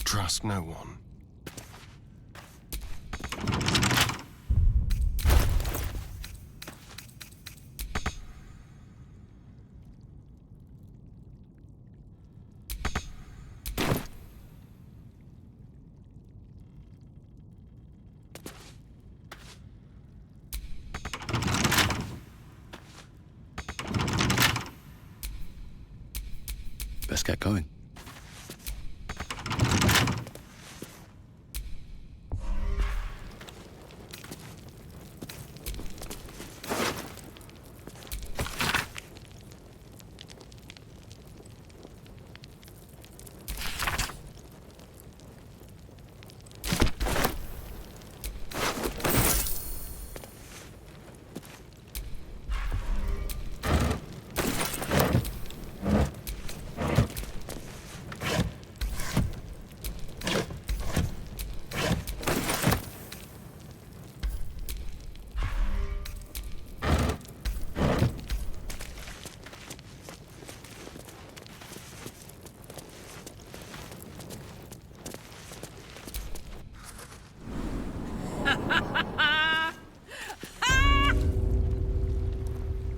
Trust no one. Let's get going.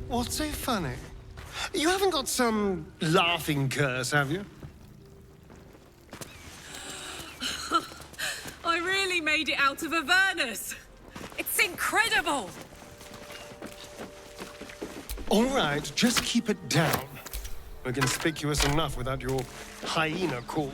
What's so funny? You haven't got some laughing curse, have you? I really made it out of Avernus. It's incredible. All right, just keep it down. We're conspicuous enough without your hyena call.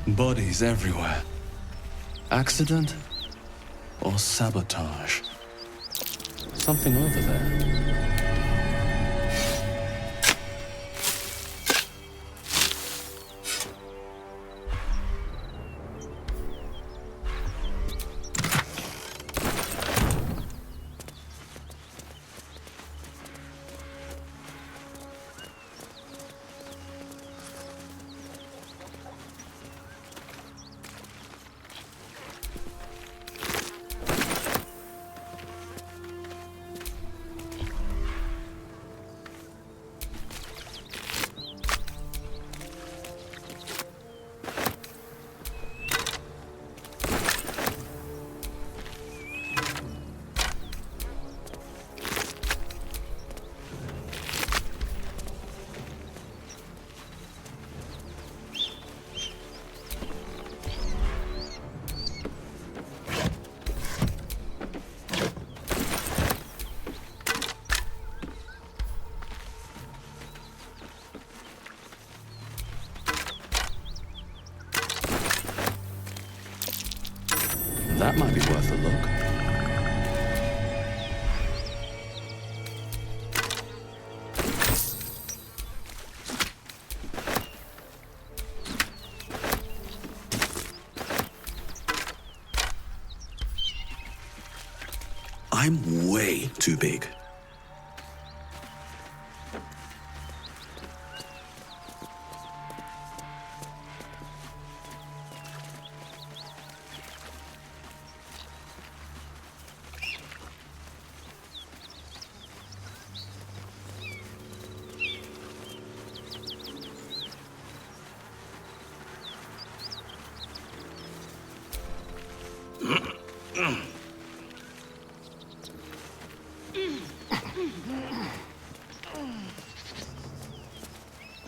Bodies everywhere. Accident or sabotage? Something over there. That might be worth a look. I'm way too big.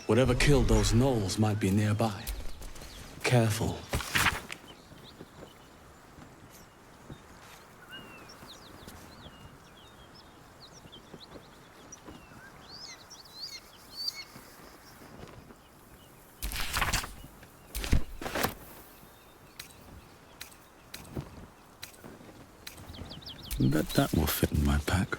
Whatever killed those gnolls might be nearby. Careful. Bet that will fit in my pack.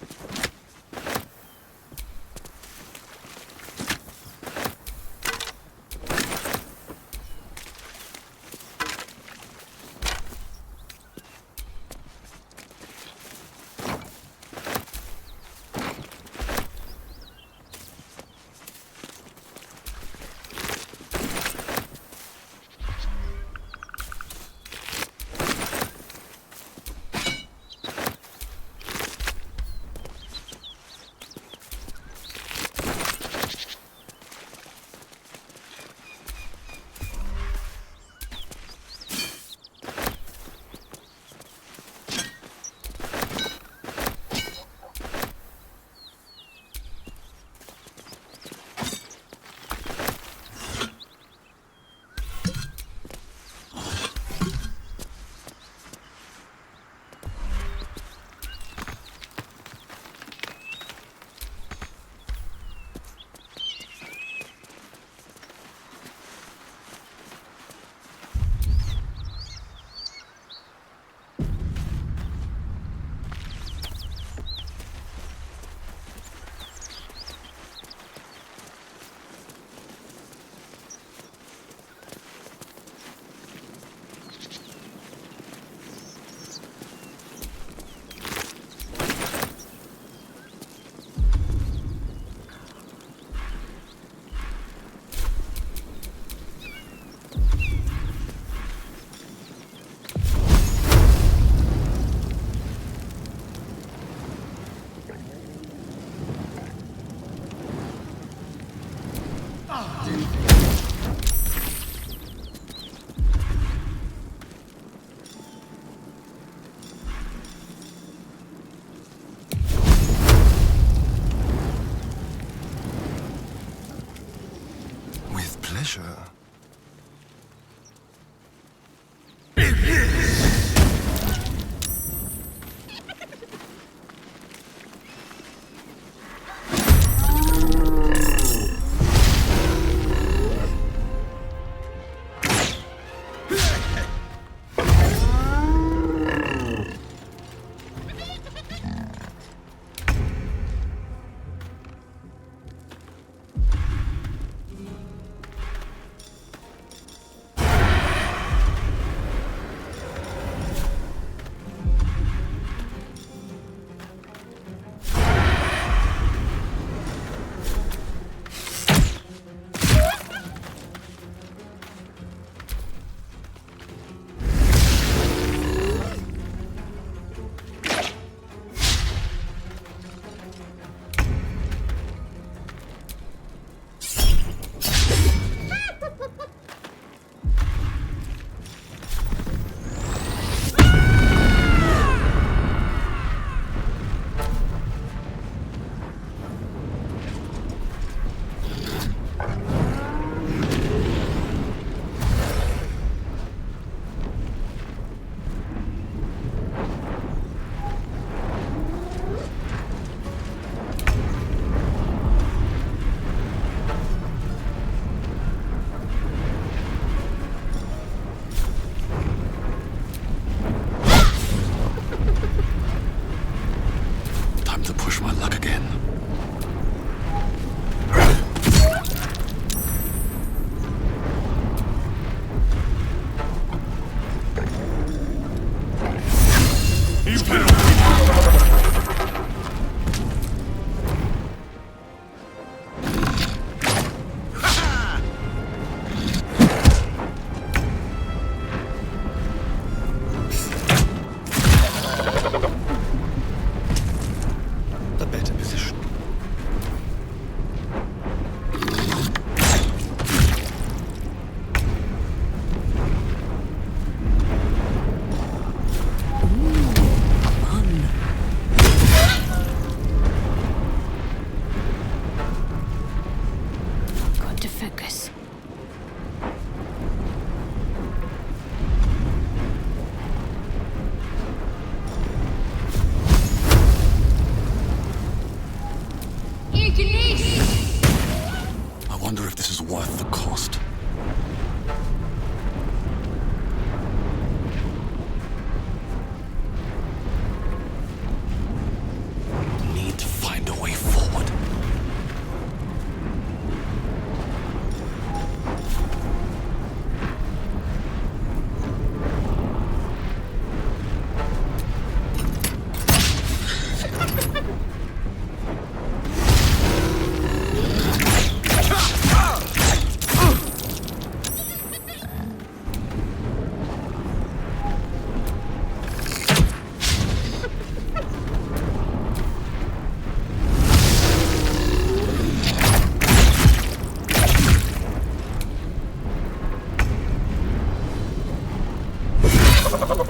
Ready.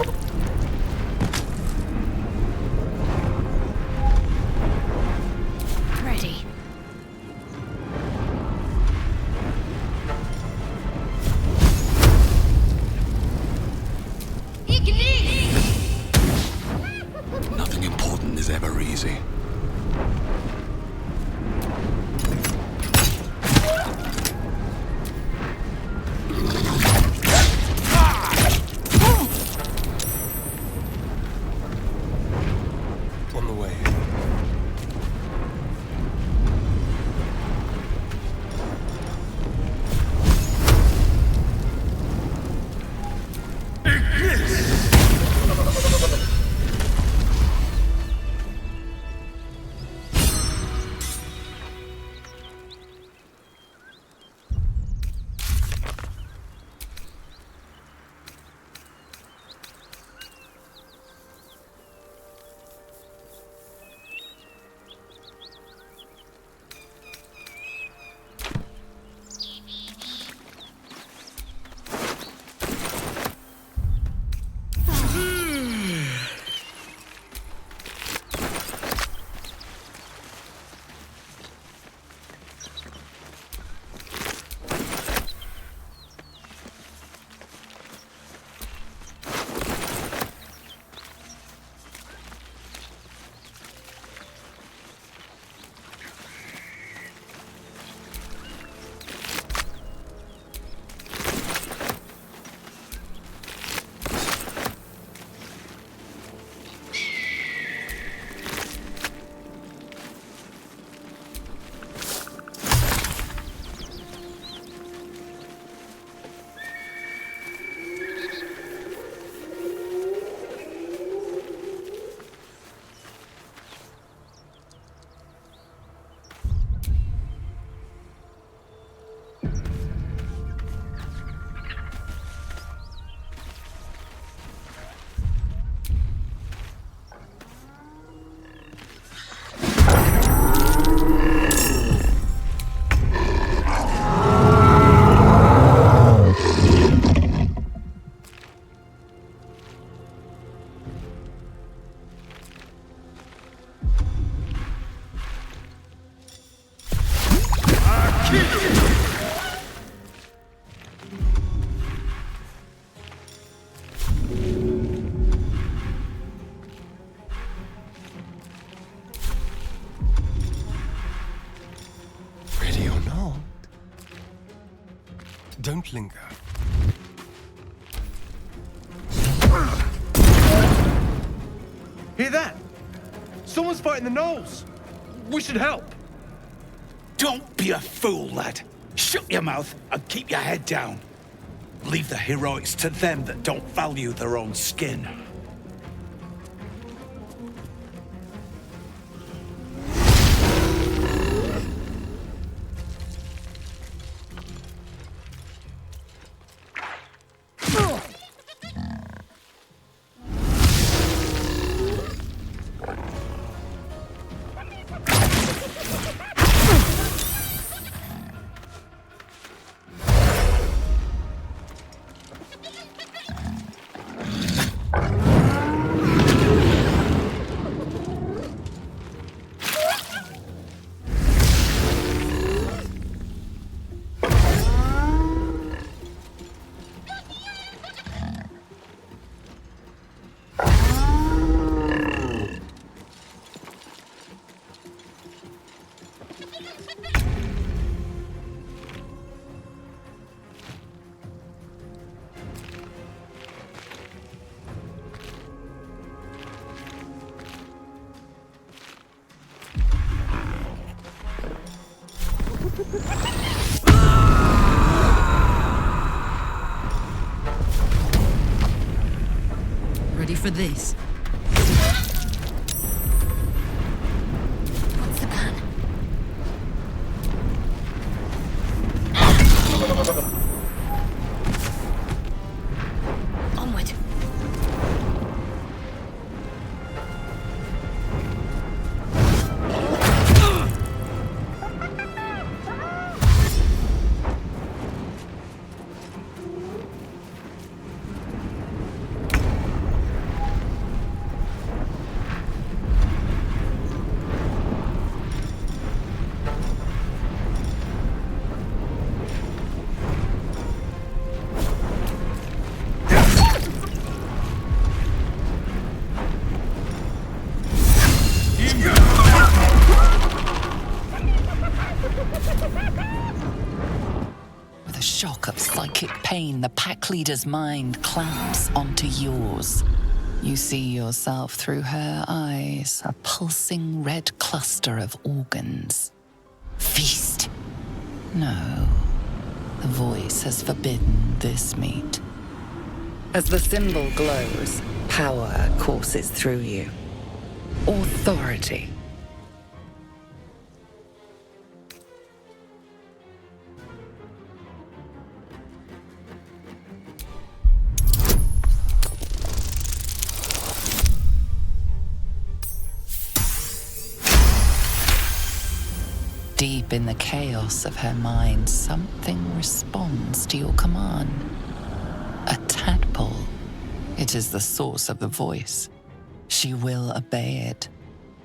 Nothing important is ever easy. On the way. Ready or not, don't linger. Hear that? Someone's fighting the gnolls. We should help. Don't be a fool, lad. Shut your mouth and keep your head down. Leave the heroics to them that don't value their own skin. Ready for this? What's the plan? Onward. psychic pain, the pack leader's mind clamps onto yours. You see yourself through her eyes, a pulsing red cluster of organs. Feast. No. The voice has forbidden this meat. As the symbol glows, power courses through you. Authority. Deep in the chaos of her mind, something responds to your command. A tadpole. It is the source of the voice. She will obey it.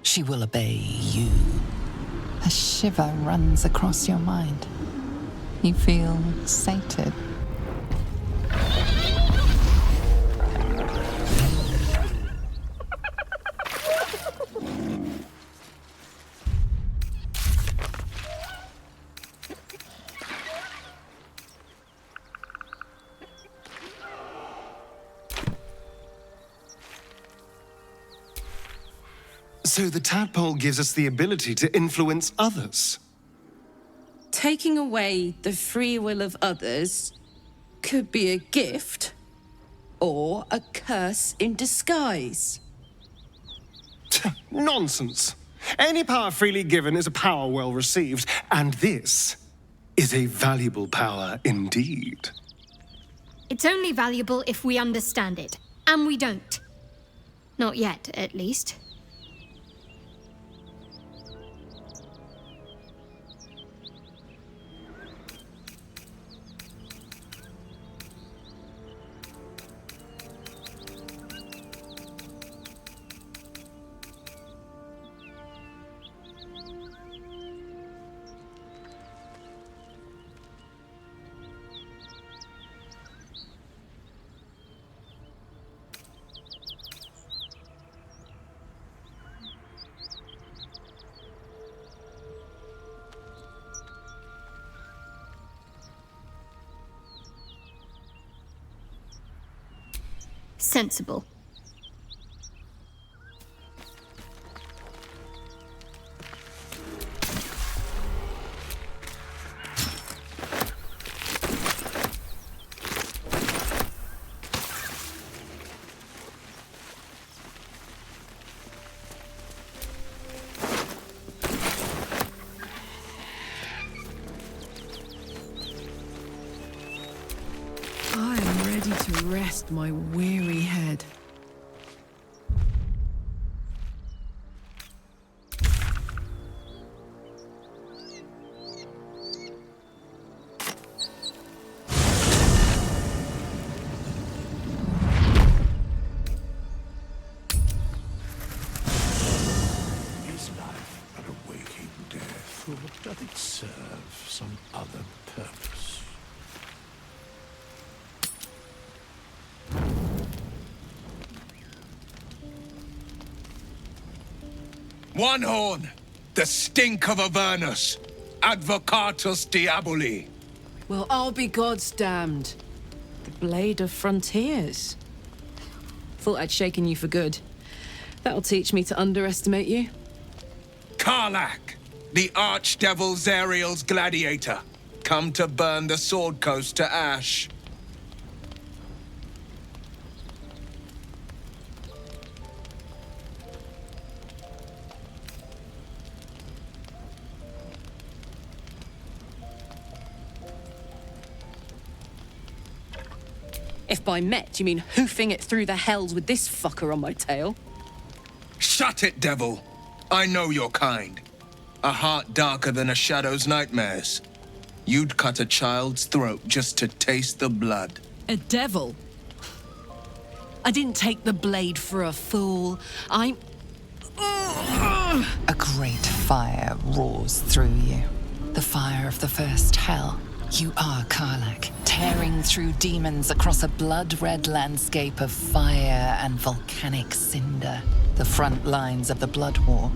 She will obey you. A shiver runs across your mind. You feel sated. So the tadpole gives us the ability to influence others. Taking away the free will of others could be a gift or a curse in disguise. Nonsense. Any power freely given is a power well received, and this is a valuable power indeed. It's only valuable if we understand it, and we don't. Not yet, at least. Sensible. I am ready to rest my weary head. Is life but a waking death, or doth it serve some other purpose? One horn! The stink of Avernus! Advocatus Diaboli! Well, I'll be God's damned. The Blade of Frontiers. Thought I'd shaken you for good. That'll teach me to underestimate you. Karlach! The Archdevil Zariel's gladiator. Come to burn the Sword Coast to ash. If by met you mean hoofing it through the hells with this fucker on my tail. Shut it, devil! I know your kind. A heart darker than a shadow's nightmares. You'd cut a child's throat just to taste the blood. A devil? I didn't take the blade for a fool. I'm... A great fire roars through you. The fire of the first hell. You are Karlach, tearing through demons across a blood-red landscape of fire and volcanic cinder. The front lines of the Blood War.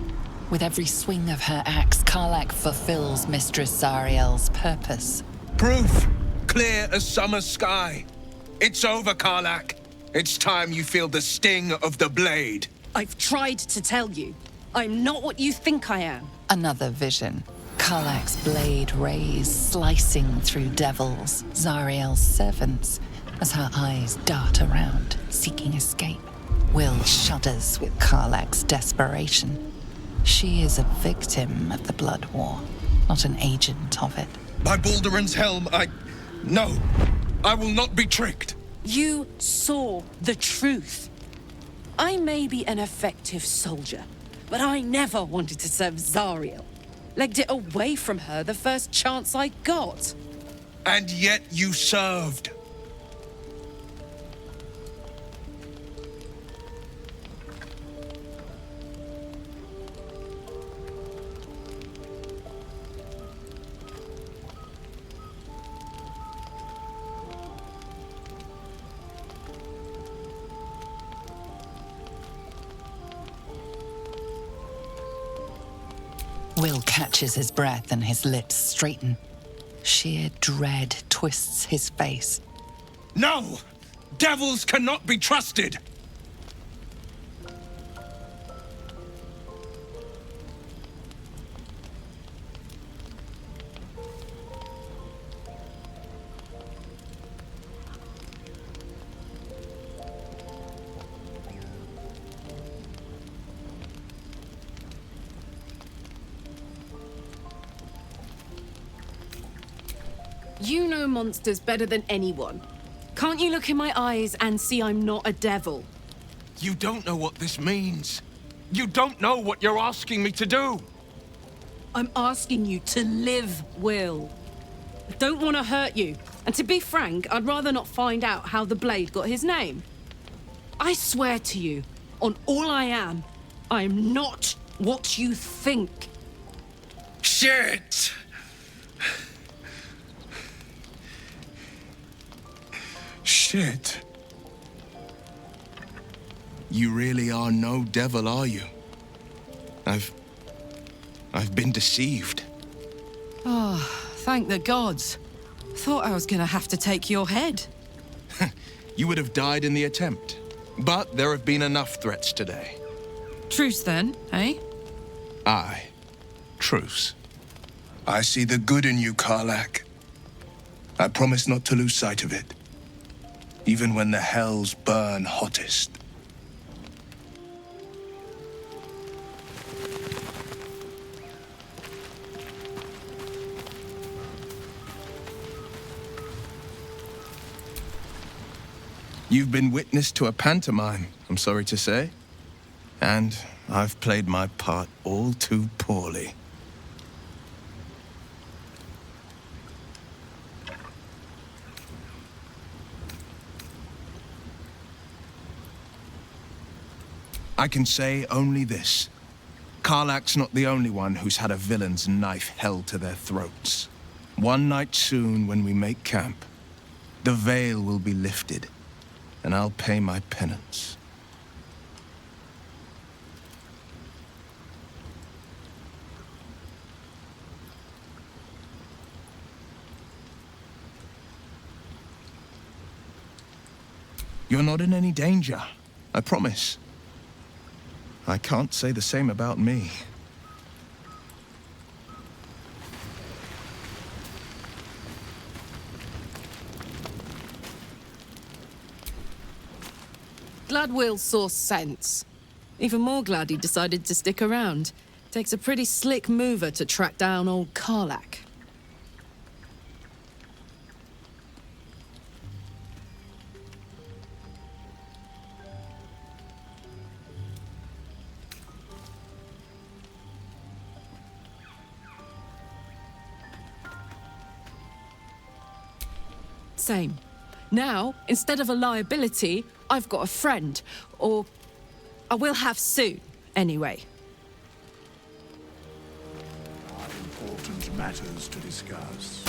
With every swing of her axe, Karlach fulfills Mistress Zariel's purpose. Proof! clear as summer sky. It's over, Karlak. It's time you feel the sting of the blade. I've tried to tell you. I'm not what you think I am. Another vision. Karlak's blade rays slicing through devils, Zariel's servants, as her eyes dart around, seeking escape. Will shudders with Karlak's desperation. She is a victim of the Blood War, not an agent of it. By Balduran's helm, No, I will not be tricked. You saw the truth. I may be an effective soldier, but I never wanted to serve Zariel. Legged it away from her the first chance I got. And yet you served. Will catches his breath and his lips straighten. Sheer dread twists his face. No! Devils cannot be trusted! You know monsters better than anyone. Can't you look in my eyes and see I'm not a devil? You don't know what this means. You don't know what you're asking me to do. I'm asking you to live, Will. I don't want to hurt you. And to be frank, I'd rather not find out how the blade got his name. I swear to you, on all I am not what you think. Shit! Shit. You really are no devil, are you? I've been deceived. Oh, thank the gods. Thought I was gonna have to take your head. You would have died in the attempt. But there have been enough threats today. Truce then, eh? Aye. Truce. I see the good in you, Karlak. I promise not to lose sight of it. Even when the hells burn hottest. You've been witness to a pantomime, I'm sorry to say. And I've played my part all too poorly. I can say only this. Karlak's not the only one who's had a villain's knife held to their throats. One night soon, when we make camp, the veil will be lifted, and I'll pay my penance. You're not in any danger, I promise. I can't say the same about me. Glad Will saw sense. Even more glad he decided to stick around. Takes a pretty slick mover to track down old Karlak. Same. Now, instead of a liability, I've got a friend. Or I will have soon, anyway. Important matters to discuss.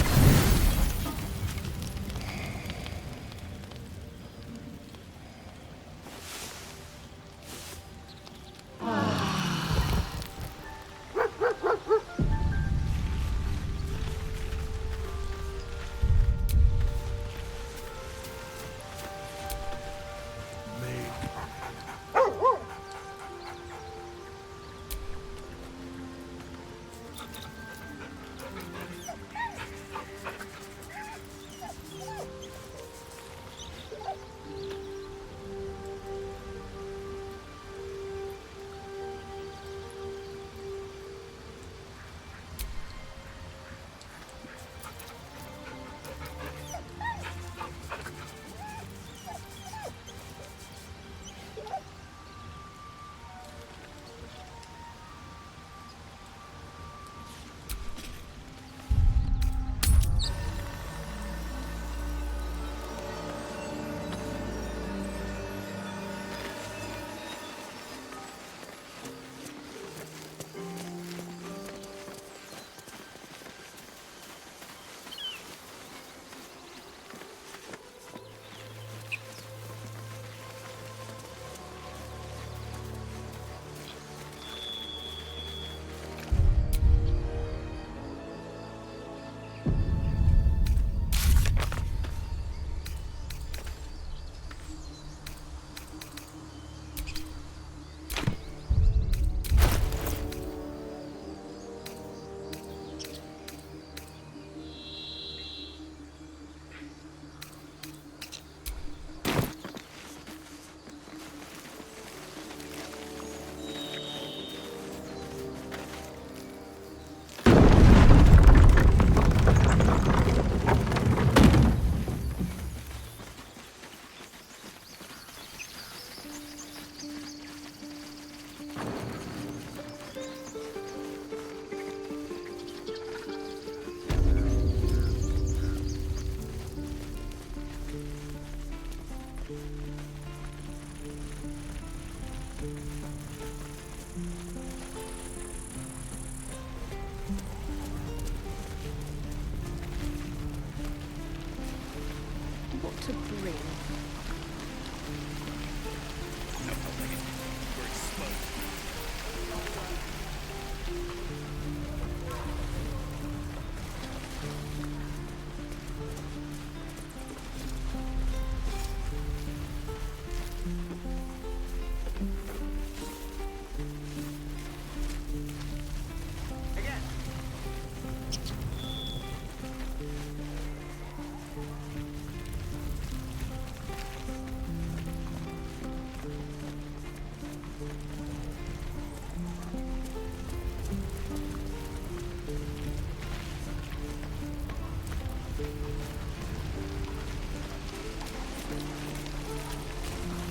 What to bring?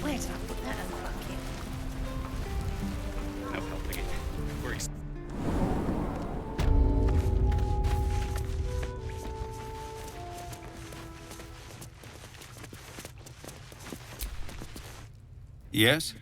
Where did I put that other bucket? No helping it. We're Yes?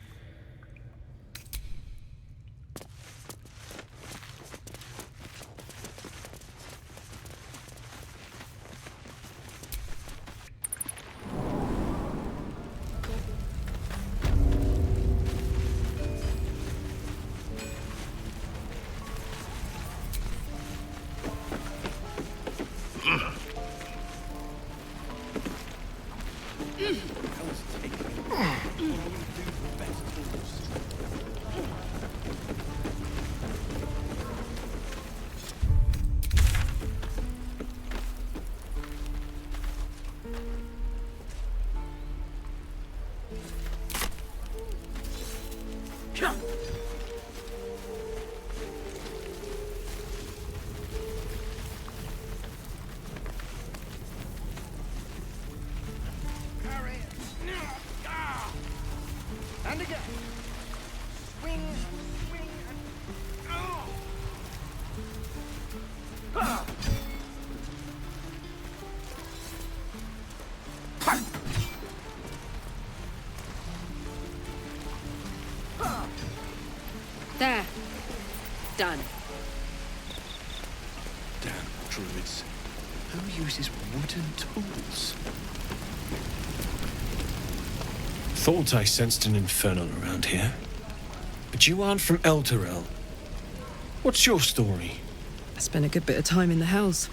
And again. Swing, swing, and... Oh! Ah! There. Done. Damn druids. Who uses wooden tools? Thought I sensed an infernal around here. But you aren't from Elturel. What's your story? I spent a good bit of time in the Hells.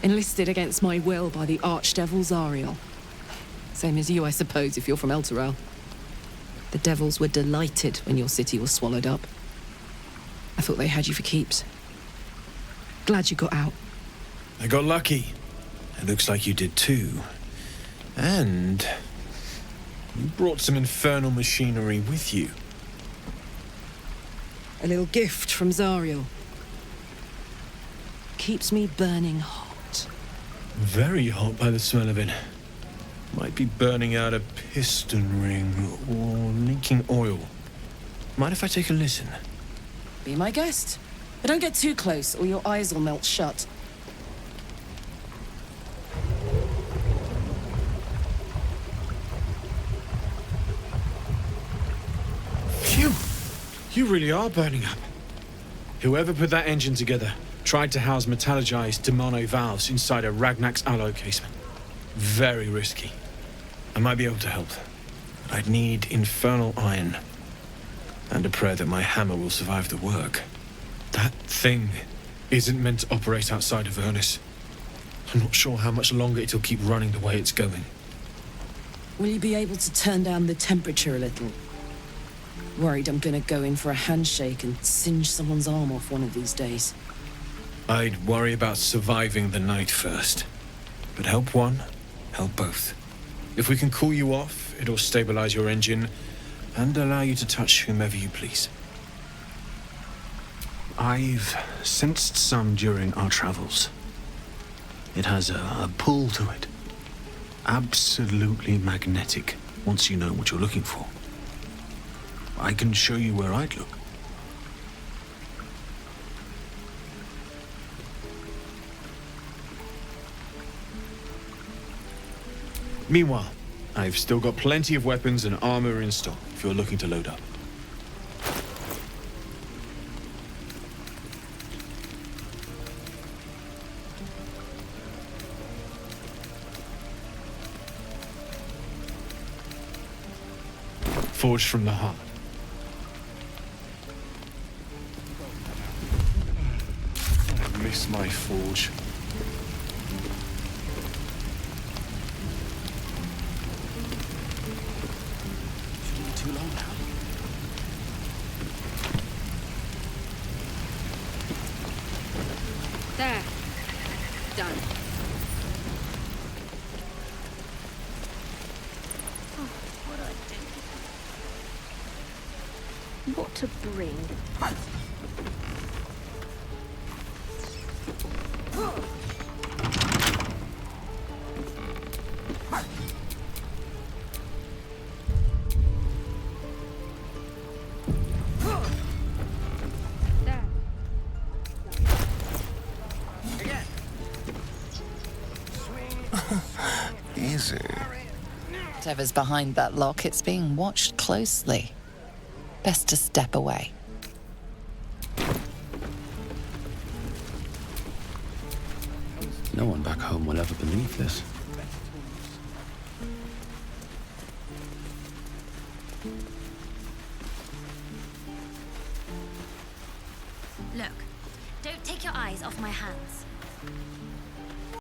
Enlisted against my will by the Archdevil Zariel. Same as you, I suppose, if you're from Elturel. The devils were delighted when your city was swallowed up. I thought they had you for keeps. Glad you got out. I got lucky. It looks like you did too. And you brought some infernal machinery with you. A little gift from Zariel. Keeps me burning hot. Very hot by the smell of it. Might be burning out a piston ring or leaking oil. Mind if I take a listen? Be my guest. But don't get too close or your eyes will melt shut. Phew! You really are burning up. Whoever put that engine together tried to house metallurgized Demono valves inside a Ragnak's alloy casement. Very risky. I might be able to help. But I'd need infernal iron. And a prayer that my hammer will survive the work. That thing isn't meant to operate outside of Avernus. I'm not sure how much longer it'll keep running the way it's going. Will you be able to turn down the temperature a little? Worried I'm gonna go in for a handshake and singe someone's arm off one of these days. I'd worry about surviving the night first. But help one, help both. If we can cool you off, it'll stabilize your engine and allow you to touch whomever you please. I've sensed some during our travels. It has a pull to it. Absolutely magnetic, once you know what you're looking for. I can show you where I'd look. Meanwhile, I've still got plenty of weapons and armor in stock if you're looking to load up. Forged from the heart. I miss my forge. Shouldn't be too long now. There. Done. What to bring? Easy. Whatever's behind that lock, it's being watched closely. Best to step away. No one back home will ever believe this. Look, don't take your eyes off my hands.